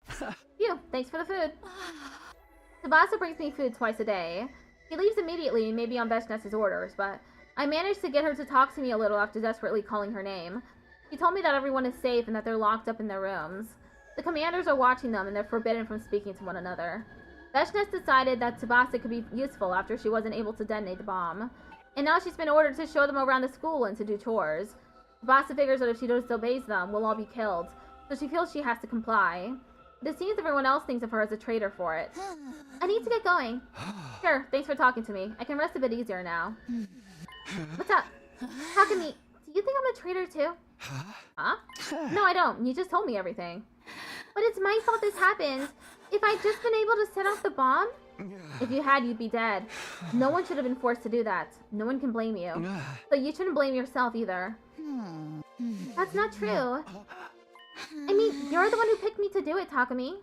Phew, thanks for the food. Tsubasa brings me food twice a day. She leaves immediately, maybe on Veshness's orders, but I managed to get her to talk to me a little after desperately calling her name. She told me that everyone is safe and that they're locked up in their rooms. The commanders are watching them and they're forbidden from speaking to one another. Veshness decided that Tsubasa could be useful after she wasn't able to detonate the bomb. And now she's been ordered to show them around the school and to do chores. Tsubasa figures that if she disobeys them, we'll all be killed, so she feels she has to comply. But it seems everyone else thinks of her as a traitor for it. I need to get going. Sure, thanks for talking to me. I can rest a bit easier now. What's up? Takumi, do you think I'm a traitor too? Huh? No, I don't. You just told me everything. But it's my fault this happened. If I'd just been able to set off the bomb? If you had, you'd be dead. No one should have been forced to do that. No one can blame you. So you shouldn't blame yourself either. That's not true. I mean, you're the one who picked me to do it, Takumi.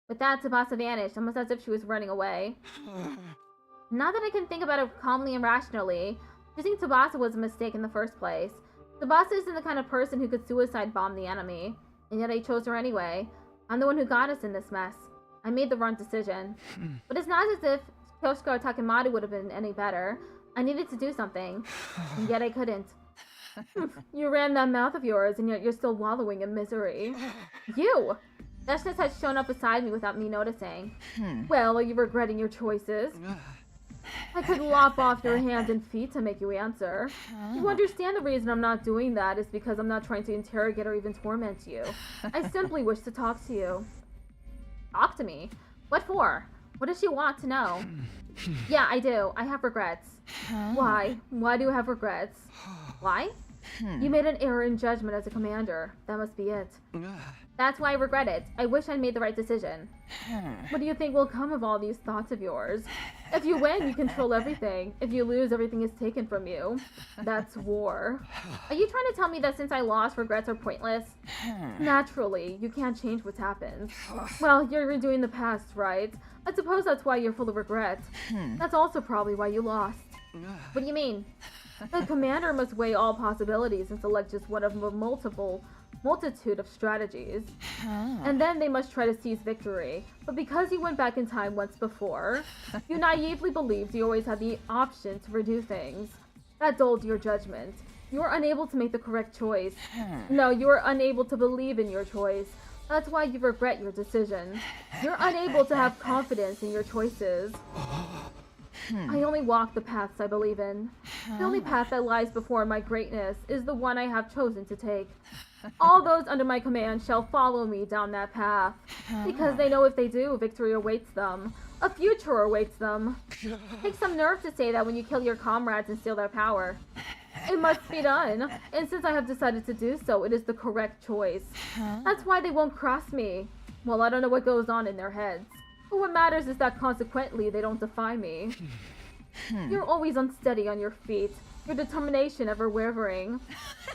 With that, Tsubasa vanished, almost as if she was running away. Now that I can think about it calmly and rationally, choosing Tsubasa was a mistake in the first place. Tsubasa isn't the kind of person who could suicide bomb the enemy, and yet I chose her anyway. I'm the one who got us in this mess. I made the wrong decision. But it's not as if Kyoshika or Takemari would have been any better. I needed to do something, and yet I couldn't. You ran that mouth of yours, and yet you're still wallowing in misery. You! Veshness has shown up beside me without me noticing. Well, are you regretting your choices? I could lop off your hands and feet to make you answer. You understand the reason I'm not doing that is because I'm not trying to interrogate or even torment you. I simply wish to talk to you. Talk to me? What for? What does she want to know? Yeah, I do. I have regrets. Why? Why do you have regrets? Why? You made an error in judgment as a commander. That must be it. That's why I regret it. I wish I'd made the right decision. What do you think will come of all these thoughts of yours? If you win, you control everything. If you lose, everything is taken from you. That's war. Are you trying to tell me that since I lost, regrets are pointless? Naturally, you can't change what's happened. Well, you're redoing the past, right? I suppose that's why you're full of regret. That's also probably why you lost. What do you mean? The commander must weigh all possibilities and select just one of a multitude of strategies. And then they must try to seize victory. But because you went back in time once before, you naively believed you always had the option to redo things. That dulled your judgment. You were unable to make the correct choice. No, you were unable to believe in your choice. That's why you regret your decision. You're unable to have confidence in your choices. I only walk the paths I believe in. The only path that lies before my greatness is the one I have chosen to take. All those under my command shall follow me down that path, because they know if they do, victory awaits them. A future awaits them. Take some nerve to say that when you kill your comrades and steal their power. It must be done, and since I have decided to do so, it is the correct choice. That's why they won't cross me. Well, I don't know what goes on in their heads. But what matters is that consequently, they don't defy me. You're always unsteady on your feet, your determination ever wavering.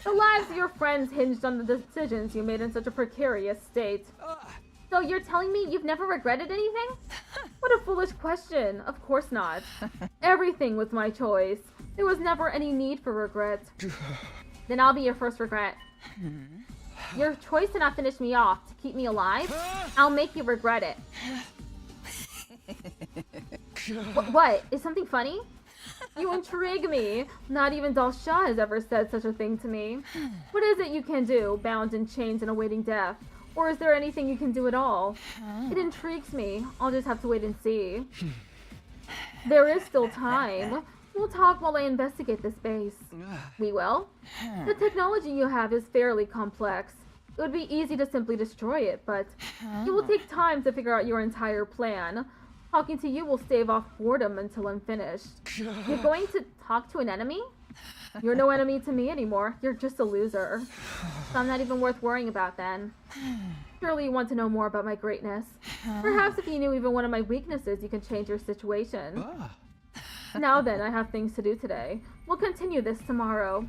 The lives of your friends hinged on the decisions you made in such a precarious state. So you're telling me you've never regretted anything? What a foolish question. Of course not. Everything was my choice. There was never any need for regret. Then I'll be your first regret. Your choice to not finish me off, to keep me alive, I'll make you regret it. What? Is something funny? You intrigue me. Not even Dalsha has ever said such a thing to me. What is it you can do, bound in chains and awaiting death? Or is there anything you can do at all? It intrigues me. I'll just have to wait and see. There is still time. We'll talk while I investigate this base. We will? The technology you have is fairly complex. It would be easy to simply destroy it, but it will take time to figure out your entire plan. Talking to you will stave off boredom until I'm finished. You're going to talk to an enemy? You're no enemy to me anymore. You're just a loser. So I'm not even worth worrying about then. Surely you want to know more about my greatness. Perhaps if you knew even one of my weaknesses, you can change your situation. Now then, I have things to do today. We'll continue this tomorrow.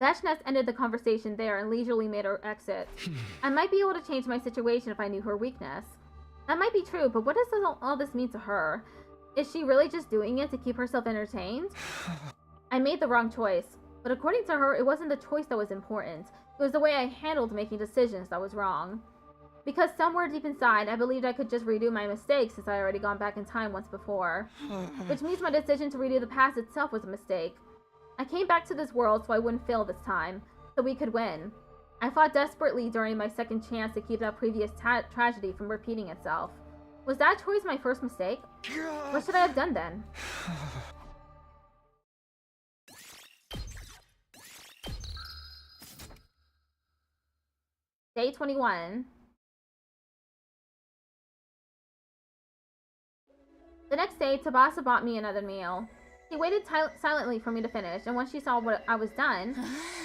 Veshness ended the conversation there and leisurely made her exit. I might be able to change my situation if I knew her weakness. That might be true, but what does all this mean to her? Is she really just doing it to keep herself entertained? I made the wrong choice, but according to her, it wasn't the choice that was important. It was the way I handled making decisions that was wrong. Because somewhere deep inside, I believed I could just redo my mistakes since I had already gone back in time once before. Which means my decision to redo the past itself was a mistake. I came back to this world so I wouldn't fail this time, so we could win. I fought desperately during my second chance to keep that previous tragedy from repeating itself. Was that choice my first mistake? What should I have done then? Day 21. The next day, Tsubasa bought me another meal. She waited silently for me to finish, and once she saw what I was done,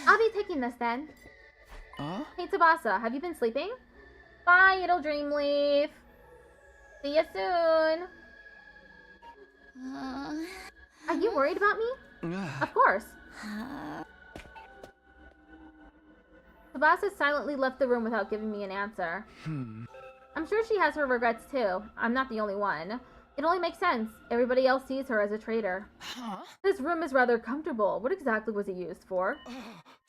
I'll be taking this then. Hey Tsubasa, have you been sleeping? Bye, little Dreamleaf. See you soon. Are you worried about me? Of course. Tsubasa silently left the room without giving me an answer. I'm sure she has her regrets too. I'm not the only one. It only makes sense. Everybody else sees her as a traitor. This room is rather comfortable. What exactly was it used for?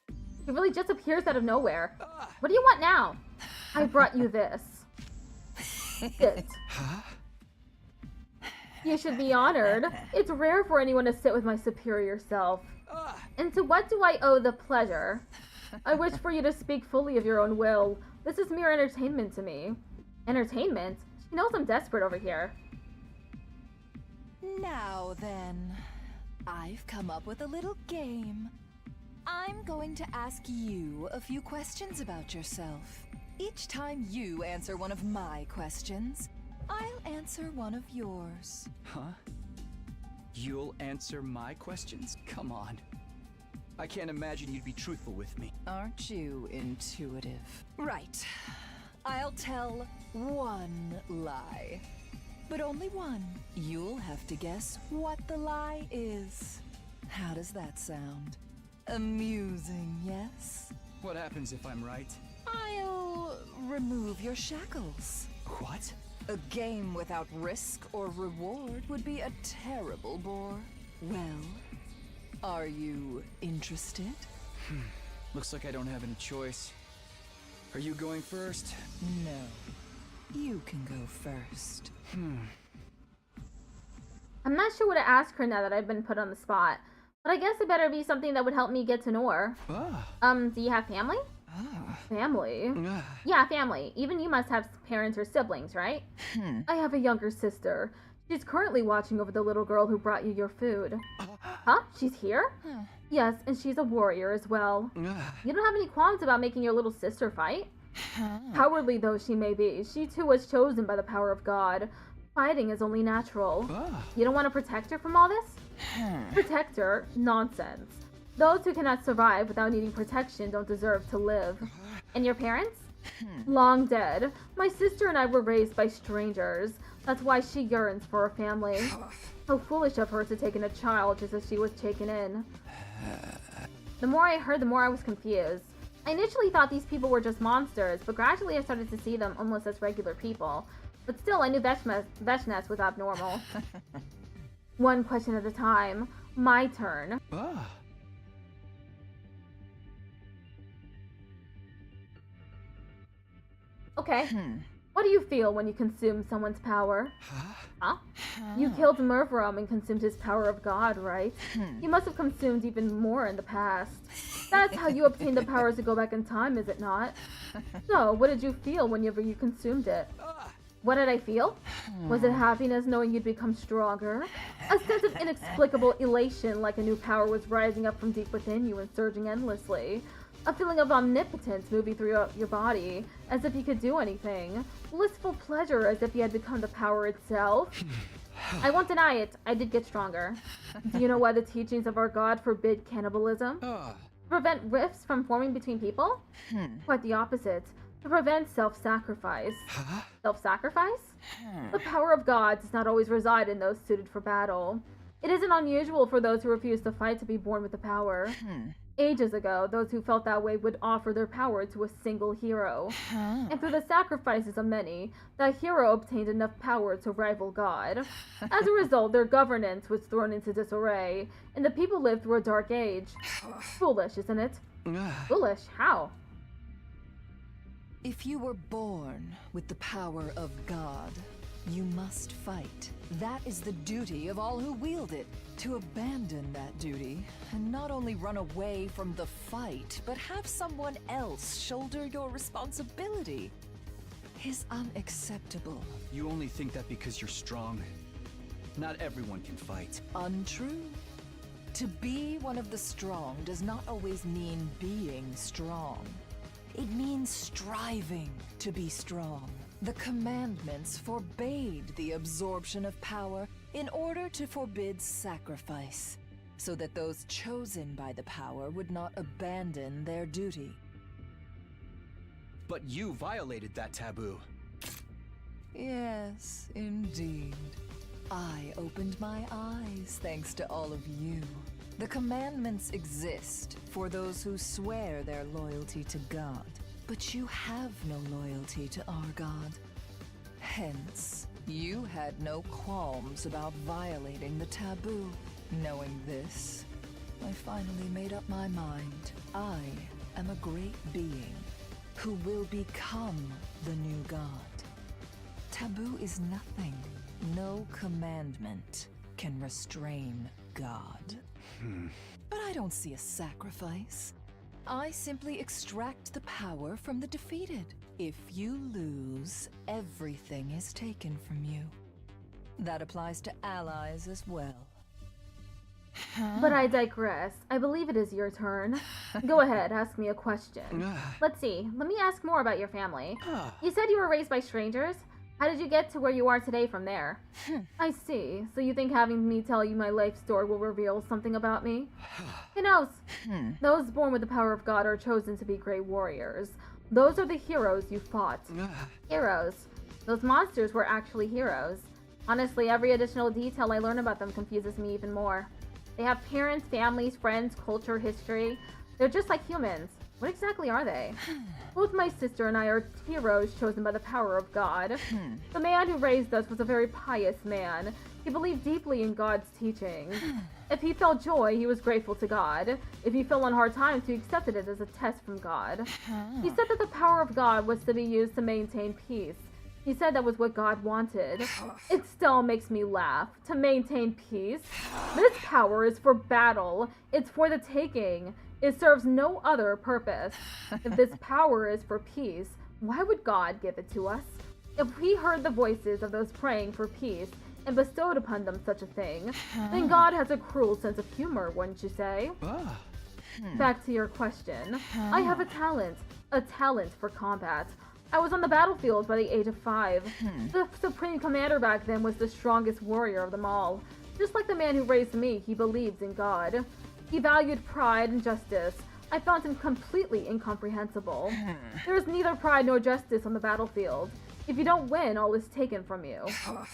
It really just appears out of nowhere. What do you want now? I brought you this. Sit. You should be honored. It's rare for anyone to sit with my superior self. And to what do I owe the pleasure? I wish for you to speak fully of your own will. This is mere entertainment to me. Entertainment? She knows I'm desperate over here. Now then, I've come up with a little game. I'm going to ask you a few questions about yourself. Each time you answer one of my questions, I'll answer one of yours. Huh? You'll answer my questions? Come on. I can't imagine you'd be truthful with me. Aren't you intuitive? Right. I'll tell one lie. But only one. You'll have to guess what the lie is. How does that sound? Amusing, yes? What happens if I'm right? I'll remove your shackles. What? A game without risk or reward would be a terrible bore. Well, are you interested? Looks like I don't have any choice. Are you going first? No. You can go first. I'm not sure what to ask her now that I've been put on the spot. But I guess it better be something that would help me get to know her. Do you have family? Family? Yeah, family. Even you must have parents or siblings, right? I have a younger sister. She's currently watching over the little girl who brought you your food. Huh? She's here? Yes, and she's a warrior as well. You don't have any qualms about making your little sister fight? Cowardly though she may be, she too was chosen by the power of God. Fighting is only natural. You don't want to protect her from all this? Protect her? Nonsense. Those who cannot survive without needing protection don't deserve to live. And your parents? Long dead. My sister and I were raised by strangers. That's why she yearns for a family. How foolish of her to take in a child just as she was taken in. The more I heard, the more I was confused. I initially thought these people were just monsters, but gradually I started to see them almost as regular people. But still, I knew Veshness was abnormal. One question at a time. My turn. Okay. What do you feel when you consume someone's power? Huh? You killed Murvarum and consumed his power of God, right? You must have consumed even more in the past. That's how you obtained the powers to go back in time, is it not? So, what did you feel whenever you consumed it? What did I feel? Was it happiness knowing you'd become stronger? A sense of inexplicable elation like a new power was rising up from deep within you and surging endlessly. A feeling of omnipotence moving through your body, as if you could do anything. Blissful pleasure, as if you had become the power itself. I won't deny it, I did get stronger. Do you know why the teachings of our god forbid cannibalism? To prevent rifts from forming between people? Quite the opposite. To prevent self-sacrifice. Self-sacrifice? The power of God does not always reside in those suited for battle. It isn't unusual for those who refuse to fight to be born with the power. Ages ago, those who felt that way would offer their power to a single hero. And through the sacrifices of many, that hero obtained enough power to rival God. As a result, their governance was thrown into disarray, and the people lived through a dark age. Foolish, isn't it? Foolish? How? If you were born with the power of God, you must fight. That is the duty of all who wield it. To abandon that duty, and not only run away from the fight, but have someone else shoulder your responsibility, is unacceptable. You only think that because you're strong. Not everyone can fight. Untrue. To be one of the strong does not always mean being strong. It means striving to be strong. The commandments forbade the absorption of power in order to forbid sacrifice, so that those chosen by the power would not abandon their duty. But you violated that taboo. Yes, indeed. I opened my eyes thanks to all of you. The commandments exist for those who swear their loyalty to God. But you have no loyalty to our God. Hence, you had no qualms about violating the taboo. Knowing this, I finally made up my mind. I am a great being who will become the new God. Taboo is nothing. No commandment can restrain God. But I don't see a sacrifice. I simply extract the power from the defeated. If you lose, everything is taken from you. That applies to allies as well. But I digress. I believe it is your turn. Go ahead, ask me a question. Let's see. Let me ask more about your family. You said you were raised by strangers? How did you get to where you are today from there? I see. So you think having me tell you my life story will reveal something about me? Who knows? Those born with the power of God are chosen to be great warriors. Those are the heroes you fought. Heroes. Those monsters were actually heroes. Honestly, every additional detail I learn about them confuses me even more. They have parents, families, friends, culture, history. They're just like humans. What exactly are they? Both my sister and I are heroes chosen by the power of God. The man who raised us was a very pious man. He believed deeply in God's teachings. If he felt joy, he was grateful to God. If he fell on hard times, he accepted it as a test from God. He said that the power of God was to be used to maintain peace. He said that was what God wanted. It still makes me laugh. To maintain peace? This power is for battle. It's for the taking. It serves no other purpose. If this power is for peace, why would God give it to us? If we heard the voices of those praying for peace and bestowed upon them such a thing, then God has a cruel sense of humor, wouldn't you say? Back to your question. I have a talent for combat. I was on the battlefield by the age of 5. The Supreme Commander back then was the strongest warrior of them all. Just like the man who raised me, he believed in God. He valued pride and justice. I found him completely incomprehensible. There is neither pride nor justice on the battlefield. If you don't win, all is taken from you.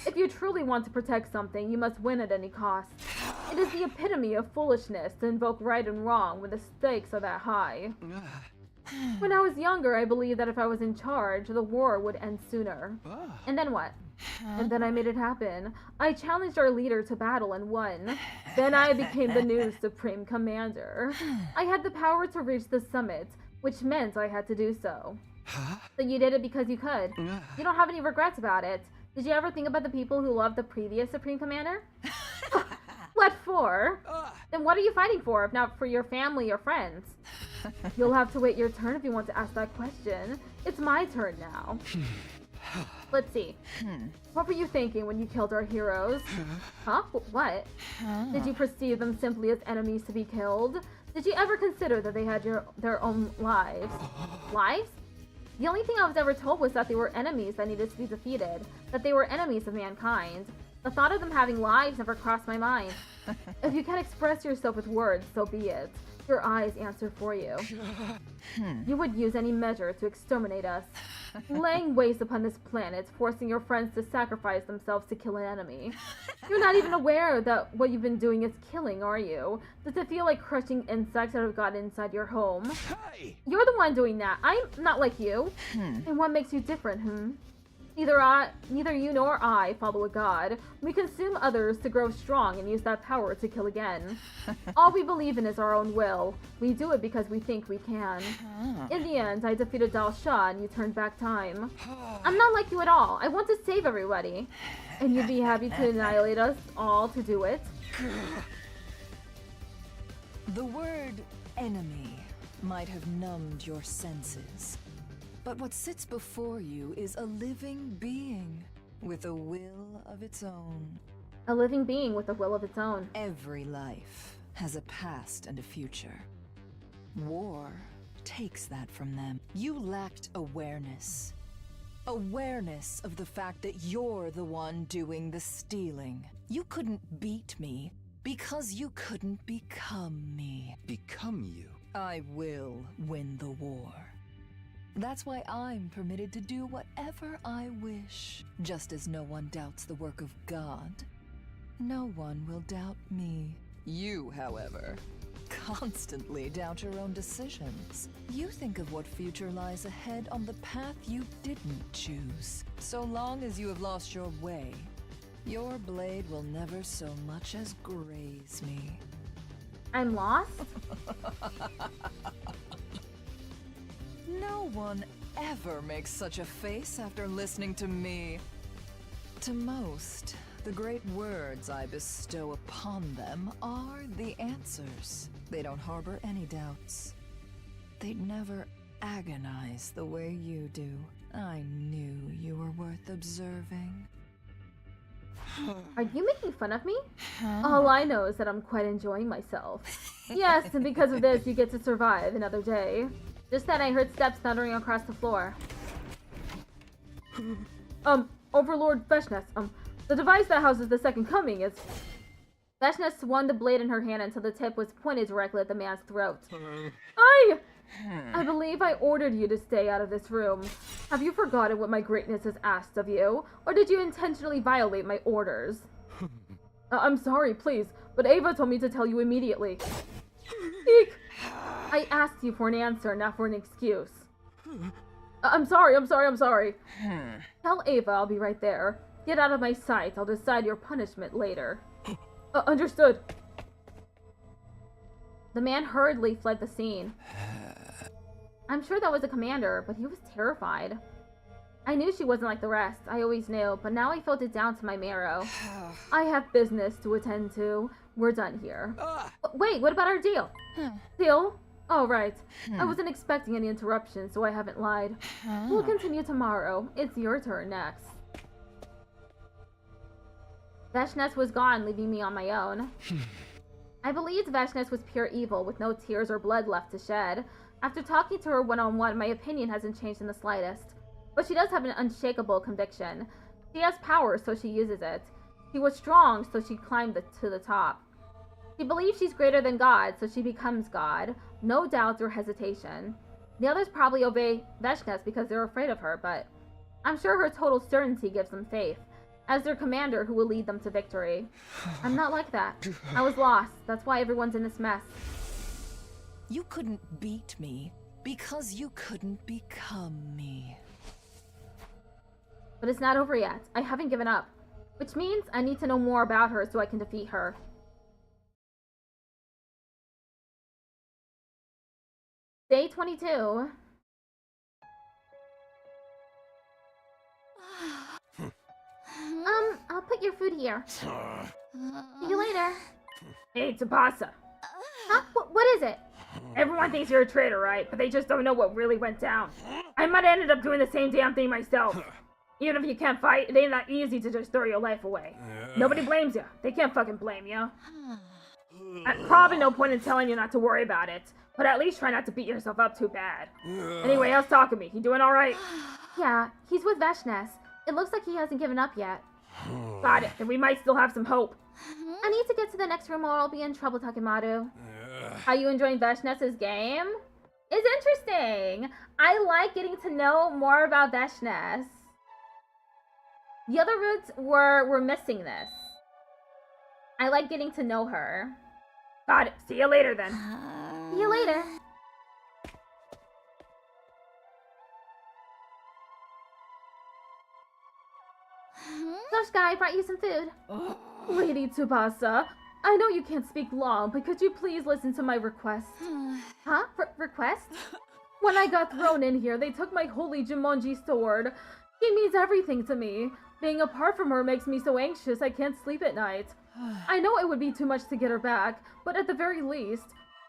If you truly want to protect something, you must win at any cost. It is the epitome of foolishness to invoke right and wrong when the stakes are that high. When I was younger, I believed that if I was in charge, the war would end sooner. And then what? And then I made it happen. I challenged our leader to battle and won. Then I became the new Supreme Commander. I had the power to reach the summit, which meant I had to do so. So you did it because you could. You don't have any regrets about it. Did you ever think about the people who loved the previous Supreme Commander? What for? Then what are you fighting for, if not for your family or friends? You'll have to wait your turn if you want to ask that question. It's my turn now. Let's see. What were you thinking when you killed our heroes? Huh? What? Did you perceive them simply as enemies to be killed? Did you ever consider that they had their own lives? Lives? The only thing I was ever told was that they were enemies that needed to be defeated, that they were enemies of mankind. The thought of them having lives never crossed my mind. If you can't express yourself with words, so be it. Your eyes answer for you. You would use any measure to exterminate us, laying waste upon this planet, forcing your friends to sacrifice themselves to kill an enemy. You're not even aware that what you've been doing is killing, are you? Does it feel like crushing insects that have gotten inside your home? Hey! You're the one doing that. I'm not like you. And what makes you different, Neither you nor I follow a god. We consume others to grow strong and use that power to kill again. All we believe in is our own will. We do it because we think we can. In the end, I defeated Dal Shah and you turned back time. I'm not like you at all. I want to save everybody. And you'd be happy to annihilate us all to do it? The word enemy might have numbed your senses. But what sits before you is a living being with a will of its own. A living being with a will of its own. Every life has a past and a future. War takes that from them. You lacked awareness. Awareness of the fact that you're the one doing the stealing. You couldn't beat me because you couldn't become me. Become you? I will win the war. That's why I'm permitted to do whatever I wish. Just as no one doubts the work of God, no one will doubt me. You, however, constantly doubt your own decisions. You think of what future lies ahead on the path you didn't choose. So long as you have lost your way, your blade will never so much as graze me. I'm lost? No one ever makes such a face after listening to me. To most, the great words I bestow upon them are the answers. They don't harbor any doubts. They'd never agonize the way you do. I knew you were worth observing. Are you making fun of me? All I know is that I'm quite enjoying myself. Yes, and because of this, you get to survive another day. Just then, I heard steps thundering across the floor. Overlord Veshness, the device that houses the Second Coming is... Veshness swung the blade in her hand until the tip was pointed directly at the man's throat. I believe I ordered you to stay out of this room. Have you forgotten what my greatness has asked of you? Or did you intentionally violate my orders? I'm sorry, please, but Ava told me to tell you immediately. Eek! I asked you for an answer, not for an excuse. I'm sorry. Tell Ava I'll be right there. Get out of my sight. I'll decide your punishment later. Understood. The man hurriedly fled the scene. I'm sure that was the commander, but he was terrified. I knew she wasn't like the rest. I always knew, but now I felt it down to my marrow. I have business to attend to. We're done here. Wait, what about our deal? Deal? Oh, right. I wasn't expecting any interruption, so I haven't lied. We'll continue tomorrow. It's your turn next. Veshness was gone, leaving me on my own. I believed Veshness was pure evil, with no tears or blood left to shed. After talking to her one-on-one, my opinion hasn't changed in the slightest. But she does have an unshakable conviction. She has power, so she uses it. She was strong, so she climbed to the top. She believes she's greater than God, so she becomes God. No doubt or hesitation. The others probably obey Veshness because they're afraid of her, but I'm sure her total certainty gives them faith, as their commander who will lead them to victory. I'm not like that. I was lost. That's why everyone's in this mess. You couldn't beat me because you couldn't become me. But it's not over yet. I haven't given up. Which means I need to know more about her so I can defeat her. Day 22. put your food here. See you later. Hey, Tsubasa. Huh? What is it? Everyone thinks you're a traitor, right? But they just don't know what really went down. I might have ended up doing the same damn thing myself. Even if you can't fight, it ain't that easy to just throw your life away. Nobody blames you. They can't fucking blame you. Probably no point in telling you not to worry about it, but at least try not to beat yourself up too bad. Anyway, how's Takumi? He doing alright? Yeah, he's with Veshness. It looks like he hasn't given up yet. Got it, then we might still have some hope. I need to get to the next room or I'll be in trouble, Takemaru. How you enjoying Veshness's game? It's interesting. I like getting to know more about Veshness. The other roots were missing this. I like getting to know her. Got it. See you later then. See you later. Yoshika, I brought you some food. Lady Tsubasa, I know you can't speak long, but could you please listen to my request? Huh? Request? When I got thrown in here, they took my holy Jumonji sword. She means everything to me. Being apart from her makes me so anxious I can't sleep at night. I know it would be too much to get her back, but at the very least,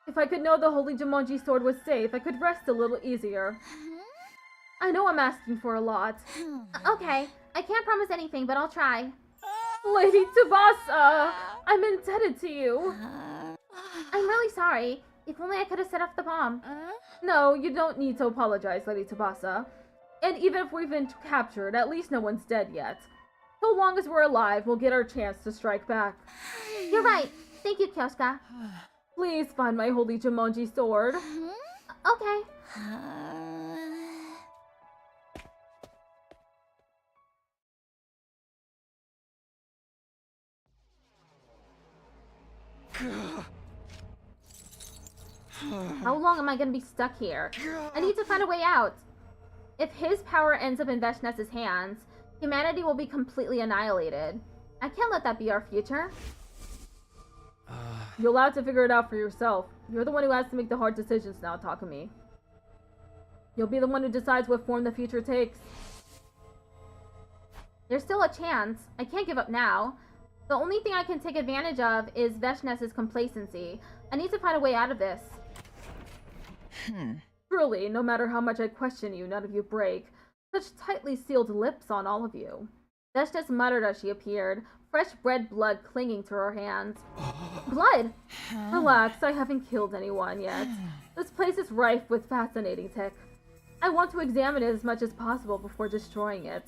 if I could know the holy Jumonji sword was safe, I could rest a little easier. I know I'm asking for a lot. Okay, I can't promise anything, but I'll try. Lady Tsubasa, I'm indebted to you. I'm really sorry. If only I could have set off the bomb. No, you don't need to apologize, Lady Tsubasa. And even if we've been captured, at least no one's dead yet. So long as we're alive, we'll get our chance to strike back. You're right. Thank you, Kyoshka. Please find my holy Jumonji sword. Okay. How long am I gonna be stuck here? I need to find a way out. If his power ends up in Veshness's hands, humanity will be completely annihilated. I can't let that be our future. You'll have to figure it out for yourself. You're the one who has to make the hard decisions now, Takumi. You'll be the one who decides what form the future takes. There's still a chance. I can't give up now. The only thing I can take advantage of is Veshness's complacency. I need to find a way out of this. Truly, no matter how much I question you, none of you break. Such tightly sealed lips on all of you. Veshness muttered as she appeared, fresh red blood clinging to her hands. Blood! Relax, I haven't killed anyone yet. This place is rife with fascinating tech. I want to examine it as much as possible before destroying it.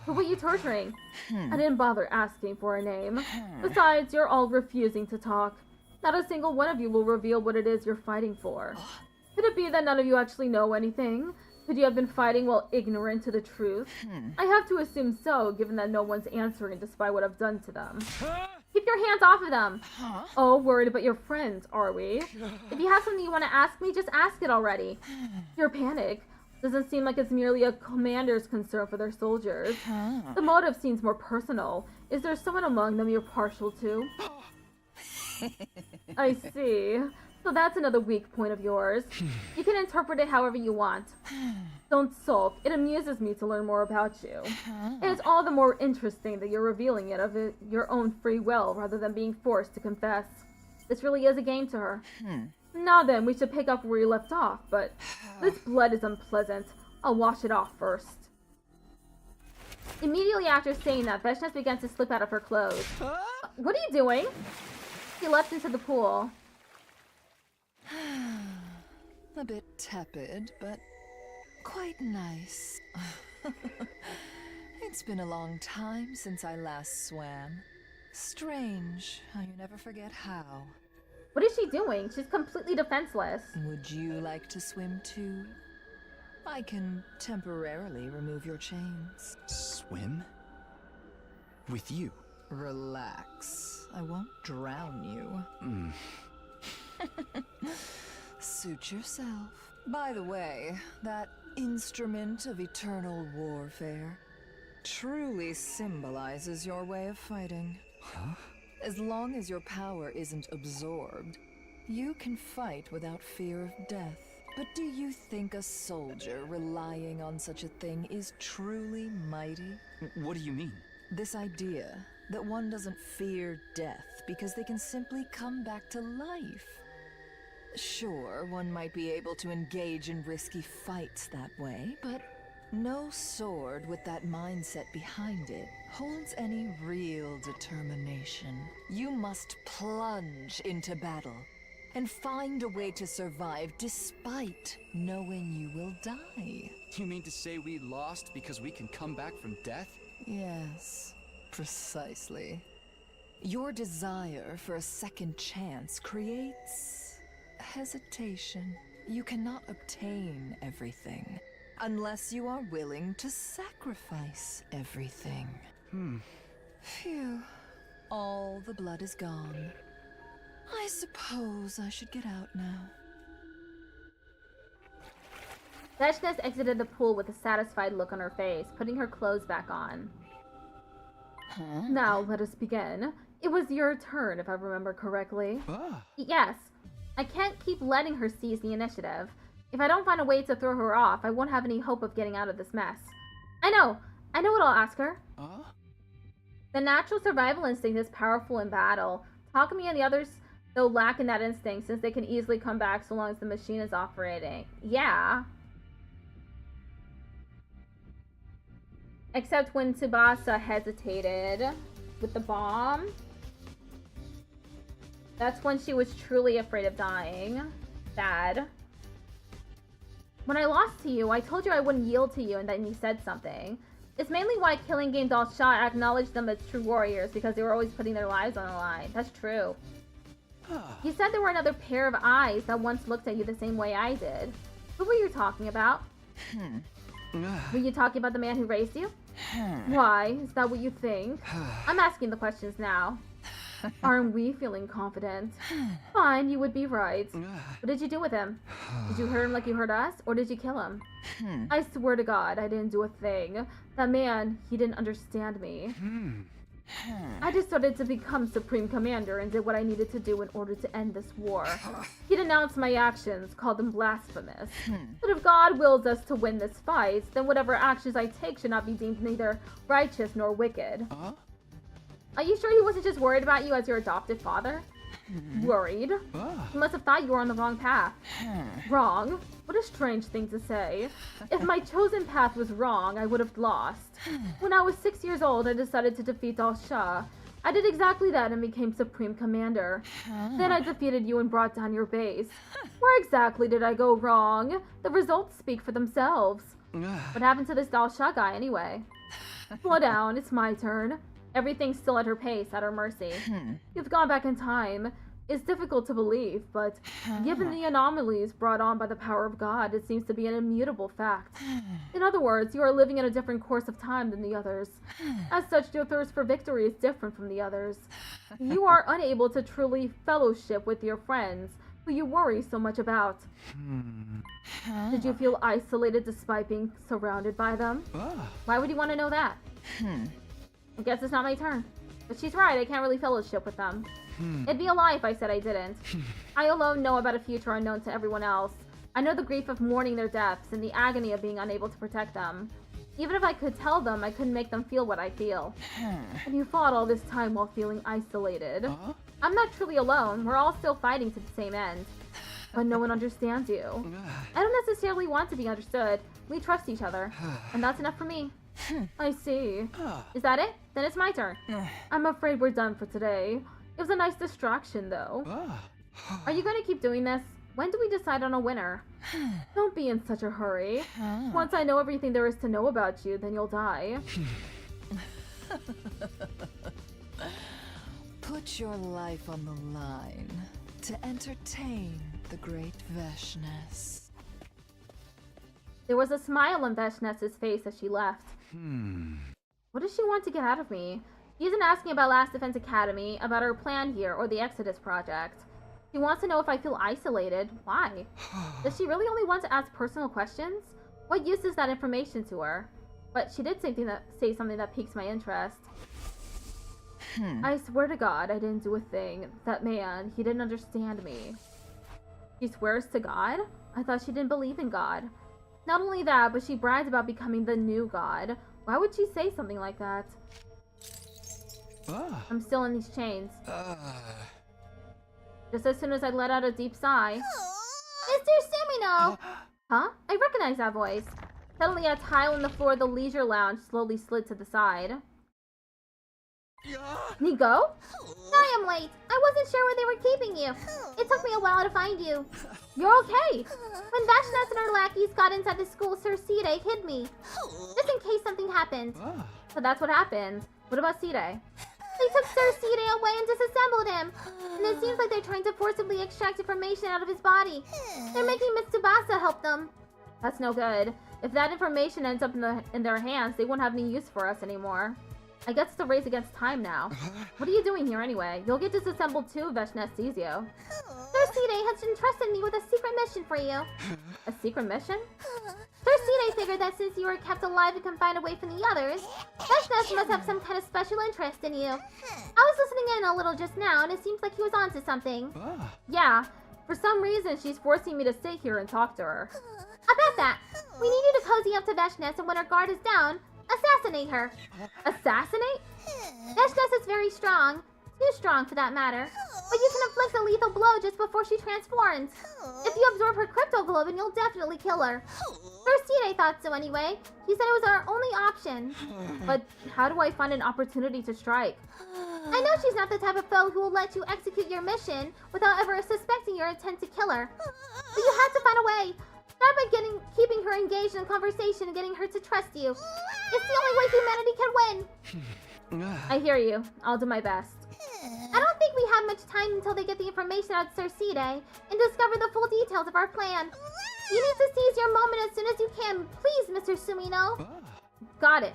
Who were you torturing? I didn't bother asking for a name. Besides, you're all refusing to talk. Not a single one of you will reveal what it is you're fighting for. Could it be that none of you actually know anything? Could you have been fighting while ignorant to the truth? I have to assume so, given that no one's answering despite what I've done to them. Keep your hands off of them! Oh, worried about your friends, are we? If you have something you want to ask me, just ask it already. Your panic doesn't seem like it's merely a commander's concern for their soldiers. The motive seems more personal. Is there someone among them you're partial to? I see. So that's another weak point of yours. You can interpret it however you want. Don't sulk. It amuses me to learn more about you. And it's all the more interesting that you're revealing it of your own free will rather than being forced to confess. This really is a game to her. Now then, we should pick up where we left off, but this blood is unpleasant. I'll wash it off first. Immediately after saying that, Veshness began to slip out of her clothes. What are you doing? She leapt into the pool. A bit tepid, but quite nice. It's been a long time since I last swam. Strange how you never forget how. What is she doing? She's completely defenseless. Would you like to swim too? I can temporarily remove your chains. Swim? With you? Relax. I won't drown you. Suit yourself. By the way, that instrument of eternal warfare truly symbolizes your way of fighting. Huh? As long as your power isn't absorbed, you can fight without fear of death. But do you think a soldier relying on such a thing is truly mighty? What do you mean? This idea that one doesn't fear death because they can simply come back to life. Sure, one might be able to engage in risky fights that way, but no sword with that mindset behind it holds any real determination. You must plunge into battle and find a way to survive despite knowing you will die. You mean to say we lost because we can come back from death? Yes, precisely. Your desire for a second chance creates hesitation. You cannot obtain everything unless you are willing to sacrifice everything. Phew. All the blood is gone. I suppose I should get out now. Veshness exited the pool with a satisfied look on her face, putting her clothes back on. Now, let us begin. It was your turn, if I remember correctly. Yes. I can't keep letting her seize the initiative. If I don't find a way to throw her off, I won't have any hope of getting out of this mess. I know what I'll ask her. The natural survival instinct is powerful in battle. Takumi and the others, though, lack in that instinct, since they can easily come back so long as the machine is operating. Yeah. Except when Tsubasa hesitated with the bomb. That's when she was truly afraid of dying. Sad. When I lost to you, I told you I wouldn't yield to you, and then you said something. It's mainly why Killing Game Doll Shah acknowledged them as true warriors, because they were always putting their lives on the line. That's true. You said there were another pair of eyes that once looked at you the same way I did. Who were you talking about? Were you talking about the man who raised you? Why? Is that what you think? I'm asking the questions now. Aren't we feeling confident? Fine, you would be right. What did you do with him? Did you hurt him like you hurt us, or did you kill him? I swear to God, I didn't do a thing. That man, he didn't understand me. I decided to become Supreme Commander and did what I needed to do in order to end this war. He denounced my actions, called them blasphemous. But if God wills us to win this fight, then whatever actions I take should not be deemed neither righteous nor wicked. Are you sure he wasn't just worried about you as your adopted father? Worried? He must have thought you were on the wrong path. Wrong? What a strange thing to say. If my chosen path was wrong, I would have lost. When I was 6 years old, I decided to defeat Al Shah. I did exactly that and became Supreme Commander. Then I defeated you and brought down your base. Where exactly did I go wrong? The results speak for themselves. What happened to this Al Shah guy anyway? Slow down, it's my turn. Everything's still at her pace, at her mercy. You've gone back in time. It's difficult to believe, but given the anomalies brought on by the power of God, it seems to be an immutable fact. In other words, you are living in a different course of time than the others. As such, your thirst for victory is different from the others. You are unable to truly fellowship with your friends, who you worry so much about. Did you feel isolated despite being surrounded by them? Why would you want to know that? I guess it's not my turn. But she's right, I can't really fellowship with them. It'd be a lie if I said I didn't. I alone know about a future unknown to everyone else. I know the grief of mourning their deaths and the agony of being unable to protect them. Even if I could tell them, I couldn't make them feel what I feel. And you fought all this time while feeling isolated. I'm not truly alone. We're all still fighting to the same end. But no one understands you. I don't necessarily want to be understood. We trust each other. And that's enough for me. I see. Is that it? Then it's my turn. I'm afraid we're done for today. It was a nice distraction, though. Are you going to keep doing this? When do we decide on a winner? Don't be in such a hurry. Once I know everything there is to know about you, then you'll die. Put your life on the line to entertain the great Veshness. There was a smile on Veshness's face as she left. What does she want to get out of me? She isn't asking about Last Defense Academy, about her plan here, or the Exodus project. She wants to know if I feel isolated. Why? Does she really only want to ask personal questions? What use is that information to her? But she did say something that piques my interest. I swear to God, I didn't do a thing. That man, he didn't understand me. She swears to God? I thought she didn't believe in God. Not only that, but she brags about becoming the new God. Why would she say something like that? I'm still in these chains. Just as soon as I let out a deep sigh. Mr. Sumino! Huh? I recognize that voice. Suddenly a tile on the floor of the leisure lounge slowly slid to the side. Nigo? Sorry I'm late. I wasn't sure where they were keeping you. It took me a while to find you. You're okay. When Vashnes and her lackeys got inside the school, Sir Sire hid me. Just in case something happened. So that's what happened. What about Sire? They took Sir Sire away and disassembled him. And it seems like they're trying to forcibly extract information out of his body. They're making Miss Tsubasa help them. That's no good. If that information ends up in their hands, they won't have any use for us anymore. I guess it's a race against time now. What are you doing here anyway? You'll get disassembled too if Vashnes sees you. Sir Sire has entrusted me with a secret mission for you. A secret mission? Sir Sire figured that since you were kept alive and confined away from the others, Vashnes must have some kind of special interest in you. I was listening in a little just now, and it seems like he was onto something. Yeah, for some reason she's forcing me to sit here and talk to her. About that, we need you to cozy up to Vashnes, and when her guard is down, assassinate her. Assassinate? Vashnes is very strong. Too strong, for that matter. But you can inflict a lethal blow just before she transforms. If you absorb her cryptoglobin, you'll definitely kill her. Sir Sire thought so anyway. He said it was our only option. But how do I find an opportunity to strike? I know she's not the type of foe who will let you execute your mission without ever suspecting your intent to kill her. But you have to find a way. Start by keeping her engaged in conversation and getting her to trust you. It's the only way humanity can win. I hear you. I'll do my best. I don't think we have much time until they get the information out of Sir Sire and discover the full details of our plan. You need to seize your moment as soon as you can, please, Mr. Sumino. Got it.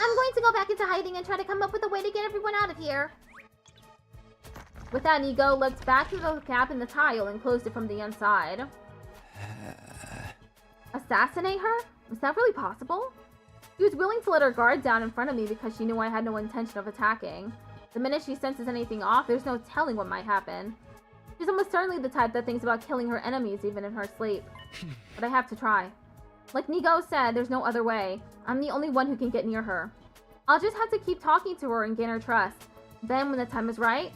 I'm going to go back into hiding and try to come up with a way to get everyone out of here. With that, Nigo looked back through the gap in the tile and closed it from the inside. Assassinate her? Is that really possible? She was willing to let her guard down in front of me because she knew I had no intention of attacking. The minute she senses anything off, there's no telling what might happen. She's almost certainly the type that thinks about killing her enemies even in her sleep. But I have to try. Like Nigo said, there's no other way. I'm the only one who can get near her. I'll just have to keep talking to her and gain her trust. Then when the time is right...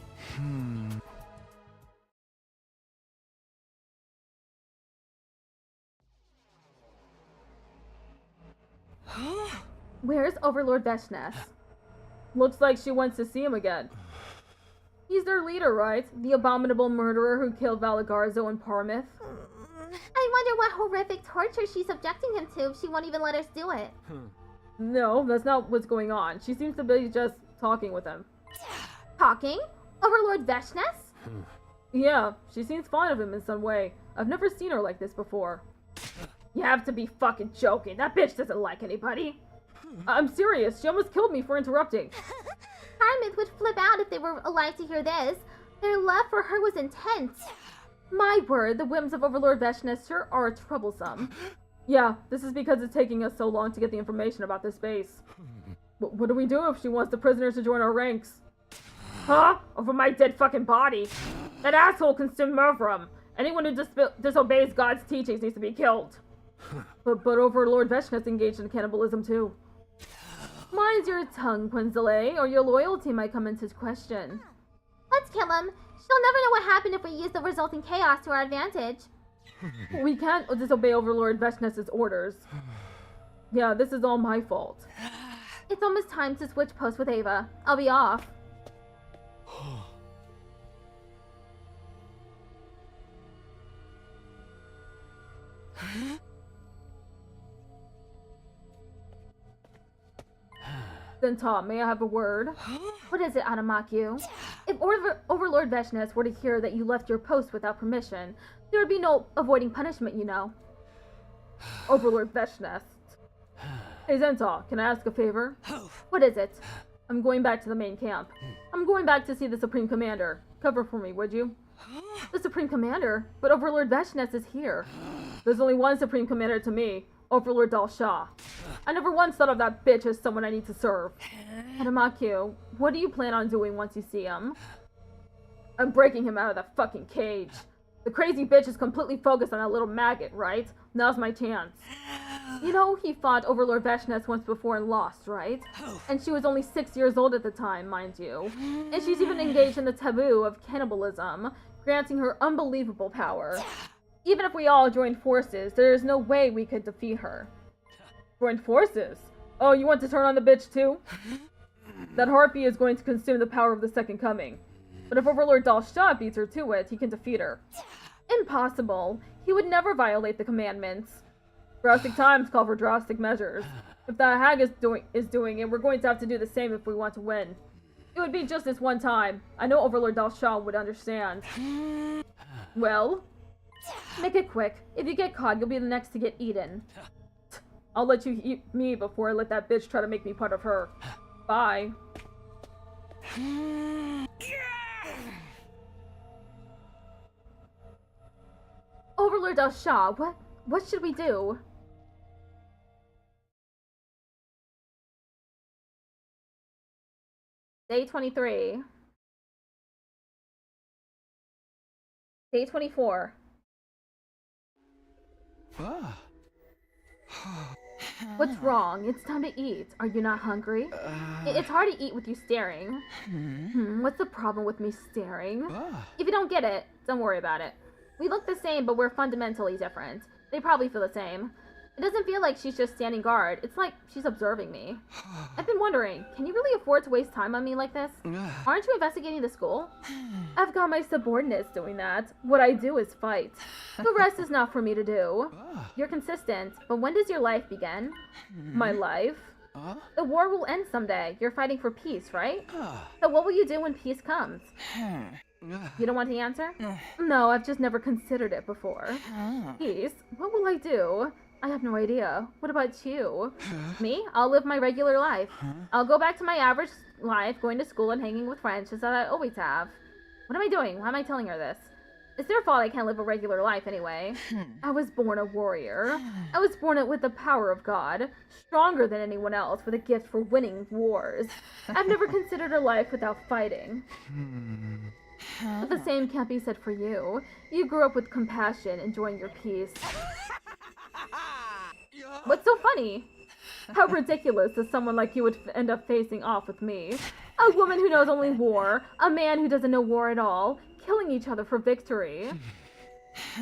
Where's Overlord Vashnes? Looks like she wants to see him again. He's their leader, right? The abominable murderer who killed Valagarzo and Parmith? I wonder what horrific torture she's subjecting him to if she won't even let us do it. No, that's not what's going on. She seems to be just talking with him. Talking? Overlord Vashnes? Yeah, she seems fond of him in some way. I've never seen her like this before. You have to be fucking joking. That bitch doesn't like anybody. I'm serious. She almost killed me for interrupting. Parmith would flip out if they were alive to hear this. Their love for her was intense. My word, the whims of Overlord Vashnes sure are troublesome. Yeah, this is because it's taking us so long to get the information about this base. What do we do if she wants the prisoners to join our ranks? Huh? Over my dead fucking body? That asshole can still murder him. Anyone who disobeys God's teachings needs to be killed. But Overlord Vashnes engaged in cannibalism too. Mind your tongue, Quinzale, or your loyalty might come into question. Let's kill him. She'll never know what happened if we use the resulting chaos to our advantage. We can't disobey Overlord Vashnes' orders. Yeah, this is all my fault. It's almost time to switch posts with Ava. I'll be off. Then Tom, may I have a word? What is it, Anamakyu? If Overlord Vashnes were to hear that you left your post without permission, there would be no avoiding punishment, you know. Overlord Vashnes. Hey Zenta, can I ask a favor? What is it? I'm going back to the main camp. I'm going back to see the Supreme Commander. Cover for me, would you? The Supreme Commander? But Overlord Vashnes is here. There's only one Supreme Commander to me. Overlord Dal Shah. I never once thought of that bitch as someone I need to serve. Anamakyu, what do you plan on doing once you see him? I'm breaking him out of that fucking cage. The crazy bitch is completely focused on that little maggot, right? Now's my chance. You know, he fought Overlord Veshnes once before and lost, right? And she was only 6 years old at the time, mind you. And she's even engaged in the taboo of cannibalism, granting her unbelievable power. Even if we all joined forces, there is no way we could defeat her. Join forces? Oh, you want to turn on the bitch too? That harpy is going to consume the power of the Second Coming. But if Overlord Dal Shah beats her to it, he can defeat her. Impossible. He would never violate the commandments. Drastic times call for drastic measures. If the hag is doing it, we're going to have to do the same if we want to win. It would be just this one time. I know Overlord Dal Shah would understand. Well, make it quick. If you get caught, you'll be the next to get eaten. I'll let you eat me before I let that bitch try to make me part of her. Bye. Overlord Dal Shah, what should we do? Day 23. Day 24. What's wrong? It's time to eat. Are you not hungry? It's hard to eat with you staring. What's the problem with me staring? If you don't get it, don't worry about it. We look the same, but we're fundamentally different. They probably feel the same. It doesn't feel like she's just standing guard. It's like she's observing me. I've been wondering, can you really afford to waste time on me like this? Aren't you investigating the school? I've got my subordinates doing that. What I do is fight. The rest is not for me to do. You're consistent, but when does your life begin? My life? The war will end someday. You're fighting for peace, right? So what will you do when peace comes? You don't want to answer? No, I've just never considered it before. Peace? What will I do? I have no idea. What about you? Me? I'll live my regular life. I'll go back to my average life, going to school and hanging with friends, just as I always have. What am I doing? Why am I telling her this? It's their fault I can't live a regular life anyway. I was born a warrior. I was born with the power of God, stronger than anyone else, with a gift for winning wars. I've never considered a life without fighting. But the same can't be said for you. You grew up with compassion, enjoying your peace. What's so funny? How ridiculous that someone like you would end up facing off with me. A woman who knows only war, a man who doesn't know war at all, killing each other for victory.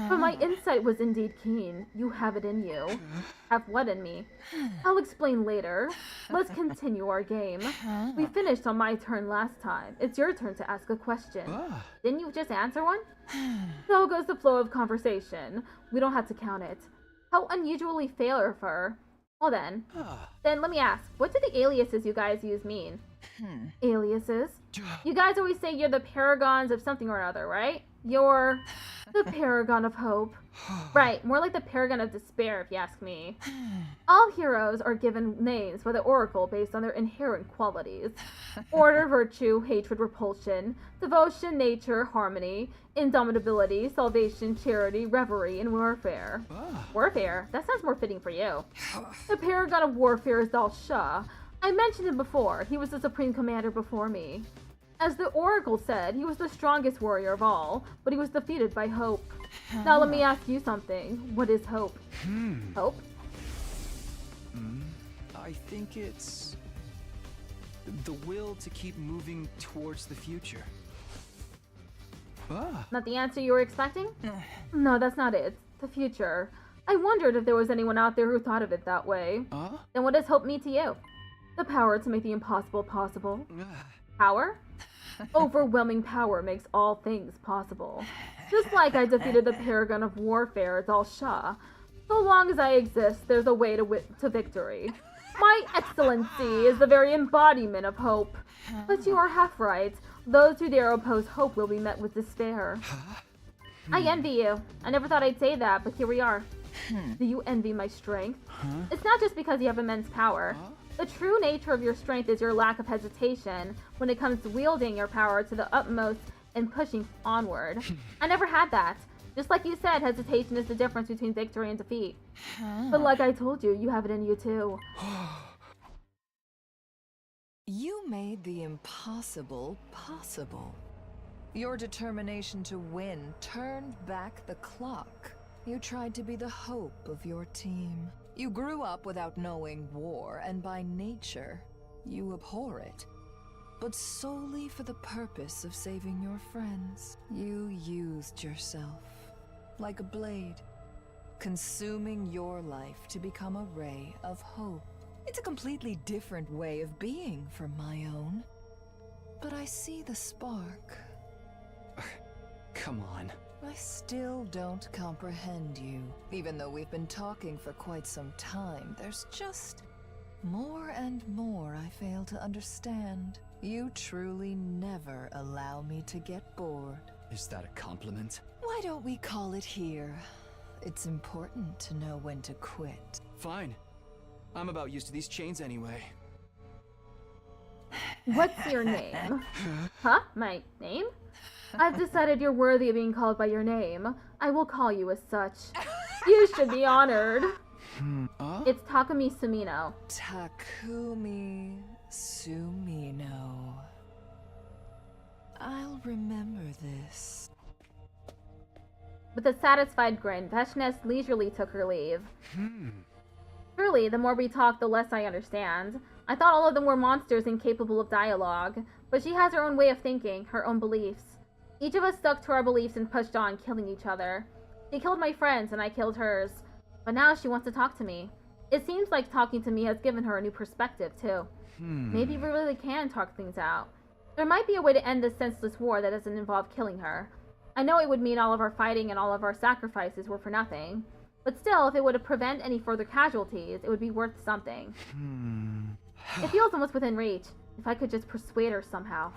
But my insight was indeed keen. You have it in you. Have what in me? I'll explain later. Let's continue our game. We finished on my turn last time. It's your turn to ask a question. Didn't you just answer one? So goes the flow of conversation. We don't have to count it. How unusually fair of her. Well then let me ask, what do the aliases you guys use mean? Aliases? You guys always say you're the paragons of something or other, right? You're the paragon of hope. Right, more like the paragon of despair, if you ask me. All heroes are given names by the Oracle based on their inherent qualities. Order, virtue, hatred, repulsion, devotion, nature, harmony, indomitability, salvation, charity, reverie, and warfare. Warfare? That sounds more fitting for you. The paragon of warfare is Dal Shah. I mentioned him before. He was the supreme commander before me. As the Oracle said, he was the strongest warrior of all, but he was defeated by hope. Now let me ask you something. What is hope? Hope? I think it's the will to keep moving towards the future. Not the answer you were expecting? No, that's not it. The future. I wondered if there was anyone out there who thought of it that way. Then what does hope mean to you? The power to make the impossible possible. Power? Overwhelming power makes all things possible. Just like I defeated the paragon of warfare, Dal Shah. So long as I exist, there's a way to victory. My excellency is the very embodiment of hope. But you are half right. Those who dare oppose hope will be met with despair. I envy you. I never thought I'd say that, but here we are. Do you envy my strength? It's not just because you have immense power. The true nature of your strength is your lack of hesitation when it comes to wielding your power to the utmost and pushing onward. I never had that. Just like you said, hesitation is the difference between victory and defeat. But like I told you, you have it in you too. You made the impossible possible. Your determination to win turned back the clock. You tried to be the hope of your team. You grew up without knowing war, and by nature, you abhor it. But solely for the purpose of saving your friends. You used yourself, like a blade, consuming your life to become a ray of hope. It's a completely different way of being from my own. But I see the spark. Come on. I still don't comprehend you. Even though we've been talking for quite some time, there's just more and more I fail to understand. You truly never allow me to get bored. Is that a compliment? Why don't we call it here? It's important to know when to quit. Fine. I'm about used to these chains anyway. What's your name? Huh? My name? I've decided you're worthy of being called by your name. I will call you as such. You should be honored. It's Takumi Sumino. Takumi Sumino. I'll remember this. With a satisfied grin, Veshness leisurely took her leave. Truly, the more we talk, the less I understand. I thought all of them were monsters incapable of dialogue, but she has her own way of thinking, her own beliefs. Each of us stuck to our beliefs and pushed on, killing each other. She killed my friends, and I killed hers. But now she wants to talk to me. It seems like talking to me has given her a new perspective, too. Maybe we really can talk things out. There might be a way to end this senseless war that doesn't involve killing her. I know it would mean all of our fighting and all of our sacrifices were for nothing. But still, if it would prevent any further casualties, it would be worth something. It feels almost within reach. If I could just persuade her somehow.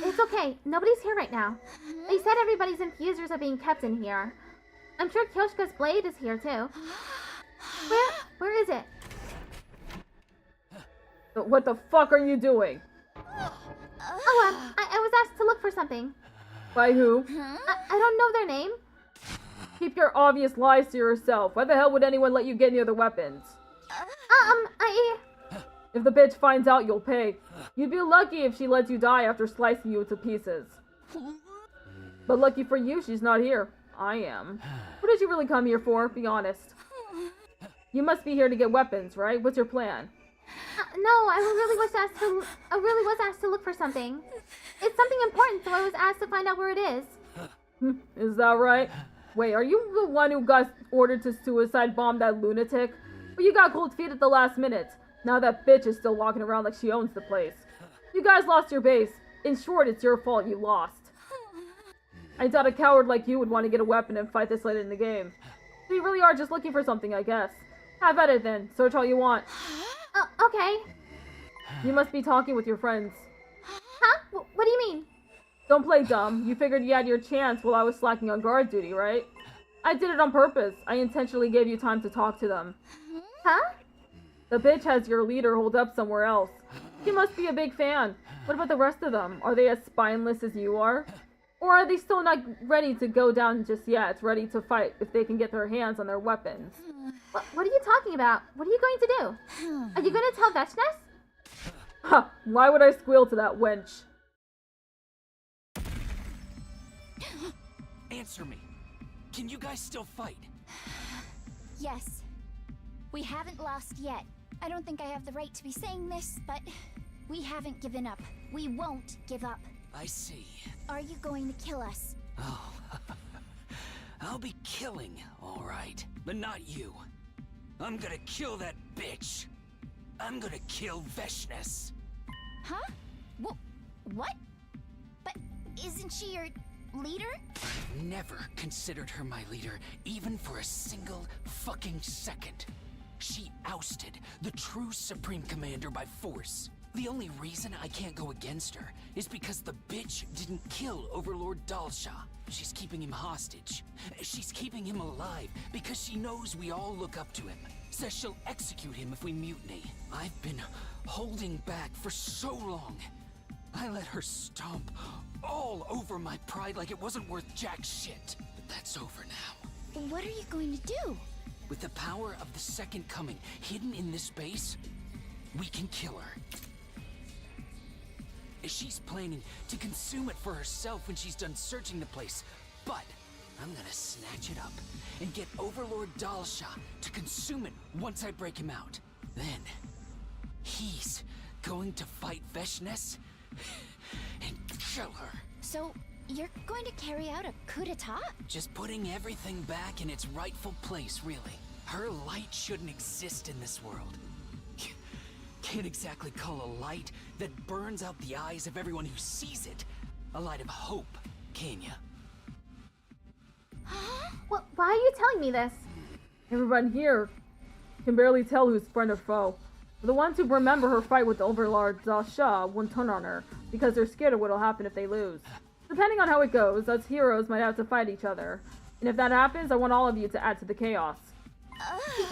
It's okay. Nobody's here right now. They said everybody's infusers are being kept in here. I'm sure Kyoshka's blade is here too. Where is it? What the fuck are you doing? Oh, I was asked to look for something. By who? I don't know their name. Keep your obvious lies to yourself. Why the hell would anyone let you get near the weapons? If the bitch finds out, you'll pay. You'd be lucky if she lets you die after slicing you into pieces. But lucky for you, she's not here. I am. What did you really come here for? Be honest. You must be here to get weapons, right? What's your plan? No, I really was asked to look for something. It's something important, so I was asked to find out where it is. Is that right? Wait, are you the one who got ordered to suicide bomb that lunatic? Well, you got cold feet at the last minute. Now that bitch is still walking around like she owns the place. You guys lost your base. In short, it's your fault you lost. I doubt a coward like you would want to get a weapon and fight this late in the game. So you really are just looking for something, I guess. Have at it then. Search all you want. Okay. You must be talking with your friends. Huh? What do you mean? Don't play dumb. You figured you had your chance while I was slacking on guard duty, right? I did it on purpose. I intentionally gave you time to talk to them. Huh? The bitch has your leader holed up somewhere else. She must be a big fan. What about the rest of them? Are they as spineless as you are? Or are they still not ready to go down just yet, ready to fight if they can get their hands on their weapons? What are you talking about? What are you going to do? Are you going to tell Veshness? Ha! Why would I squeal to that wench? Answer me. Can you guys still fight? Yes. We haven't lost yet. I don't think I have the right to be saying this, but we haven't given up. We won't give up. I see. Are you going to kill us? Oh. I'll be killing, all right. But not you. I'm gonna kill that bitch. I'm gonna kill Veshness. Huh? What? But isn't she your leader? I've never considered her my leader, even for a single fucking second. She ousted the true Supreme Commander by force. The only reason I can't go against her is because the bitch didn't kill Overlord Dalsha. She's keeping him hostage. She's keeping him alive because she knows we all look up to him. Says she'll execute him if we mutiny. I've been holding back for so long. I let her stomp all over my pride like it wasn't worth jack shit. But that's over now. What are you going to do? With the power of the Second Coming hidden in this space, we can kill her. She's planning to consume it for herself when she's done searching the place, but I'm gonna snatch it up and get Overlord Dalsha to consume it once I break him out. Then, he's going to fight Veshness and kill her. So, you're going to carry out a coup d'etat? Just putting everything back in its rightful place, really. Her light shouldn't exist in this world. Can't exactly call a light that burns out the eyes of everyone who sees it a light of hope, can ya? Well, why are you telling me this? Everyone here can barely tell who's friend or foe. The ones who remember her fight with the Overlord Zasha won't turn on her, because they're scared of what'll happen if they lose. Depending on how it goes, us heroes might have to fight each other. And if that happens, I want all of you to add to the chaos.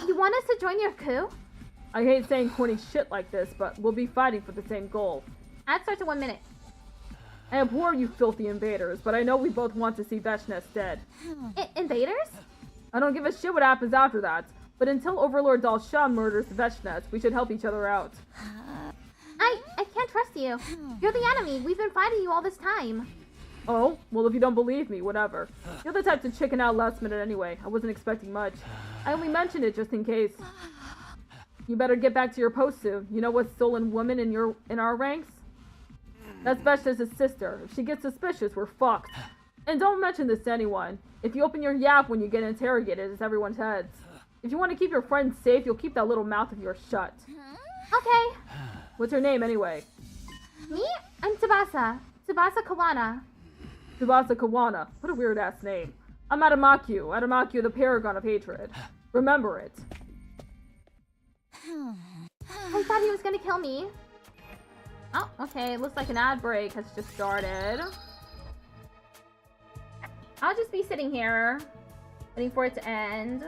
You want us to join your coup? I hate saying corny shit like this, but we'll be fighting for the same goal. Ad starts in 1 minute. I abhor you filthy invaders, but I know we both want to see Veshness dead. Invaders? I don't give a shit what happens after that, but until Overlord Dalsha murders Veshness, we should help each other out. I can't trust you. You're the enemy. We've been fighting you all this time. Oh? Well, if you don't believe me, whatever. You're the type to chicken out last minute anyway. I wasn't expecting much. I only mentioned it just in case. You better get back to your post soon. You know what's stolen women in our ranks? That's Veshness' sister. If she gets suspicious, we're fucked. And don't mention this to anyone. If you open your yap when you get interrogated, it's everyone's heads. If you want to keep your friends safe, you'll keep that little mouth of yours shut. Okay. What's your name anyway? Me? I'm Tsubasa. Tsubasa Kawana. Tsubasa Kawana. What a weird ass name. I'm Adamakyu. Adamakyu, the paragon of hatred. Remember it. I thought he was gonna kill me. Oh, okay. Looks like an ad break has just started. I'll just be sitting here, waiting for it to end.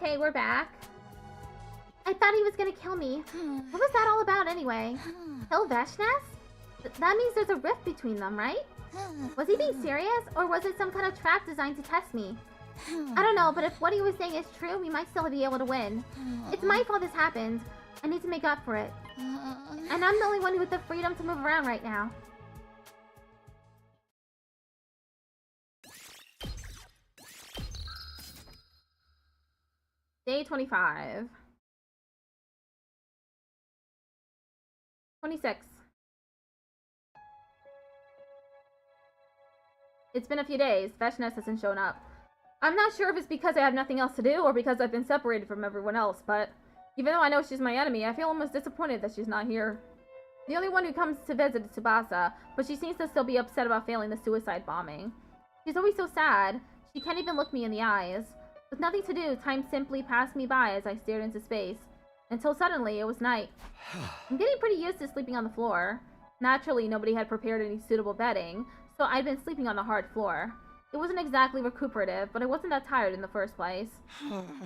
Okay, we're back. I thought he was gonna kill me. What was that all about anyway? Kill Veshnes? That means there's a rift between them, right? Was he being serious, or was it some kind of trap designed to test me? I don't know, but if what he was saying is true, we might still be able to win. It's my fault this happened. I need to make up for it. And I'm the only one with the freedom to move around right now. Day 25. 26. It's been a few days. Veshnes hasn't shown up. I'm not sure if it's because I have nothing else to do or because I've been separated from everyone else, but even though I know she's my enemy, I feel almost disappointed that she's not here. The only one who comes to visit is Tsubasa, but she seems to still be upset about failing the suicide bombing. She's always so sad. She can't even look me in the eyes. With nothing to do, time simply passed me by as I stared into space. Until suddenly, it was night. I'm getting pretty used to sleeping on the floor. Naturally, nobody had prepared any suitable bedding, so I'd been sleeping on the hard floor. It wasn't exactly recuperative, but I wasn't that tired in the first place.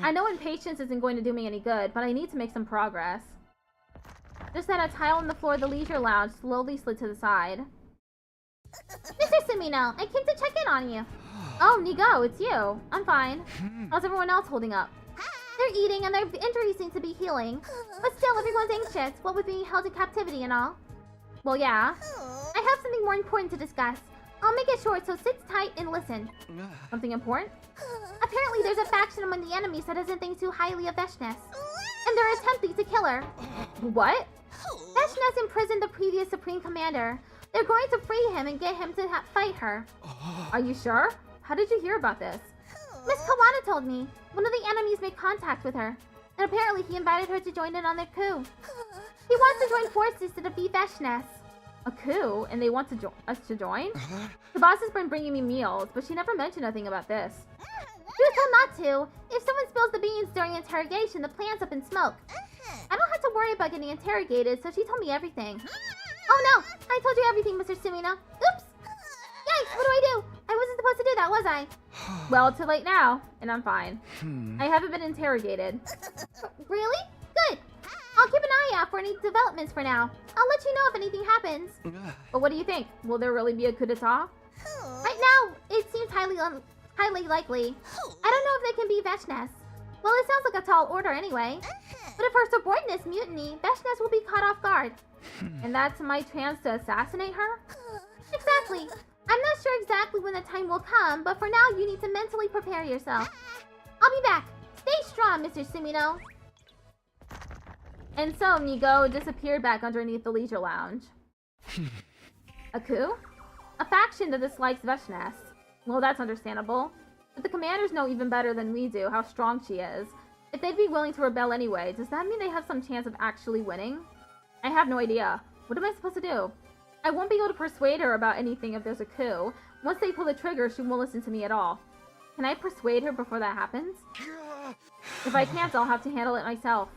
I know impatience isn't going to do me any good, but I need to make some progress. Just then, a tile on the floor of the leisure lounge slowly slid to the side. Mr. Sumino, I came to check in on you. Oh, Nigo, it's you. I'm fine. How's everyone else holding up? They're eating and their injuries seem to be healing. But still, everyone's anxious, what with being held in captivity and all. Well, yeah. I have something more important to discuss. I'll make it short, so sit tight and listen. Something important? Apparently, there's a faction among the enemies that doesn't think too highly of Veshnes. And they're attempting to kill her. What? Veshnes imprisoned the previous Supreme Commander. They're going to free him and get him to fight her. Are you sure? How did you hear about this? Miss Kawana told me. One of the enemies made contact with her. And apparently he invited her to join in on their coup. He wants to join forces to defeat Veshnes. A coup? And they want us to join? The boss has been bringing me meals, but she never mentioned anything about this. She was told not to. If someone spills the beans during interrogation, the plan's up in smoke. I don't have to worry about getting interrogated, so she told me everything. Oh no! I told you everything, Mr. Sumino. Oops! Yikes, what do I do? I wasn't supposed to do that, was I? Well, too late now, and I'm fine. I haven't been interrogated. Really? Good. I'll keep an eye out for any developments for now. I'll let you know if anything happens. But what do you think? Will there really be a coup d'etat? Right now, it seems highly likely. I don't know if they can be Veshnes. Well, it sounds like a tall order anyway. But if her subordinates mutiny, Veshnes will be caught off guard. And that's my chance to assassinate her? Exactly. I'm not sure exactly when the time will come, but for now you need to mentally prepare yourself. I'll be back. Stay strong, Mr. Sumino. And so Nigo disappeared back underneath the leisure lounge. A coup? A faction that dislikes Veshnes. Well, that's understandable. But the commanders know even better than we do how strong she is. If they'd be willing to rebel anyway, does that mean they have some chance of actually winning? I have no idea. What am I supposed to do? I won't be able to persuade her about anything if there's a coup. Once they pull the trigger, she won't listen to me at all. Can I persuade her before that happens? If I can't, I'll have to handle it myself.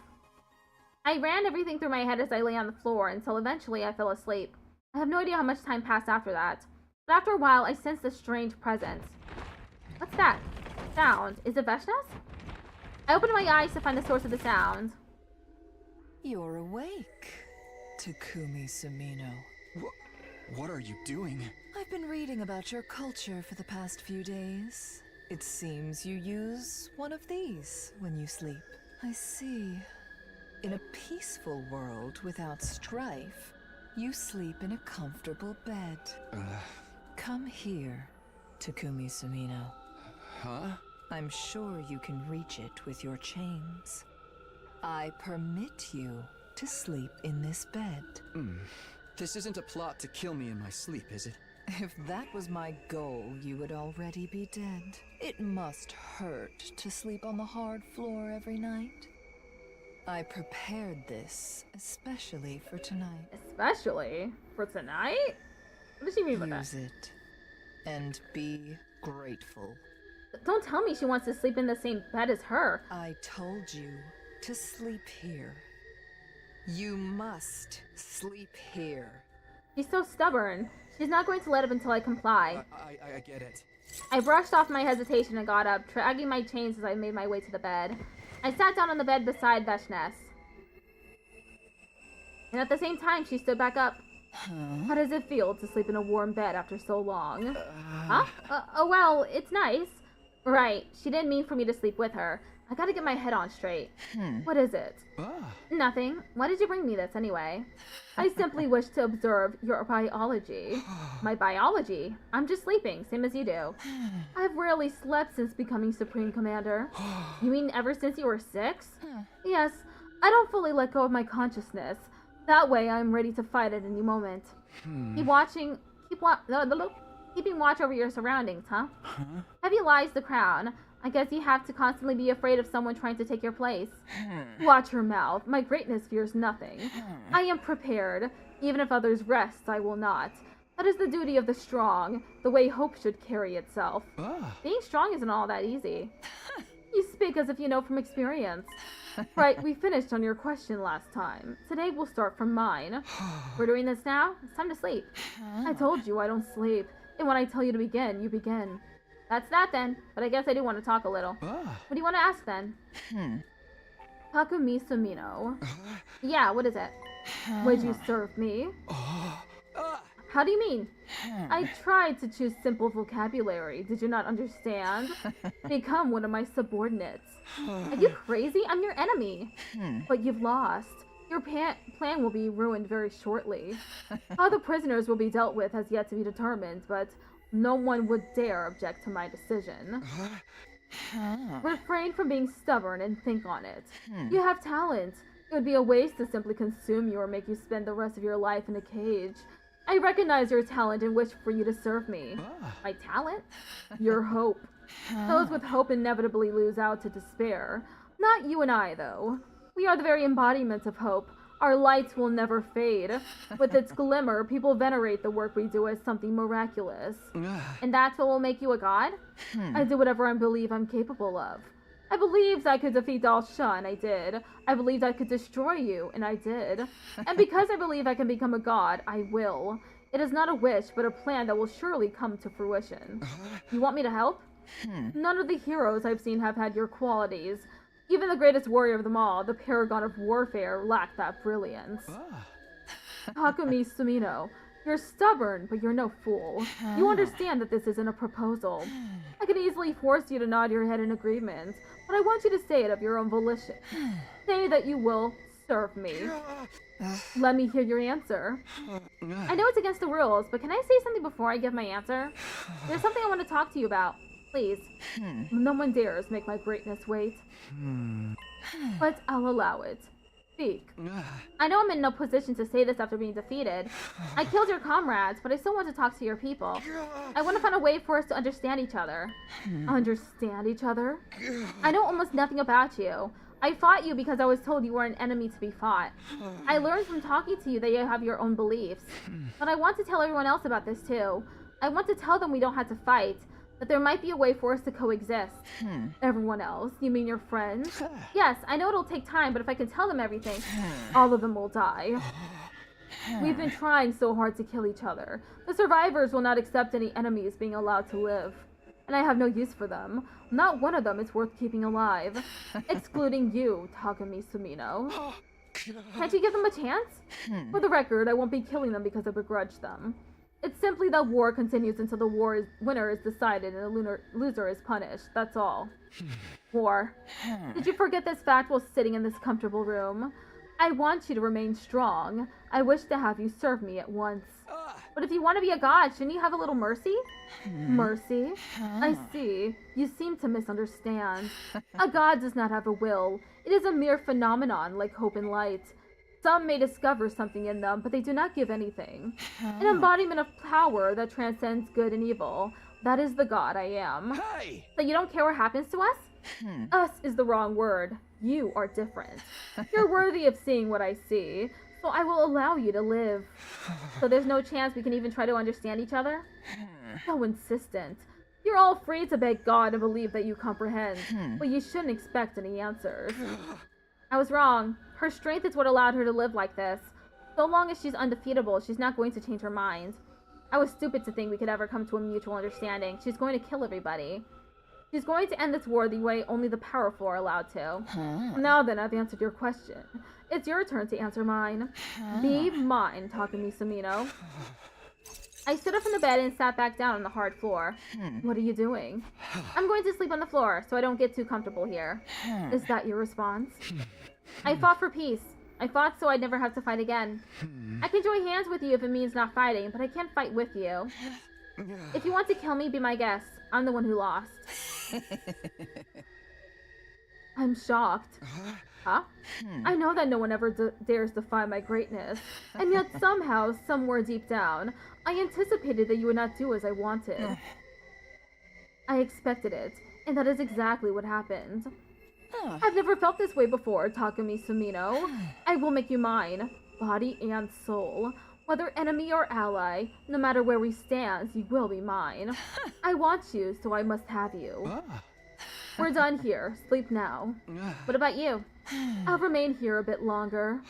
I ran everything through my head as I lay on the floor until eventually I fell asleep. I have no idea how much time passed after that. But after a while, I sensed a strange presence. What's that? Sound. Is it Veshnes? I opened my eyes to find the source of the sound. You're awake, Takumi Sumino. What are you doing? I've been reading about your culture for the past few days. It seems you use one of these when you sleep. I see. In a peaceful world without strife, you sleep in a comfortable bed. Come here, Takumi Sumino. Huh? I'm sure you can reach it with your chains. I permit you to sleep in this bed. This isn't a plot to kill me in my sleep, is it? If that was my goal, you would already be dead. It must hurt to sleep on the hard floor every night. I prepared this especially for tonight. Especially? For tonight? What does she mean by that? Use it. And be grateful. Don't tell me she wants to sleep in the same bed as her. I told you to sleep here. You must sleep here. She's so stubborn. She's not going to let up until I comply. I get it. I brushed off my hesitation and got up, dragging my chains as I made my way to the bed. I sat down on the bed beside Veshness. And at the same time, she stood back up. How does it feel to sleep in a warm bed after so long? Huh? Well, it's nice. Right, she didn't mean for me to sleep with her. I gotta get my head on straight. What is it? Nothing. Why did you bring me this anyway? I simply wish to observe your biology. My biology? I'm just sleeping, same as you do. I've rarely slept since becoming Supreme Commander. You mean ever since you were 6? Yes, I don't fully let go of my consciousness. That way I'm ready to fight at any moment. Keeping watch over your surroundings, huh? Heavy lies the crown. I guess you have to constantly be afraid of someone trying to take your place. Watch your mouth. My greatness fears nothing. I am prepared. Even if others rest, I will not. That is the duty of the strong, the way hope should carry itself. Being strong isn't all that easy. You speak as if you know from experience. Right, we finished on your question last time. Today we'll start from mine. We're doing this now? It's time to sleep. I told you I don't sleep. And when I tell you to begin, you begin. That's that then, but I guess I do want to talk a little. What do you want to ask then? Takumi Sumino. Yeah, what is it? Would you serve me? How do you mean? I tried to choose simple vocabulary. Did you not understand? Become one of my subordinates. Are you crazy? I'm your enemy. But you've lost. Your plan will be ruined very shortly. How the prisoners will be dealt with has yet to be determined, but no one would dare object to my decision. Refrain from being stubborn and think on it. You have talent. It would be a waste to simply consume you or make you spend the rest of your life in a cage. I recognize your talent and wish for you to serve me. My talent? Your hope. Those with hope inevitably lose out to despair. Not you and I, though. We are the very embodiment of hope. Our lights will never fade. With its glimmer, people venerate the work we do as something miraculous. And that's what will make you a god? I do whatever I believe I'm capable of. I believed I could defeat Dalsha, and I did. I believed I could destroy you, and I did. And because I believe I can become a god, I will. It is not a wish, but a plan that will surely come to fruition. You want me to help? None of the heroes I've seen have had your qualities. Even the greatest warrior of them all, the paragon of warfare, lacked that brilliance. Takumi Sumino, you're stubborn, but you're no fool. You understand that this isn't a proposal. I could easily force you to nod your head in agreement, but I want you to say it of your own volition. Say that you will serve me. Let me hear your answer. I know it's against the rules, but can I say something before I give my answer? There's something I want to talk to you about. Please. No one dares make my greatness wait. But I'll allow it. Speak. I know I'm in no position to say this after being defeated. I killed your comrades, but I still want to talk to your people. I want to find a way for us to understand each other. Understand each other? I know almost nothing about you. I fought you because I was told you were an enemy to be fought. I learned from talking to you that you have your own beliefs. But I want to tell everyone else about this too. I want to tell them we don't have to fight. That there might be a way for us to coexist. Everyone else? You mean your friends? Yes, I know it'll take time, but if I can tell them everything, all of them will die. We've been trying so hard to kill each other. The survivors will not accept any enemies being allowed to live. And I have no use for them. Not one of them is worth keeping alive. Excluding you, Takumi Sumino. Can't you give them a chance? For the record, I won't be killing them because I begrudge them. It's simply that war continues until the winner is decided and the loser is punished. That's all. War. Did you forget this fact while sitting in this comfortable room? I want you to remain strong. I wish to have you serve me at once. But if you want to be a god, shouldn't you have a little mercy? Mercy? I see. You seem to misunderstand. A god does not have a will. It is a mere phenomenon like hope and light. Some may discover something in them, but they do not give anything. An embodiment of power that transcends good and evil. That is the god I am. Hey! So you don't care what happens to us? Us is the wrong word. You are different. You're worthy of seeing what I see, so I will allow you to live. So there's no chance we can even try to understand each other? So insistent. You're all free to beg God and believe that you comprehend, but you shouldn't expect any answers. I was wrong. Her strength is what allowed her to live like this. So long as she's undefeatable, she's not going to change her mind. I was stupid to think we could ever come to a mutual understanding. She's going to kill everybody. She's going to end this war the way only the powerful are allowed to. Now then, I've answered your question. It's your turn to answer mine. Be mine, Takumi Sumino. I stood up from the bed and sat back down on the hard floor. What are you doing? I'm going to sleep on the floor, so I don't get too comfortable here. Is that your response? I fought for peace. I fought so I'd never have to fight again. I can join hands with you if it means not fighting, but I can't fight with you. If you want to kill me, be my guest. I'm the one who lost. I'm shocked. Huh? I know that no one ever dares defy my greatness, and yet somehow, somewhere deep down, I anticipated that you would not do as I wanted. I expected it, and that is exactly what happened. I've never felt this way before, Takumi Sumino. I will make you mine, body and soul. Whether enemy or ally, no matter where we stand, you will be mine. I want you, so I must have you. We're done here. Sleep now. What about you? I'll remain here a bit longer.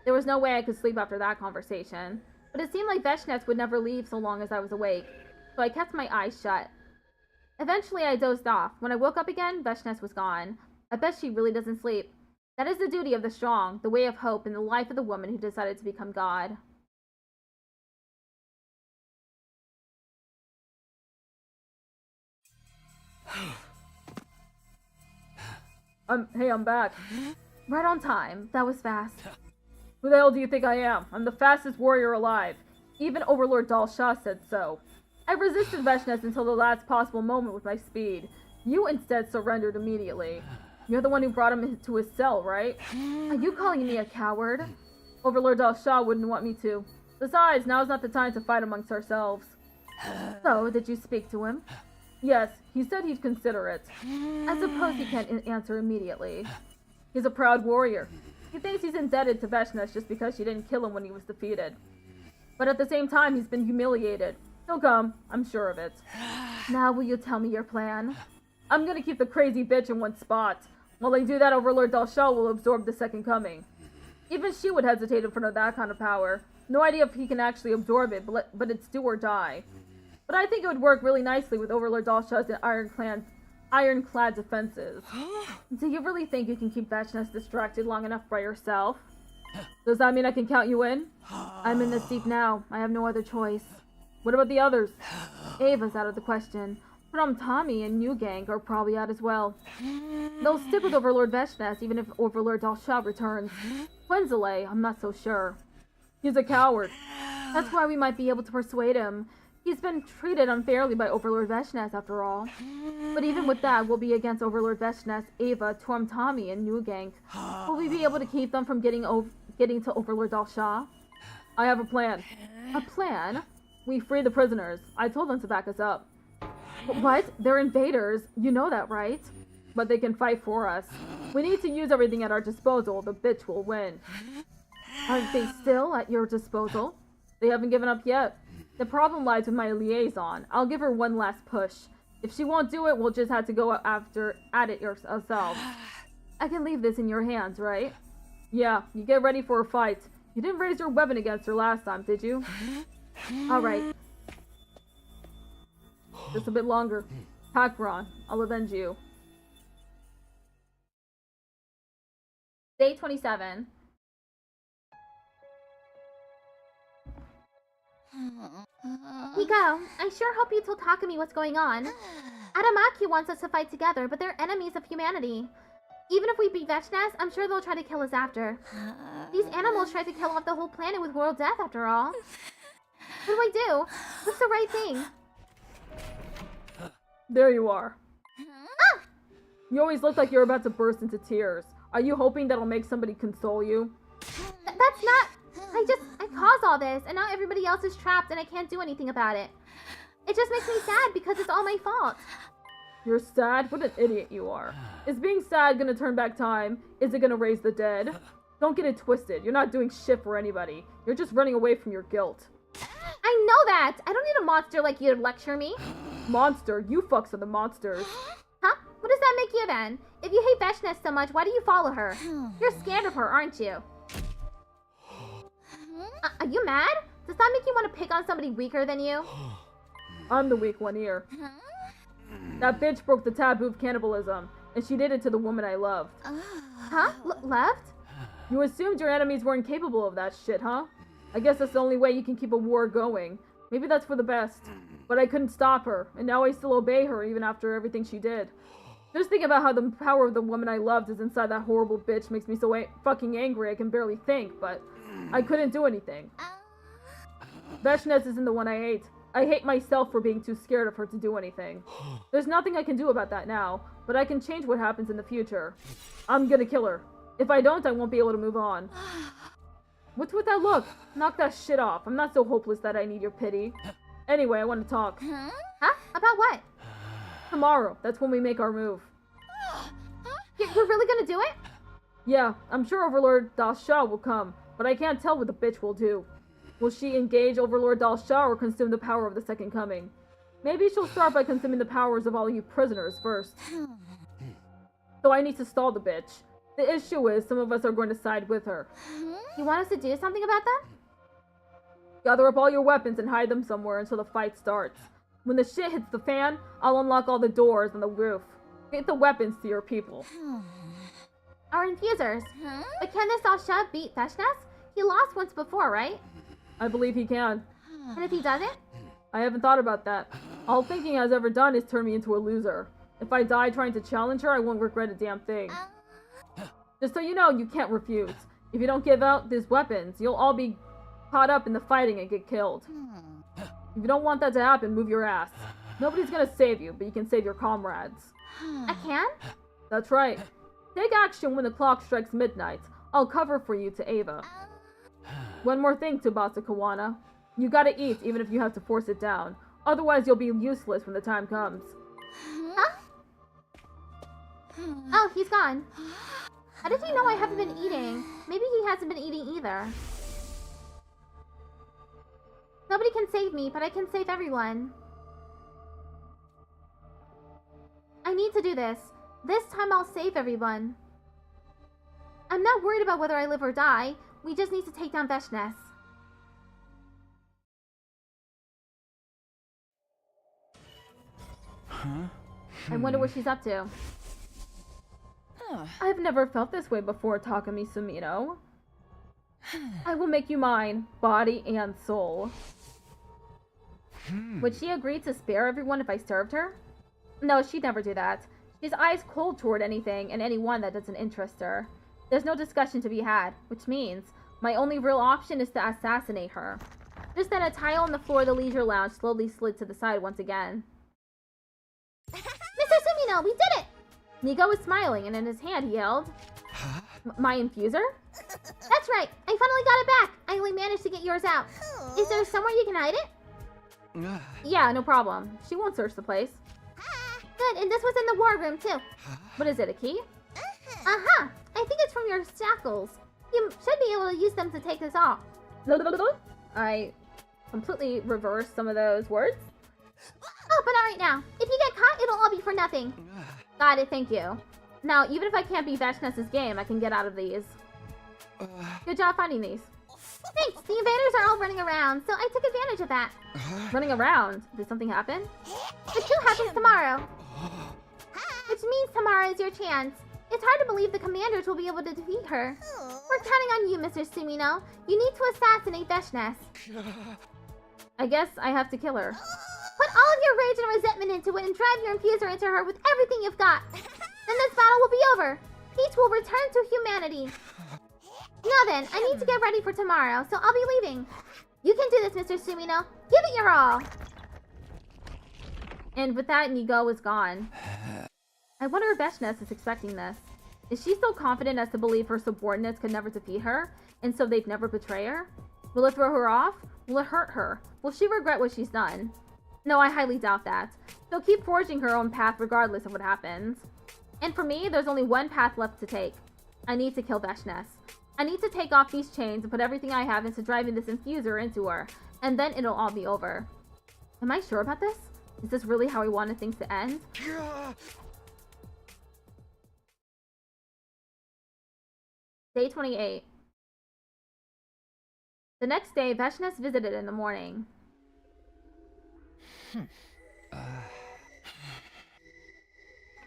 There was no way I could sleep after that conversation, but it seemed like Veshnes would never leave so long as I was awake, so I kept my eyes shut. Eventually, I dozed off. When I woke up again, Veshnes was gone. I bet she really doesn't sleep. That is the duty of the strong, the way of hope, and the life of the woman who decided to become God. Hey, I'm back. Right on time. That was fast. Who the hell do you think I am? I'm the fastest warrior alive. Even Overlord Dal Shah said so. I resisted Veshnes until the last possible moment with my speed. You instead surrendered immediately. You're the one who brought him into his cell, right? Are you calling me a coward? Overlord Dal Shah wouldn't want me to. Besides, now's not the time to fight amongst ourselves. So, did you speak to him? Yes, he said he'd consider it. I suppose he can't answer immediately. He's a proud warrior. He thinks he's indebted to Veshnes just because she didn't kill him when he was defeated. But at the same time, he's been humiliated. He'll come, I'm sure of it. Now will you tell me your plan? I'm gonna keep the crazy bitch in one spot. While I do that, Overlord Dal Shah will absorb the Second Coming. Even she would hesitate in front of that kind of power. No idea if he can actually absorb it, but it's do or die. But I think it would work really nicely with Overlord Dal Shah's ironclad defenses. Do you really think you can keep Veshnes distracted long enough by yourself? Does that mean I can count you in? I'm in this deep now. I have no other choice. What about the others? Ava's out of the question. Tommy and New Gang are probably out as well. They'll stick with Overlord Veshnes even if Overlord Dal Shah returns. Quenzele, I'm not so sure. He's a coward. That's why we might be able to persuade him. He's been treated unfairly by Overlord Veshnes after all. But even with that, we'll be against Overlord Veshnes, Ava, Tommy, and New Gang. Will we be able to keep them from getting to Overlord Dal Shah? I have a plan. A plan? We free the prisoners. I told them to back us up. What? They're invaders. You know that, right? But they can fight for us. We need to use everything at our disposal. The bitch will win. Are they still at your disposal? They haven't given up yet. The problem lies with my liaison. I'll give her one last push. If she won't do it, we'll just have to go at it ourselves. I can leave this in your hands, right? Yeah, you get ready for a fight. You didn't raise your weapon against her last time, did you? Alright. Just a bit longer. Pakron, I'll avenge you. Day 27. Hiko, I sure hope you told Takumi what's going on. Adamaki wants us to fight together, but they're enemies of humanity. Even if we beat Veshnes, I'm sure they'll try to kill us after. These animals tried to kill off the whole planet with world death after all. What do I do? What's the right thing? There you are. Ah! You always look like you're about to burst into tears. Are you hoping that'll make somebody console you? That's not... I caused all this, and now everybody else is trapped and I can't do anything about it. It just makes me sad because it's all my fault. You're sad? What an idiot you are. Is being sad gonna turn back time? Is it gonna raise the dead? Don't get it twisted. You're not doing shit for anybody. You're just running away from your guilt. I know that! I don't need a monster like you to lecture me. Monster? You fucks are the monsters. Huh? What does that make you then? If you hate Veshnes so much, why do you follow her? You're scared of her, aren't you? Are you mad? Does that make you want to pick on somebody weaker than you? I'm the weak one here. That bitch broke the taboo of cannibalism, and she did it to the woman I loved. Huh? Left? You assumed your enemies weren't capable of that shit, huh? I guess that's the only way you can keep a war going. Maybe that's for the best. But I couldn't stop her, and now I still obey her even after everything she did. Just thinking about how the power of the woman I loved is inside that horrible bitch makes me so fucking angry I can barely think, but I couldn't do anything. Veshness isn't the one I hate. I hate myself for being too scared of her to do anything. There's nothing I can do about that now, but I can change what happens in the future. I'm gonna kill her. If I don't, I won't be able to move on. What's with that look? Knock that shit off. I'm not so hopeless that I need your pity. Anyway, I want to talk. Huh? About what? Tomorrow. That's when we make our move. You're really gonna do it? Yeah, I'm sure Overlord Dalsha will come, but I can't tell what the bitch will do. Will she engage Overlord Dalsha or consume the power of the Second Coming? Maybe she'll start by consuming the powers of all you prisoners first. So I need to stall the bitch. The issue is, some of us are going to side with her. You want us to do something about that? Gather up all your weapons and hide them somewhere until the fight starts. When the shit hits the fan, I'll unlock all the doors on the roof. Get the weapons to your people. Our infusers. But can this Dalsha beat Veshness? He lost once before, right? I believe he can. And if he doesn't? I haven't thought about that. All thinking has ever done is turn me into a loser. If I die trying to challenge her, I won't regret a damn thing. Just so you know, you can't refuse. If you don't give out these weapons, you'll all be caught up in the fighting and get killed. If you don't want that to happen, move your ass. Nobody's gonna save you, but you can save your comrades. I can? That's right. Take action when the clock strikes midnight. I'll cover for you to Ava. One more thing, Tsubasa Kawana. You gotta eat, even if you have to force it down. Otherwise, you'll be useless when the time comes. Huh? Oh, he's gone. How did he know I haven't been eating? Maybe he hasn't been eating either. Nobody can save me, but I can save everyone. I need to do this. This time I'll save everyone. I'm not worried about whether I live or die. We just need to take down Veshness. Huh? I wonder what she's up to. I've never felt this way before, Takumi Sumino. I will make you mine, body and soul. Would she agree to spare everyone if I served her? No, she'd never do that. She's eyes cold toward anything and anyone that doesn't interest her. There's no discussion to be had, which means my only real option is to assassinate her. Just then a tile on the floor of the leisure lounge slowly slid to the side once again. Mr. Sumino, we did it! Nigo was smiling, and in his hand he held... My infuser? That's right! I finally got it back! I only managed to get yours out. Is there somewhere you can hide it? Yeah, no problem. She won't search the place. Good, and this was in the war room, too. What is it, a key? Uh-huh! I think it's from your shackles. You should be able to use them to take this off. I completely reversed some of those words. Oh, but alright now. If you get caught, it'll all be for nothing. Got it, thank you. Now, even if I can't beat Veshness's game, I can get out of these. Good job finding these. Thanks, the invaders are all running around, so I took advantage of that. Running around? Did something happen? The coup happens tomorrow. Which means tomorrow is your chance. It's hard to believe the commanders will be able to defeat her. We're counting on you, Mr. Sumino. You need to assassinate Veshness. I guess I have to kill her. Put all of your rage and resentment into it and drive your infuser into her with everything you've got. Then this battle will be over. Peace will return to humanity. Now then, I need to get ready for tomorrow, so I'll be leaving. You can do this, Mr. Sumino. Give it your all. And with that, Nigo is gone. I wonder if Veshness is expecting this. Is she so confident as to believe her subordinates could never defeat her, and so they'd never betray her? Will it throw her off? Will it hurt her? Will she regret what she's done? No, I highly doubt that. She'll keep forging her own path regardless of what happens. And for me, there's only one path left to take. I need to kill Veshness. I need to take off these chains and put everything I have into driving this infuser into her, and then it'll all be over. Am I sure about this? Is this really how I wanted things to end? Day 28. The next day, Veshness visited in the morning.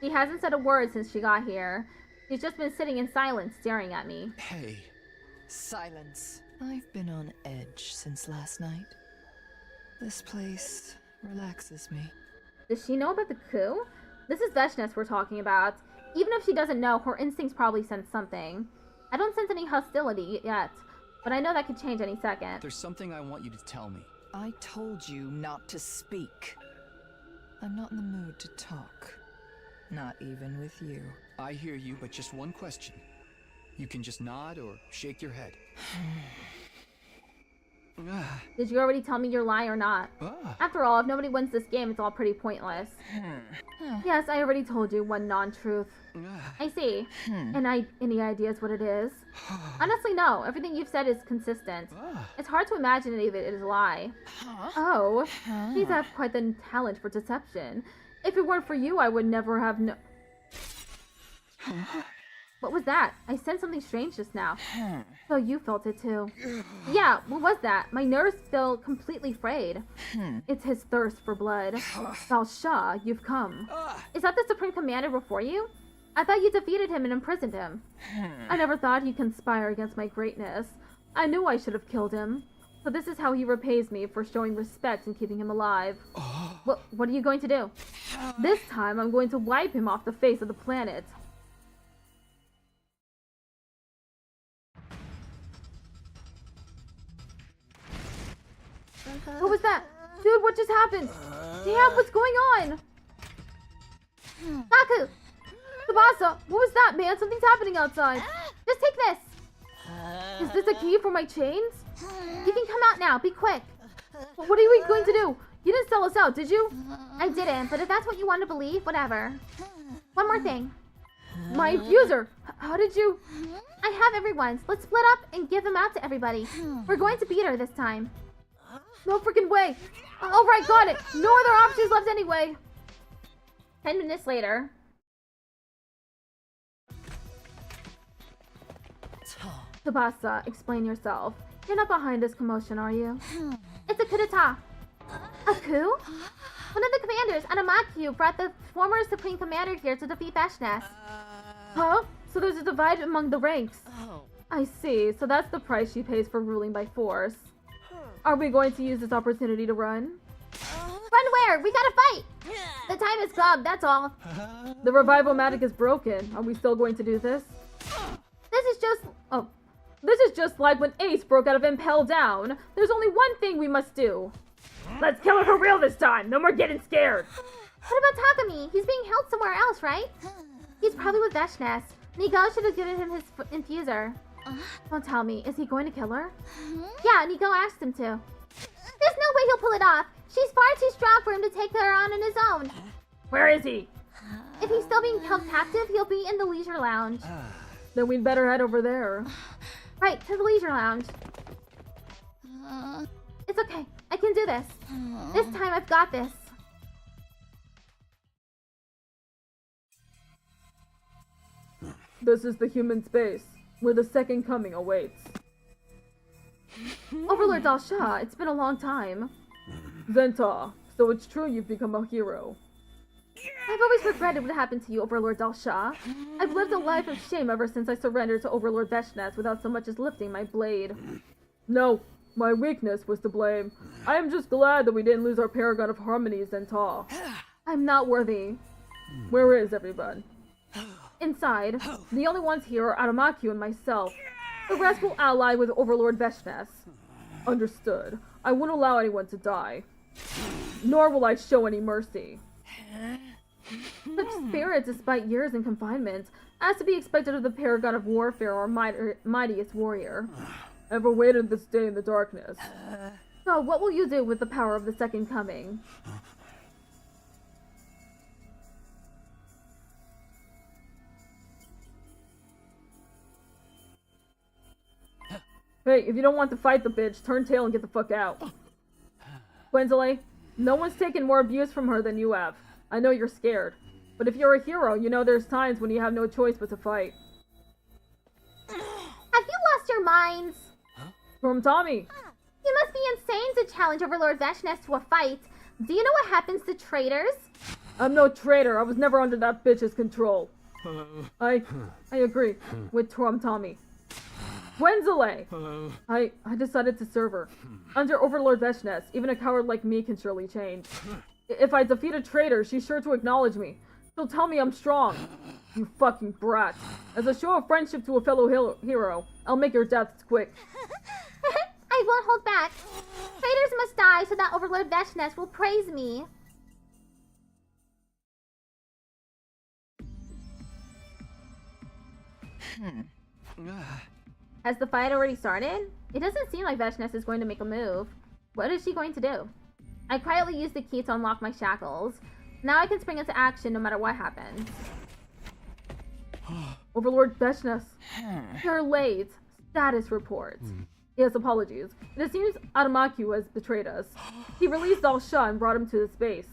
She hasn't said a word since she got here. She's just been sitting in silence, staring at me. Hey. Silence. I've been on edge since last night. This place relaxes me. Does she know about the coup? This is Veshness we're talking about. Even if she doesn't know, her instincts probably sense something. I don't sense any hostility yet, but I know that could change any second. There's something I want you to tell me. I told you not to speak. I'm not in the mood to talk. Not even with you. I hear you, but just one question. You can just nod or shake your head. Did you already tell me your lie or not? After all, if nobody wins this game, it's all pretty pointless. Yes, I already told you one non-truth. I see. And any ideas what it is? Honestly, no. Everything you've said is consistent. It's hard to imagine any of it is a lie. Oh, these have quite the talent for deception. If it weren't for you, I would never have What was that? I sensed something strange just now. So you felt it too. Yeah, what was that? My nerves feel completely frayed. It's his thirst for blood. Dal Shah, you've come. Is that the Supreme Commander before you? I thought you defeated him and imprisoned him. I never thought he'd conspire against my greatness. I knew I should have killed him. So this is how he repays me for showing respect and keeping him alive. What are you going to do? This time I'm going to wipe him off the face of the planet. What was that? Dude, what just happened? Damn, what's going on? Taku! Tsubasa, what was that, man? Something's happening outside. Just take this. Is this a key for my chains? You can come out now. Be quick. What are we going to do? You didn't sell us out, did you? I didn't, but if that's what you want to believe, whatever. One more thing. My infuser. How did you... I have everyone's. Let's split up and give them out to everybody. We're going to beat her this time. No freaking way. Alright, got it. No other options left anyway. 10 minutes later. Tsubasa, explain yourself. You're not behind this commotion, are you? It's a coup d'etat. A coup? One of the commanders, Anamakyu, brought the former Supreme Commander here to defeat Veshness. Huh? So there's a divide among the ranks. I see. So that's the price she pays for ruling by force. Are we going to use this opportunity to run? Run where? We gotta fight! The time has come, that's all. The revival-matic is broken. Are we still going to do this? This is just like when Ace broke out of Impel Down. There's only one thing we must do. Let's kill her for real this time. No more getting scared. What about Takumi? He's being held somewhere else, right? He's probably with Veshness. Nigo should have given him his infuser. Don't tell me. Is he going to kill her? Yeah, Nigo asked him to. There's no way he'll pull it off. She's far too strong for him to take her on his own. Where is he? If he's still being held captive, he'll be in the leisure lounge. Then we'd better head over there. Right, to the leisure lounge. It's okay. I can do this. This time I've got this. This is the human space, where the second coming awaits. Overlord Dal Shah, it's been a long time. Zenta, so it's true you've become a hero. I've always regretted what happened to you, Overlord Dal Shah. I've lived a life of shame ever since I surrendered to Overlord Veshness without so much as lifting my blade. No, my weakness was to blame. I am just glad that we didn't lose our paragon of harmony, Zenta. I'm not worthy. Where is everyone? Inside. The only ones here are Adamakyu and myself. The rest will ally with Overlord Veshness. Understood. I won't allow anyone to die. Nor will I show any mercy. Such spirit despite years in confinement, as to be expected of the paragon of warfare or mightiest warrior. Ever waited this day in the darkness. So what will you do with the power of the second coming? Hey, if you don't want to fight the bitch, turn tail and get the fuck out. Gwendolyn, no one's taken more abuse from her than you have. I know you're scared. But if you're a hero, you know there's times when you have no choice but to fight. Have you lost your minds? From Tommy. You must be insane to challenge Overlord Veshness to a fight. Do you know what happens to traitors? I'm no traitor. I was never under that bitch's control. I agree with Tommy. Gwenzile! I decided to serve her. Under Overlord Veshness, even a coward like me can surely change. If I defeat a traitor, she's sure to acknowledge me. She'll tell me I'm strong. You fucking brat. As a show of friendship to a fellow hero, I'll make your deaths quick. I won't hold back. Traitors must die so that Overlord Veshness will praise me. Has the fight already started? It doesn't seem like Veshness is going to make a move. What is she going to do? I quietly use the key to unlock my shackles. Now I can spring into action no matter what happens. Overlord Veshness. You're late. Status report. Yes, apologies. It seems Adamaku has betrayed us. He released Dalsha and brought him to this base.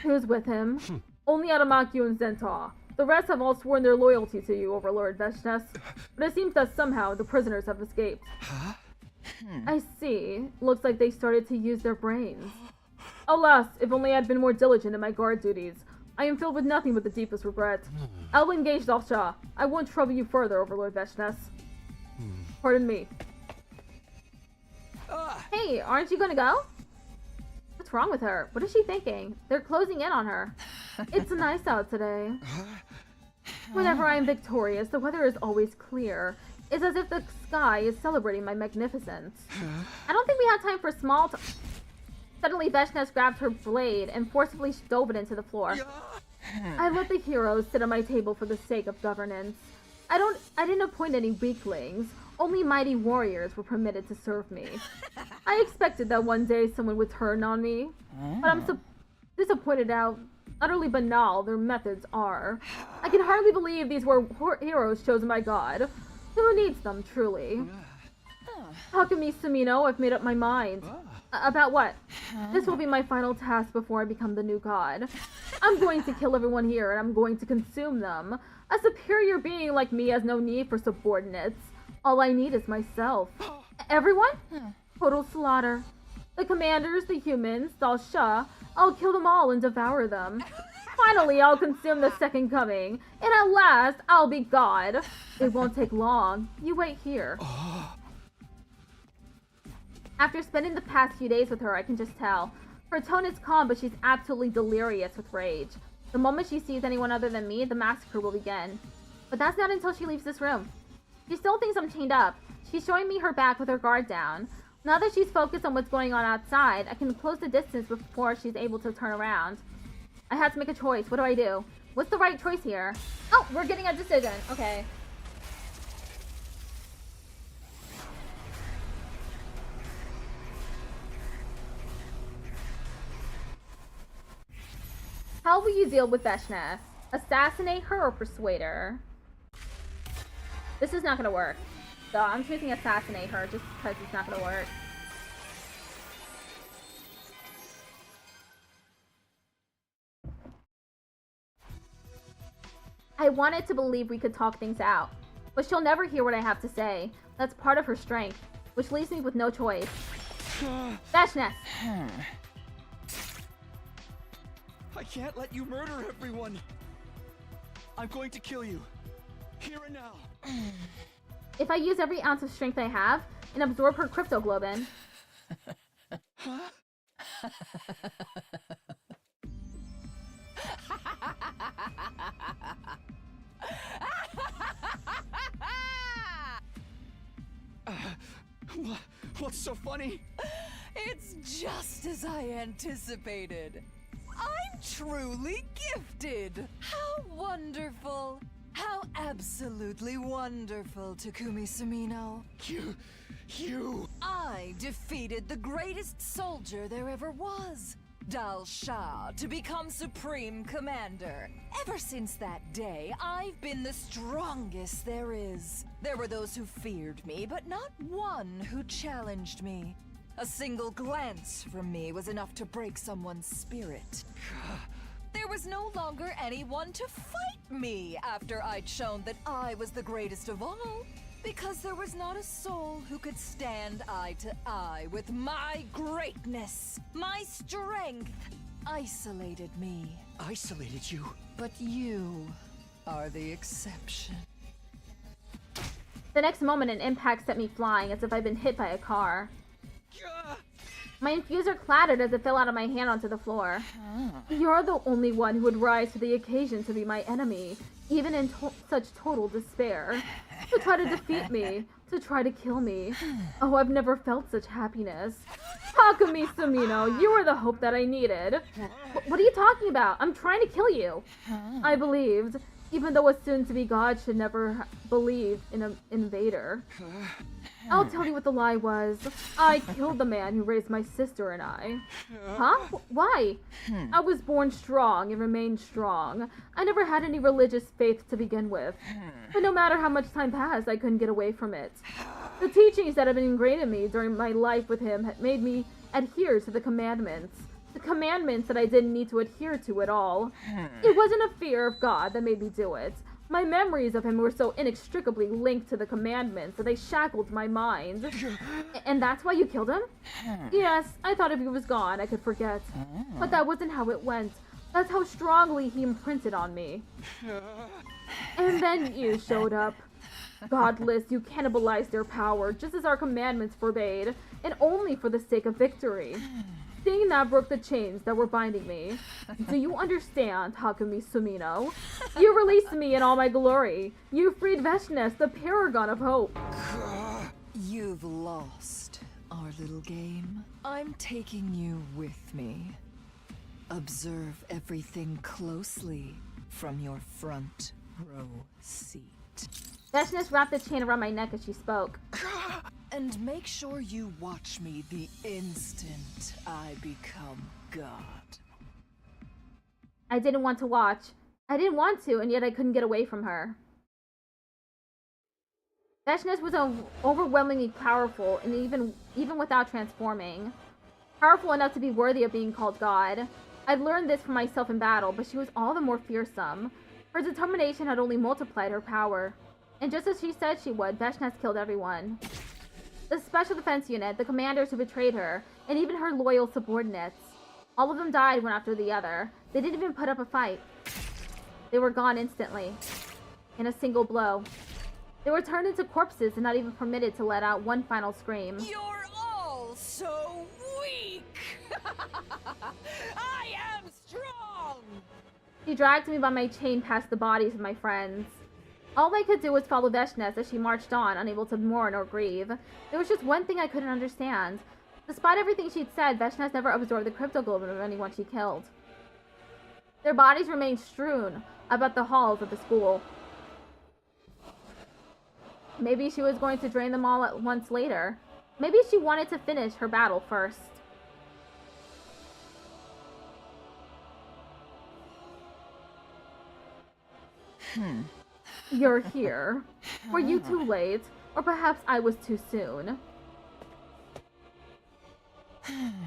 Who's with him? Only Adamaku and Zenta. The rest have all sworn their loyalty to you, Overlord Veshness. But it seems that somehow the prisoners have escaped. I see. Looks like they started to use their brains. Alas, if only I had been more diligent in my guard duties. I am filled with nothing but the deepest regret. I'll engage Dalsha. I won't trouble you further, Overlord Veshness. Pardon me. Hey, aren't you gonna go? What's wrong with her? What is she thinking? They're closing in on her. It's nice out today. Whenever I am victorious, the weather is always clear. It's as if the sky is celebrating my magnificence. I don't think we have time for small talk. Suddenly, Veshness grabbed her blade and forcefully dove it into the floor. I let the heroes sit at my table for the sake of governance. I didn't appoint any weaklings. Only mighty warriors were permitted to serve me. I expected that one day someone would turn on me, but I'm disappointed how utterly banal their methods are. I can hardly believe these were heroes chosen by God. Who needs them, truly? Takumi Sumino, I've made up my mind. About what? This will be my final task before I become the new god. I'm going to kill everyone here and I'm going to consume them. A superior being like me has no need for subordinates. All I need is myself. Everyone? Total slaughter. The commanders, the humans, Dalsha, I'll kill them all and devour them. Finally, I'll consume the second coming, and at last, I'll be God. It won't take long. You wait here. After spending the past few days with her, I can just tell. Her tone is calm, but she's absolutely delirious with rage. The moment she sees anyone other than me, the massacre will begin. But that's not until she leaves this room. She still thinks I'm chained up. She's showing me her back with her guard down. Now that she's focused on what's going on outside, I can close the distance before she's able to turn around. I had to make a choice. What do I do? What's the right choice here? Oh, we're getting a decision. Okay. How will you deal with Veshness? Assassinate her or persuade her? This is not gonna work. So I'm choosing assassinate her just because it's not gonna work. I wanted to believe we could talk things out, but she'll never hear what I have to say. That's part of her strength, which leaves me with no choice. Veshness! I can't let you murder everyone. I'm going to kill you. Here and now. If I use every ounce of strength I have and absorb her cryptoglobin. Huh? What's so funny? It's just as I anticipated. I'm truly gifted. How wonderful. How absolutely wonderful, Takumi Sumino. You... I defeated the greatest soldier there ever was, Dalsha, to become Supreme Commander. Ever since that day, I've been the strongest there is. There were those who feared me, but not one who challenged me. A single glance from me was enough to break someone's spirit. There was no longer anyone to fight me after I'd shown that I was the greatest of all. Because there was not a soul who could stand eye to eye with my greatness, my strength, isolated me. Isolated you? But you are the exception. The next moment, an impact sent me flying as if I'd been hit by a car. My infuser clattered as it fell out of my hand onto the floor. You're the only one who would rise to the occasion to be my enemy, even in such total despair. To try to defeat me, to try to kill me. Oh, I've never felt such happiness. Hakumi Sumino, you were the hope that I needed. What are you talking about? I'm trying to kill you. I believed, even though a soon-to-be god should never believe in an invader. I'll tell you what the lie was. I killed the man who raised my sister and I. Huh? Why? I was born strong and remained strong. I never had any religious faith to begin with. But no matter how much time passed, I couldn't get away from it. The teachings that have been ingrained in me during my life with him had made me adhere to the commandments. The commandments that I didn't need to adhere to at all. It wasn't a fear of God that made me do it. My memories of him were so inextricably linked to the commandments that they shackled my mind. And that's why you killed him? Yes, I thought if he was gone, I could forget. But that wasn't how it went. That's how strongly he imprinted on me. And then you showed up. Godless, you cannibalized their power, just as our commandments forbade, and only for the sake of victory. Seeing that broke the chains that were binding me. Do you understand, Hakumi Sumino? You released me in all my glory. You freed Veshnes, the paragon of hope. You've lost our little game. I'm taking you with me. Observe everything closely from your front row seat. Veshnes wrapped the chain around my neck as she spoke. And make sure you watch me the instant I become God. I didn't want to watch. I didn't want to, and yet I couldn't get away from her. Veshnes was overwhelmingly powerful, and even without transforming. Powerful enough to be worthy of being called God. I'd learned this for myself in battle, but she was all the more fearsome. Her determination had only multiplied her power. And just as she said she would, Veshnes killed everyone. The Special Defense Unit, the commanders who betrayed her, and even her loyal subordinates. All of them died one after the other. They didn't even put up a fight. They were gone instantly. In a single blow. They were turned into corpses and not even permitted to let out one final scream. You're all so weak! I am strong! She dragged me by my chain past the bodies of my friends. All I could do was follow Veshnes as she marched on, unable to mourn or grieve. There was just one thing I couldn't understand. Despite everything she'd said, Veshnes never absorbed the cryptoglobin of anyone she killed. Their bodies remained strewn about the halls of the school. Maybe she was going to drain them all at once later. Maybe she wanted to finish her battle first. You're here. Were you too late? Or perhaps I was too soon?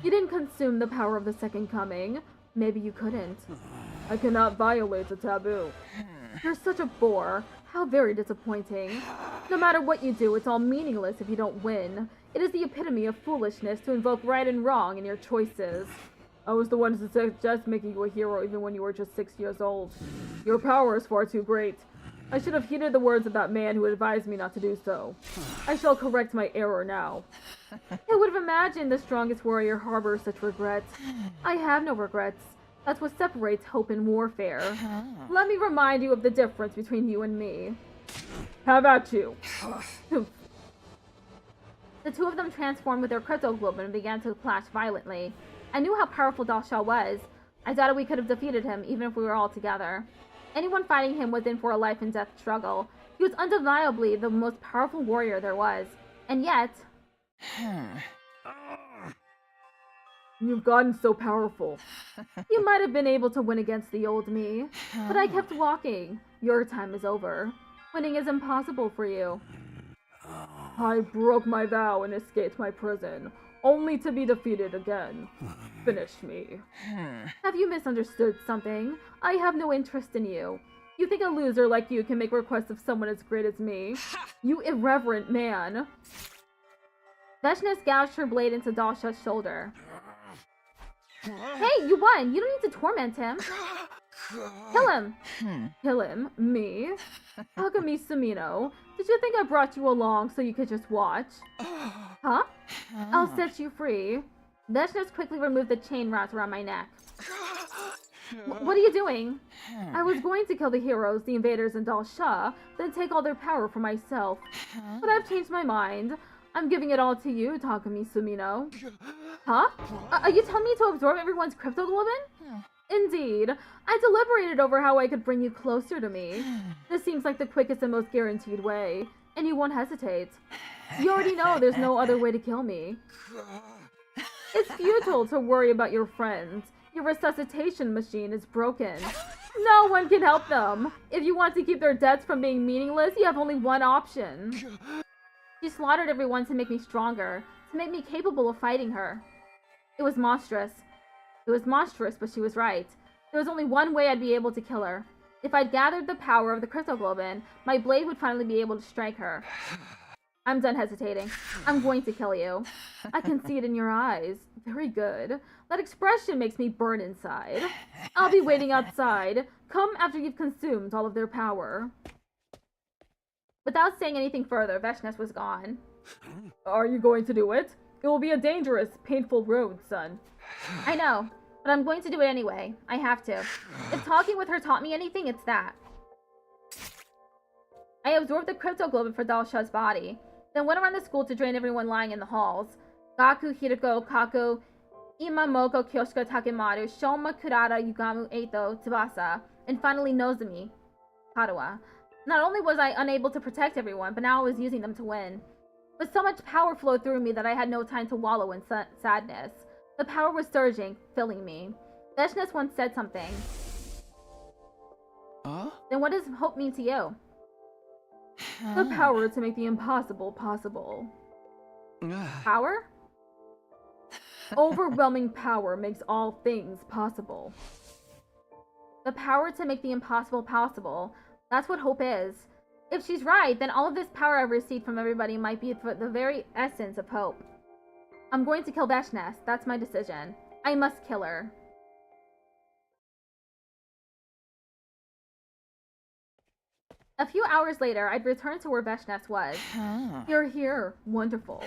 You didn't consume the power of the Second Coming. Maybe you couldn't. I cannot violate a taboo. You're such a bore. How very disappointing. No matter what you do, it's all meaningless if you don't win. It is the epitome of foolishness to invoke right and wrong in your choices. I was the one to suggest making you a hero even when you were just 6 years old. Your power is far too great. I should have heeded the words of that man who advised me not to do so. I shall correct my error now. I would have imagined the strongest warrior harbors such regrets. I have no regrets. That's what separates hope and warfare. Let me remind you of the difference between you and me. Have at you. The two of them transformed with their cryptoglobin and began to clash violently. I knew how powerful Dalsha was. I doubted we could have defeated him, even if we were all together. Anyone fighting him was in for a life and death struggle. He was undeniably the most powerful warrior there was. And yet... You've gotten so powerful. You might have been able to win against the old me, but I kept walking. Your time is over. Winning is impossible for you. I broke my vow and escaped my prison, only to be defeated again. Finish me. Have you misunderstood something? I have no interest in you. You think a loser like you can make requests of someone as great as me? You irreverent man. Veshnes gouged her blade into Dalsha's shoulder. Hey, you won! You don't need to torment him! Kill him! Kill him? Me? Takumi Sumino, did you think I brought you along so you could just watch? Huh? I'll set you free. Veshnes quickly removed the chain wrapped around my neck. What are you doing? I was going to kill the heroes, the invaders, and Dal Shah, then take all their power for myself. But I've changed my mind. I'm giving it all to you, Takumi Sumino. Huh? Are you telling me to absorb everyone's cryptoglobin? Indeed. I deliberated over how I could bring you closer to me. This seems like the quickest and most guaranteed way, and you won't hesitate. You already know there's no other way to kill me. It's futile to worry about your friends. Your resuscitation machine is broken. No one can help them. If you want to keep their deaths from being meaningless, you have only one option. She slaughtered everyone to make me stronger, to make me capable of fighting her. It was monstrous. It was monstrous, but she was right. There was only one way I'd be able to kill her. If I'd gathered the power of the cryptoglobin, my blade would finally be able to strike her. I'm done hesitating. I'm going to kill you. I can see it in your eyes. Very good. That expression makes me burn inside. I'll be waiting outside. Come after you've consumed all of their power. Without saying anything further, Veshnes was gone. Are you going to do it? It will be a dangerous, painful road, son. I know, but I'm going to do it anyway. I have to. If talking with her taught me anything, it's that. I absorbed the cryptoglobin for Dal Shah's body, then went around the school to drain everyone lying in the halls. Gaku, Hiriko, Kaku, Imamoko, Kyoshika, Takemaru, Shoma, Kurata, Yugamu, Eito, Tsubasa, and finally Nozumi, Karuwa. Not only was I unable to protect everyone, but now I was using them to win. But so much power flowed through me that I had no time to wallow in sadness. The power was surging, filling me. Veshnes once said something. Then what does hope mean to you? The power to make the impossible possible. Power? Overwhelming power makes all things possible. The power to make the impossible possible. That's what hope is. If she's right, then all of this power I've received from everybody might be for the very essence of hope. I'm going to kill Veshnes. That's my decision. I must kill her. A few hours later, I'd returned to where Veshnes was. You're here. Wonderful.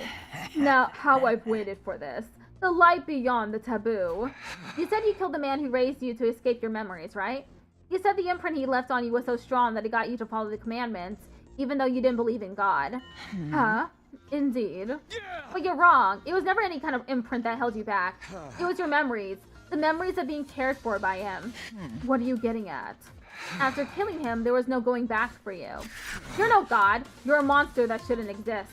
Now, how I've waited for this. The light beyond the taboo. You said you killed the man who raised you to escape your memories, right? You said the imprint he left on you was so strong that it got you to follow the commandments, even though you didn't believe in God. Huh? Indeed. But you're wrong. It was never any kind of imprint that held you back. It was your memories. The memories of being cared for by him. What are you getting at? After killing him, there was no going back for you. You're no god. You're a monster that shouldn't exist.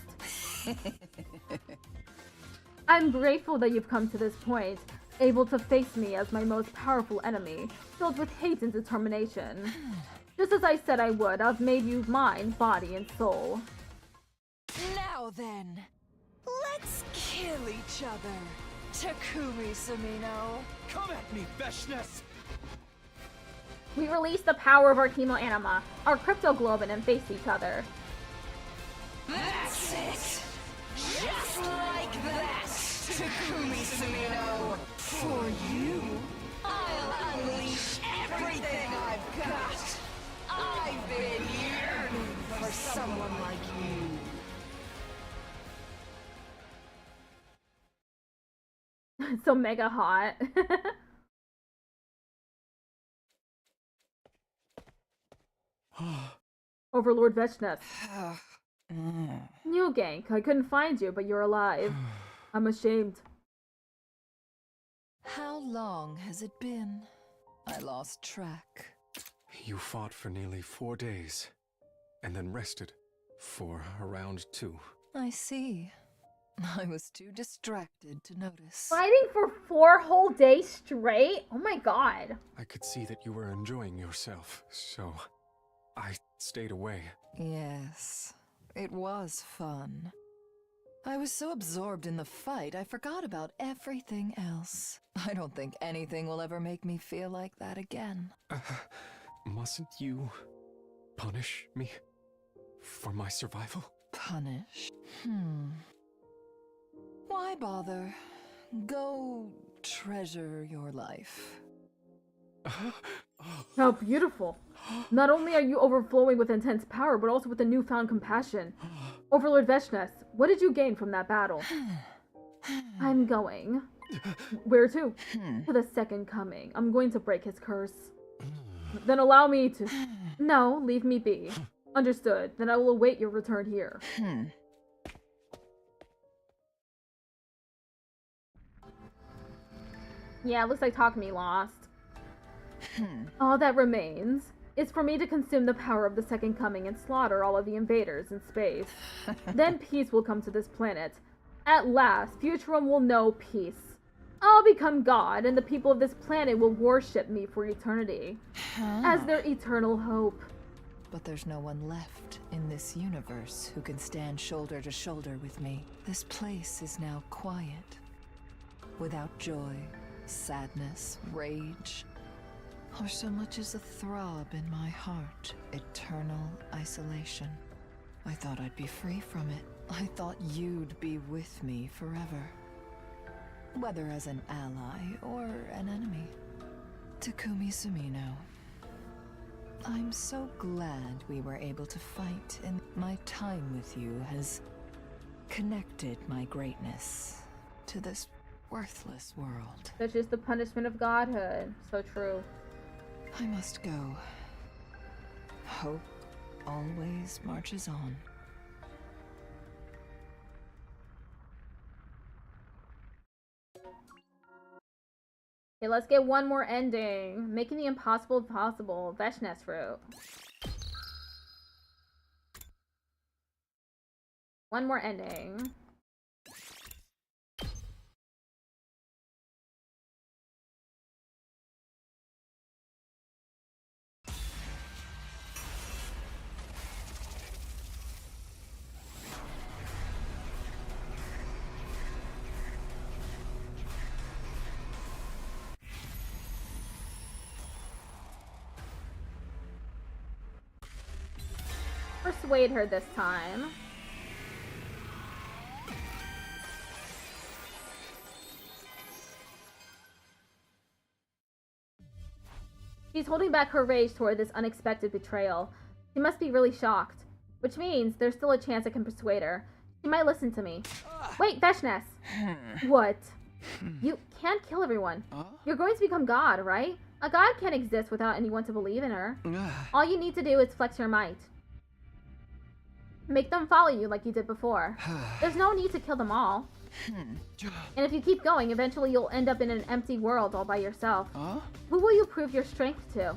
I'm grateful that you've come to this point, able to face me as my most powerful enemy, filled with hate and determination. Just as I said I would, I've made you mine, body and soul. Now then, let's kill each other, Takumi Sumino. Come at me, Veshnes! We release the power of our chemoanima, our cryptoglobin, and face each other. That's it! Just like that, Takumi Sumino! For you, I'll unleash everything I've got! I've been yearning for someone like you. So mega hot. Overlord Veshnes. New Gank, I couldn't find you, but you're alive. I'm ashamed. How long has it been? I lost track. You fought for nearly 4 days, and then rested for around 2. I see. I was too distracted to notice. Fighting for 4 whole days straight? Oh my god. I could see that you were enjoying yourself, so I stayed away. Yes, it was fun. I was so absorbed in the fight, I forgot about everything else. I don't think anything will ever make me feel like that again. Mustn't you punish me for my survival? Punish? Why bother? Go treasure your life. How beautiful. Not only are you overflowing with intense power, but also with a newfound compassion. Overlord Veshnes, what did you gain from that battle? I'm going. Where to? To the Second Coming. I'm going to break his curse. Then allow me to... No, leave me be. Understood. Then I will await your return here. Yeah, looks like Takumi lost. All that remains is for me to consume the power of the Second Coming and slaughter all of the invaders in space. Then peace will come to this planet. At last, Futurum will know peace. I'll become God, and the people of this planet will worship me for eternity. As their eternal hope. But there's no one left in this universe who can stand shoulder to shoulder with me. This place is now quiet. Without joy, sadness, rage, or so much as a throb in my heart. Eternal isolation. I thought I'd be free from it. I thought you'd be with me forever. Whether as an ally or an enemy. Takumi Sumino. I'm so glad we were able to fight, and my time with you has connected my greatness to this worthless world. Such is the punishment of godhood. So true. I must go. Hope always marches on. Okay, let's get one more ending. Making the impossible possible. Veshnes fruit. One more ending. Persuade her this time. She's holding back her rage toward this unexpected betrayal. She must be really shocked. Which means there's still a chance I can persuade her. She might listen to me. Wait, Veshnes! What? You can't kill everyone. You're going to become God, right? A god can't exist without anyone to believe in her. All you need to do is flex your might. Make them follow you like you did before. There's no need to kill them all. And if you keep going, eventually you'll end up in an empty world all by yourself. Who will you prove your strength to?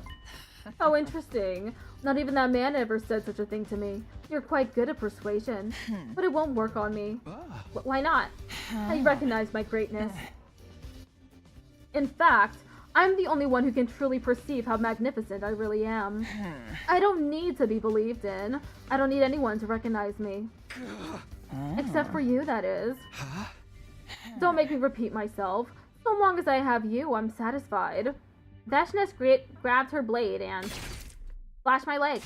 How interesting. Not even that man ever said such a thing to me. You're quite good at persuasion, but it won't work on me. Why not? I recognize my greatness. In fact, I'm the only one who can truly perceive how magnificent I really am. I don't need to be believed in. I don't need anyone to recognize me. Except for you, that is. Don't make me repeat myself. So long as I have you, I'm satisfied. Veshnes grabbed her blade and slashed my leg.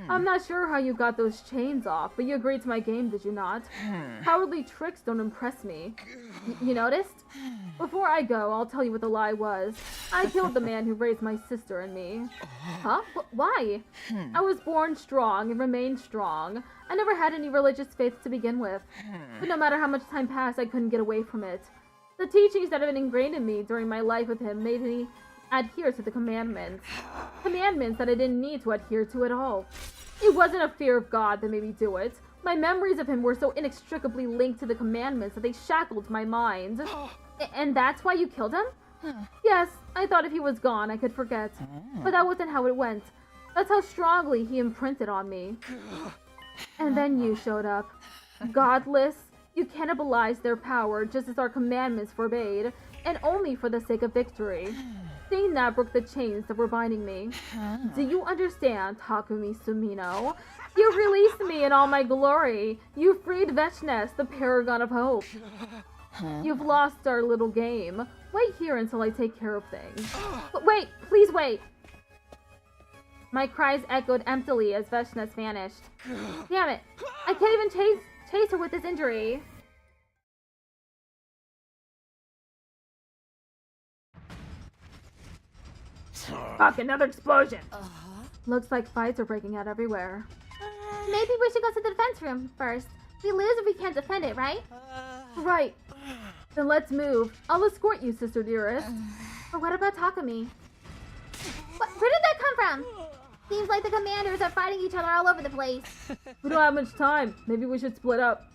I'm not sure how you got those chains off, but you agreed to my game, did you not? Cowardly tricks don't impress me. You noticed? Before I go, I'll tell you what the lie was. I killed the man who raised my sister and me. Huh? Why? I was born strong and remained strong. I never had any religious faith to begin with. But no matter how much time passed, I couldn't get away from it. The teachings that have been ingrained in me during my life with him made me adhere to the commandments. Commandments that I didn't need to adhere to at all. It wasn't a fear of God that made me do it. My memories of him were so inextricably linked to the commandments that they shackled my mind. And that's why you killed him? Yes, I thought if he was gone, I could forget. But that wasn't how it went. That's how strongly he imprinted on me. And then you showed up. Godless, you cannibalized their power just as our commandments forbade, and only for the sake of victory. Seeing that broke the chains that were binding me. Do you understand, Takumi Sumino? You released me in all my glory. You freed Veshnes, the paragon of hope. You've lost our little game. Wait here until I take care of things. But wait, please wait. My cries echoed emptily as Veshnes vanished. Damn it, I can't even chase her with this injury. Fuck, another explosion! Looks like fights are breaking out everywhere. Maybe we should go to the defense room first. We lose if we can't defend it, right? Right. Then let's move. I'll escort you, sister dearest. But what about Takumi? Where did that come from? Seems like the commanders are fighting each other all over the place. We don't have much time. Maybe we should split up.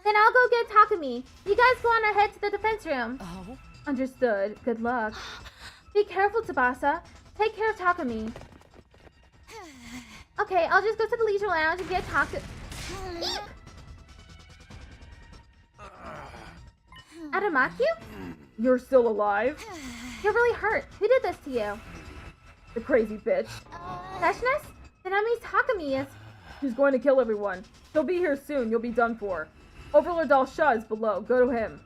Then I'll go get Takumi. You guys go on ahead to the defense room. Oh. Understood. Good luck. Be careful, Tsubasa. Take care of Takumi. Okay, I'll just go to the leisure lounge and get Takumi. Adamaku? You're still alive? You're really hurt. Who did this to you? The crazy bitch. Freshness? Then that means Takumi is... She's going to kill everyone. She'll be here soon. You'll be done for. Overlord Dalsha is below. Go to him.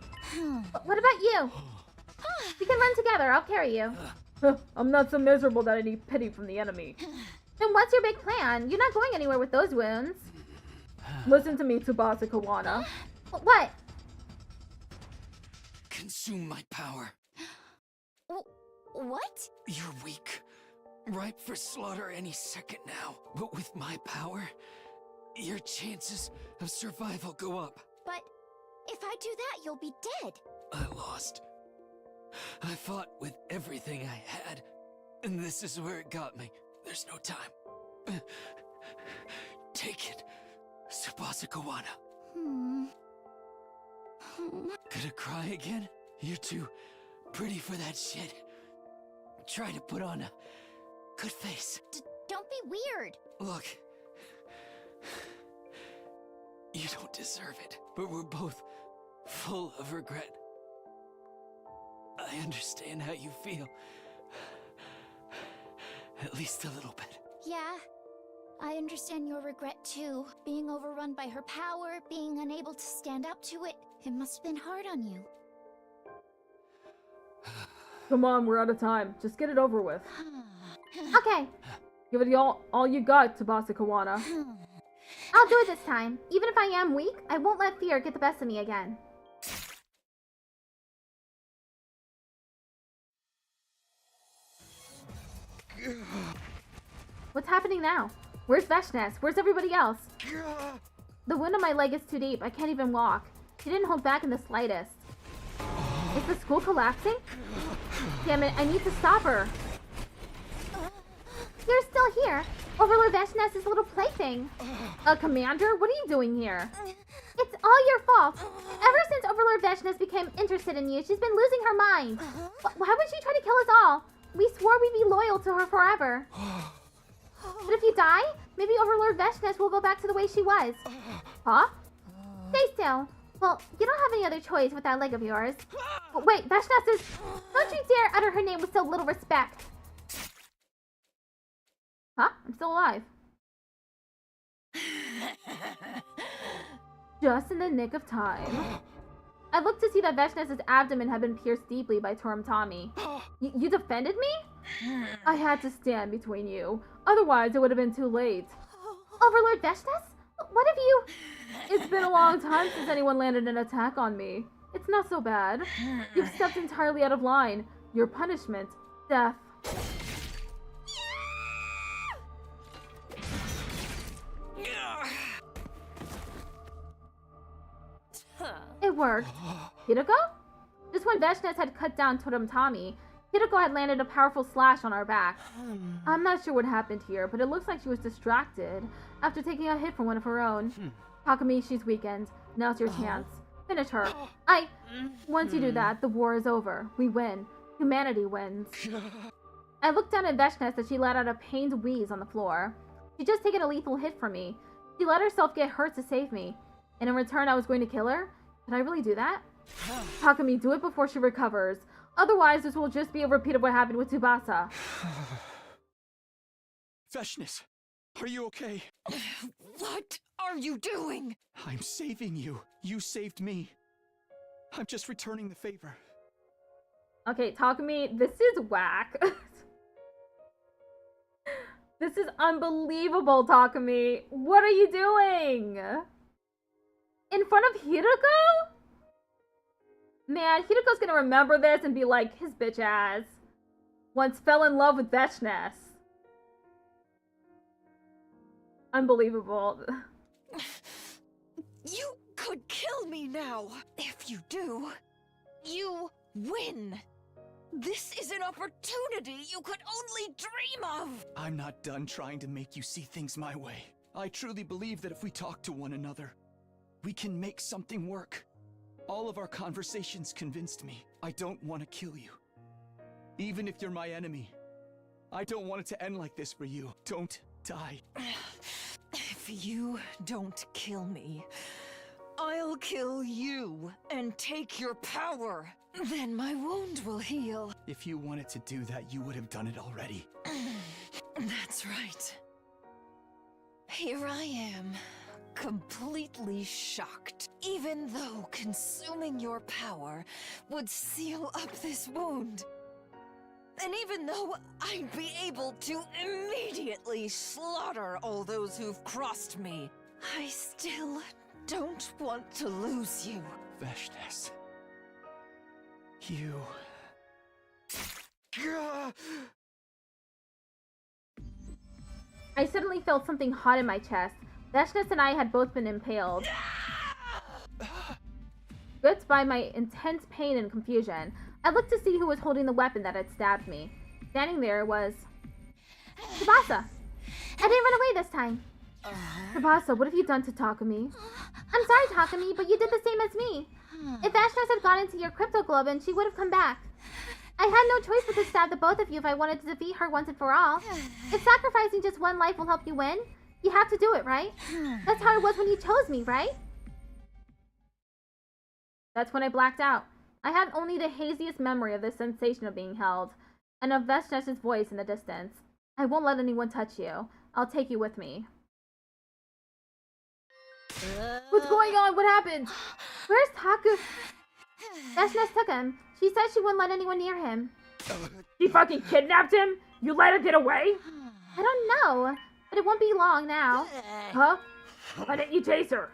What about you? We can run together. I'll carry you. I'm not so miserable that I need pity from the enemy. Then what's your big plan? You're not going anywhere with those wounds. Listen to me, Tsubasa Kawana. What? Consume my power. What? You're weak. Ripe for slaughter any second now. But with my power, your chances of survival go up. But if I do that, you'll be dead. I lost. I fought with everything I had, and this is where it got me. There's no time. Take it, Tsubasa Kawana. Gonna cry again? You're too pretty for that shit. Try to put on a good face. Don't be weird. Look, you don't deserve it, but we're both full of regret. I understand how you feel. At least a little bit. Yeah, I understand your regret too. Being overrun by her power, being unable to stand up to it. It must have been hard on you. Come on, we're out of time. Just get it over with. Okay. Give it all you got, Tsubasa Kawana. I'll do it this time. Even if I am weak, I won't let fear get the best of me again. What's happening now? Where's Veshness? Where's everybody else? The wound on my leg is too deep. I can't even walk. She didn't hold back in the slightest. Is the school collapsing? Damn it, I need to stop her. You're still here. Overlord Veshness' little plaything. Commander? What are you doing here? It's all your fault. Ever since Overlord Veshness became interested in you, she's been losing her mind. Why would she try to kill us all? We swore we'd be loyal to her forever. But if you die, maybe Overlord Veshness will go back to the way she was. Huh? Stay still. Well, you don't have any other choice with that leg of yours. Wait, Veshness is... Don't you dare utter her name with so little respect. Huh? I'm still alive. Just in the nick of time. I looked to see that Veshness' abdomen had been pierced deeply by Tommy. You defended me? I had to stand between you. Otherwise, it would have been too late. Overlord Veshness? What have you... It's been a long time since anyone landed an attack on me. It's not so bad. You've stepped entirely out of line. Your punishment, death. It worked. Hideko? Just when Veshness had cut down Tommy, Hideko had landed a powerful slash on our back. I'm not sure what happened here, but it looks like she was distracted after taking a hit from one of her own. Takumi, she's weakened. Now's your chance. Finish her. Once you do that, the war is over. We win. Humanity wins. I looked down at Veshness as she let out a pained wheeze on the floor. She'd just taken a lethal hit from me. She let herself get hurt to save me. And in return, I was going to kill her? Did I really do that? Takumi, do it before she recovers. Otherwise, this will just be a repeat of what happened with Tsubasa. Veshness, are you okay? What are you doing? I'm saving you. You saved me. I'm just returning the favor. Okay, Takumi, this is whack. This is unbelievable, Takumi. What are you doing? In front of Hideko? Man, Hideko's gonna remember this and be like, his bitch ass. once fell in love with Veshnes. Unbelievable. You could kill me now. If you do, you win. This is an opportunity you could only dream of. I'm not done trying to make you see things my way. I truly believe that if we talk to one another, we can make something work. All of our conversations convinced me. I don't want to kill you. Even if you're my enemy. I don't want it to end like this for you. Don't die. If you don't kill me, I'll kill you and take your power. Then my wound will heal. If you wanted to do that, you would have done it already. That's right. Here I am, completely shocked. Even though consuming your power would seal up this wound. And even though I'd be able to immediately slaughter all those who've crossed me, I still don't want to lose you. Veshnes. You... I suddenly felt something hot in my chest. Veshnes and I had both been impaled. Gripped by my intense pain and confusion, I looked to see who was holding the weapon that had stabbed me. Standing there was... Tsubasa! I didn't run away this time! Tsubasa, what have you done to Takumi? I'm sorry, Takumi, but you did the same as me. If Vashnes had gone into your cryptoglobin, she would have come back. I had no choice but to stab the both of you if I wanted to defeat her once and for all. If sacrificing just one life will help you win, you have to do it, right? That's how it was when you chose me, right? That's when I blacked out. I had only the haziest memory of the sensation of being held, and of Veshnes's voice in the distance. I won't let anyone touch you. I'll take you with me. What's going on? What happened? Where's Taku? Veshnes took him. She said she wouldn't let anyone near him. She fucking kidnapped him? You let her get away? I don't know, but it won't be long now. Huh? Why didn't you chase her?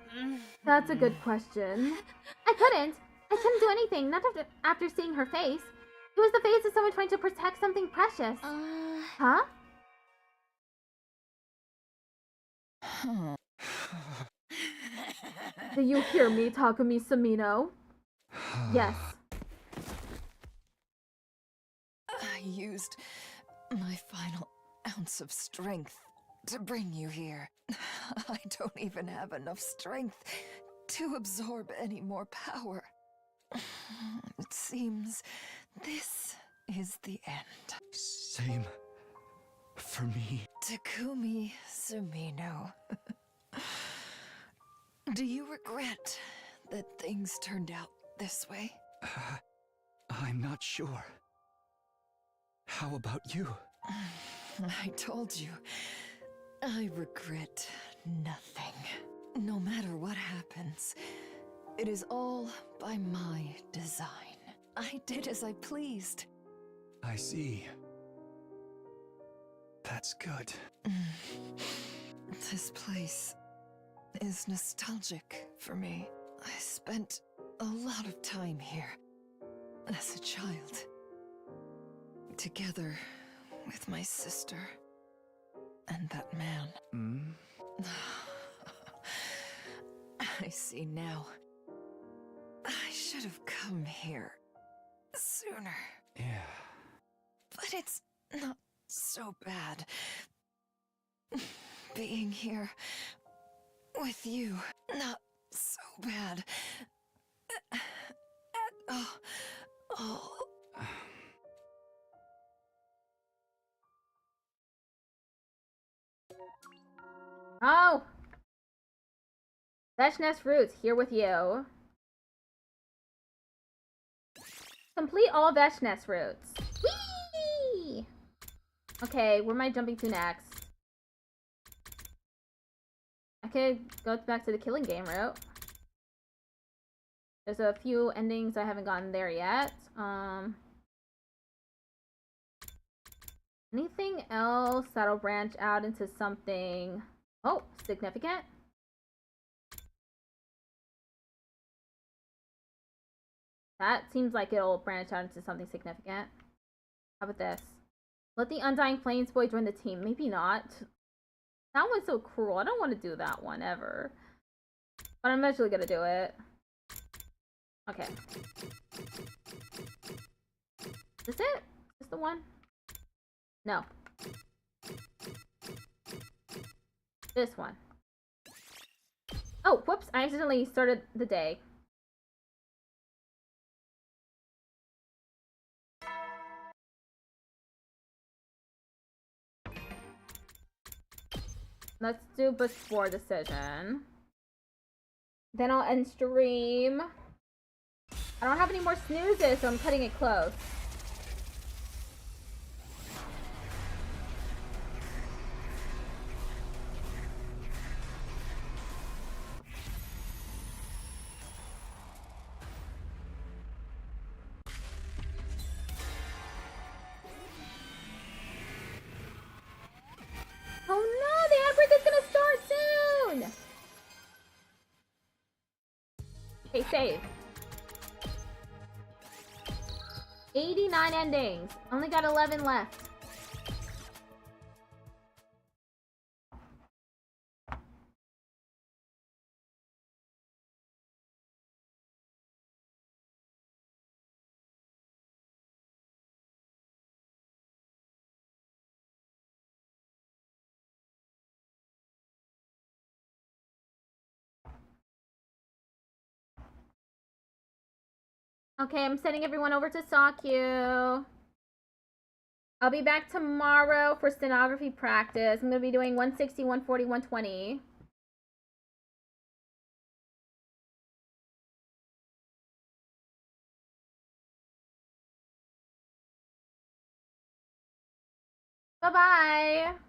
That's a good question. I couldn't do anything, not after seeing her face. It was the face of someone trying to protect something precious. Huh? Do you hear me, Takumi Samino? Yes. I used my final ounce of strength to bring you here. I don't even have enough strength to absorb any more power. It seems this is the end. Same for me. Takumi Sumino. Do you regret that things turned out this way? I'm not sure. How about you? I told you, I regret nothing. No matter what happens, it is all by my design. I did as I pleased. I see. That's good. This place is nostalgic for me. I spent a lot of time here as a child, together with my sister and that man. I see now. I should have come here sooner. Yeah. But it's not so bad being here with you. Not so bad at all. Oh! Veshnes Roots, here with you. Complete all Veshnes routes. Whee! Okay, where am I jumping to next? I could go back to the killing game route. There's a few endings I haven't gotten there yet. Anything else that'll branch out into something, oh, significant? That seems like it'll branch out into something significant. How about this? Let the Undying Flames boy join the team. Maybe not. That one's so cruel. I don't want to do that one ever. But I'm eventually gonna do it. Okay. Is this it? Is this the one? No. This one. Oh, whoops. I accidentally started the day. Let's do before decision. Then I'll end stream. I don't have any more snoozes, so I'm cutting it close. Oh no, the ad break is gonna start soon! Okay, save. 89 endings. Only got 11 left. Okay, I'm sending everyone over to Sakyu. I'll be back tomorrow for stenography practice. I'm going to be doing 160, 140, 120. Bye-bye.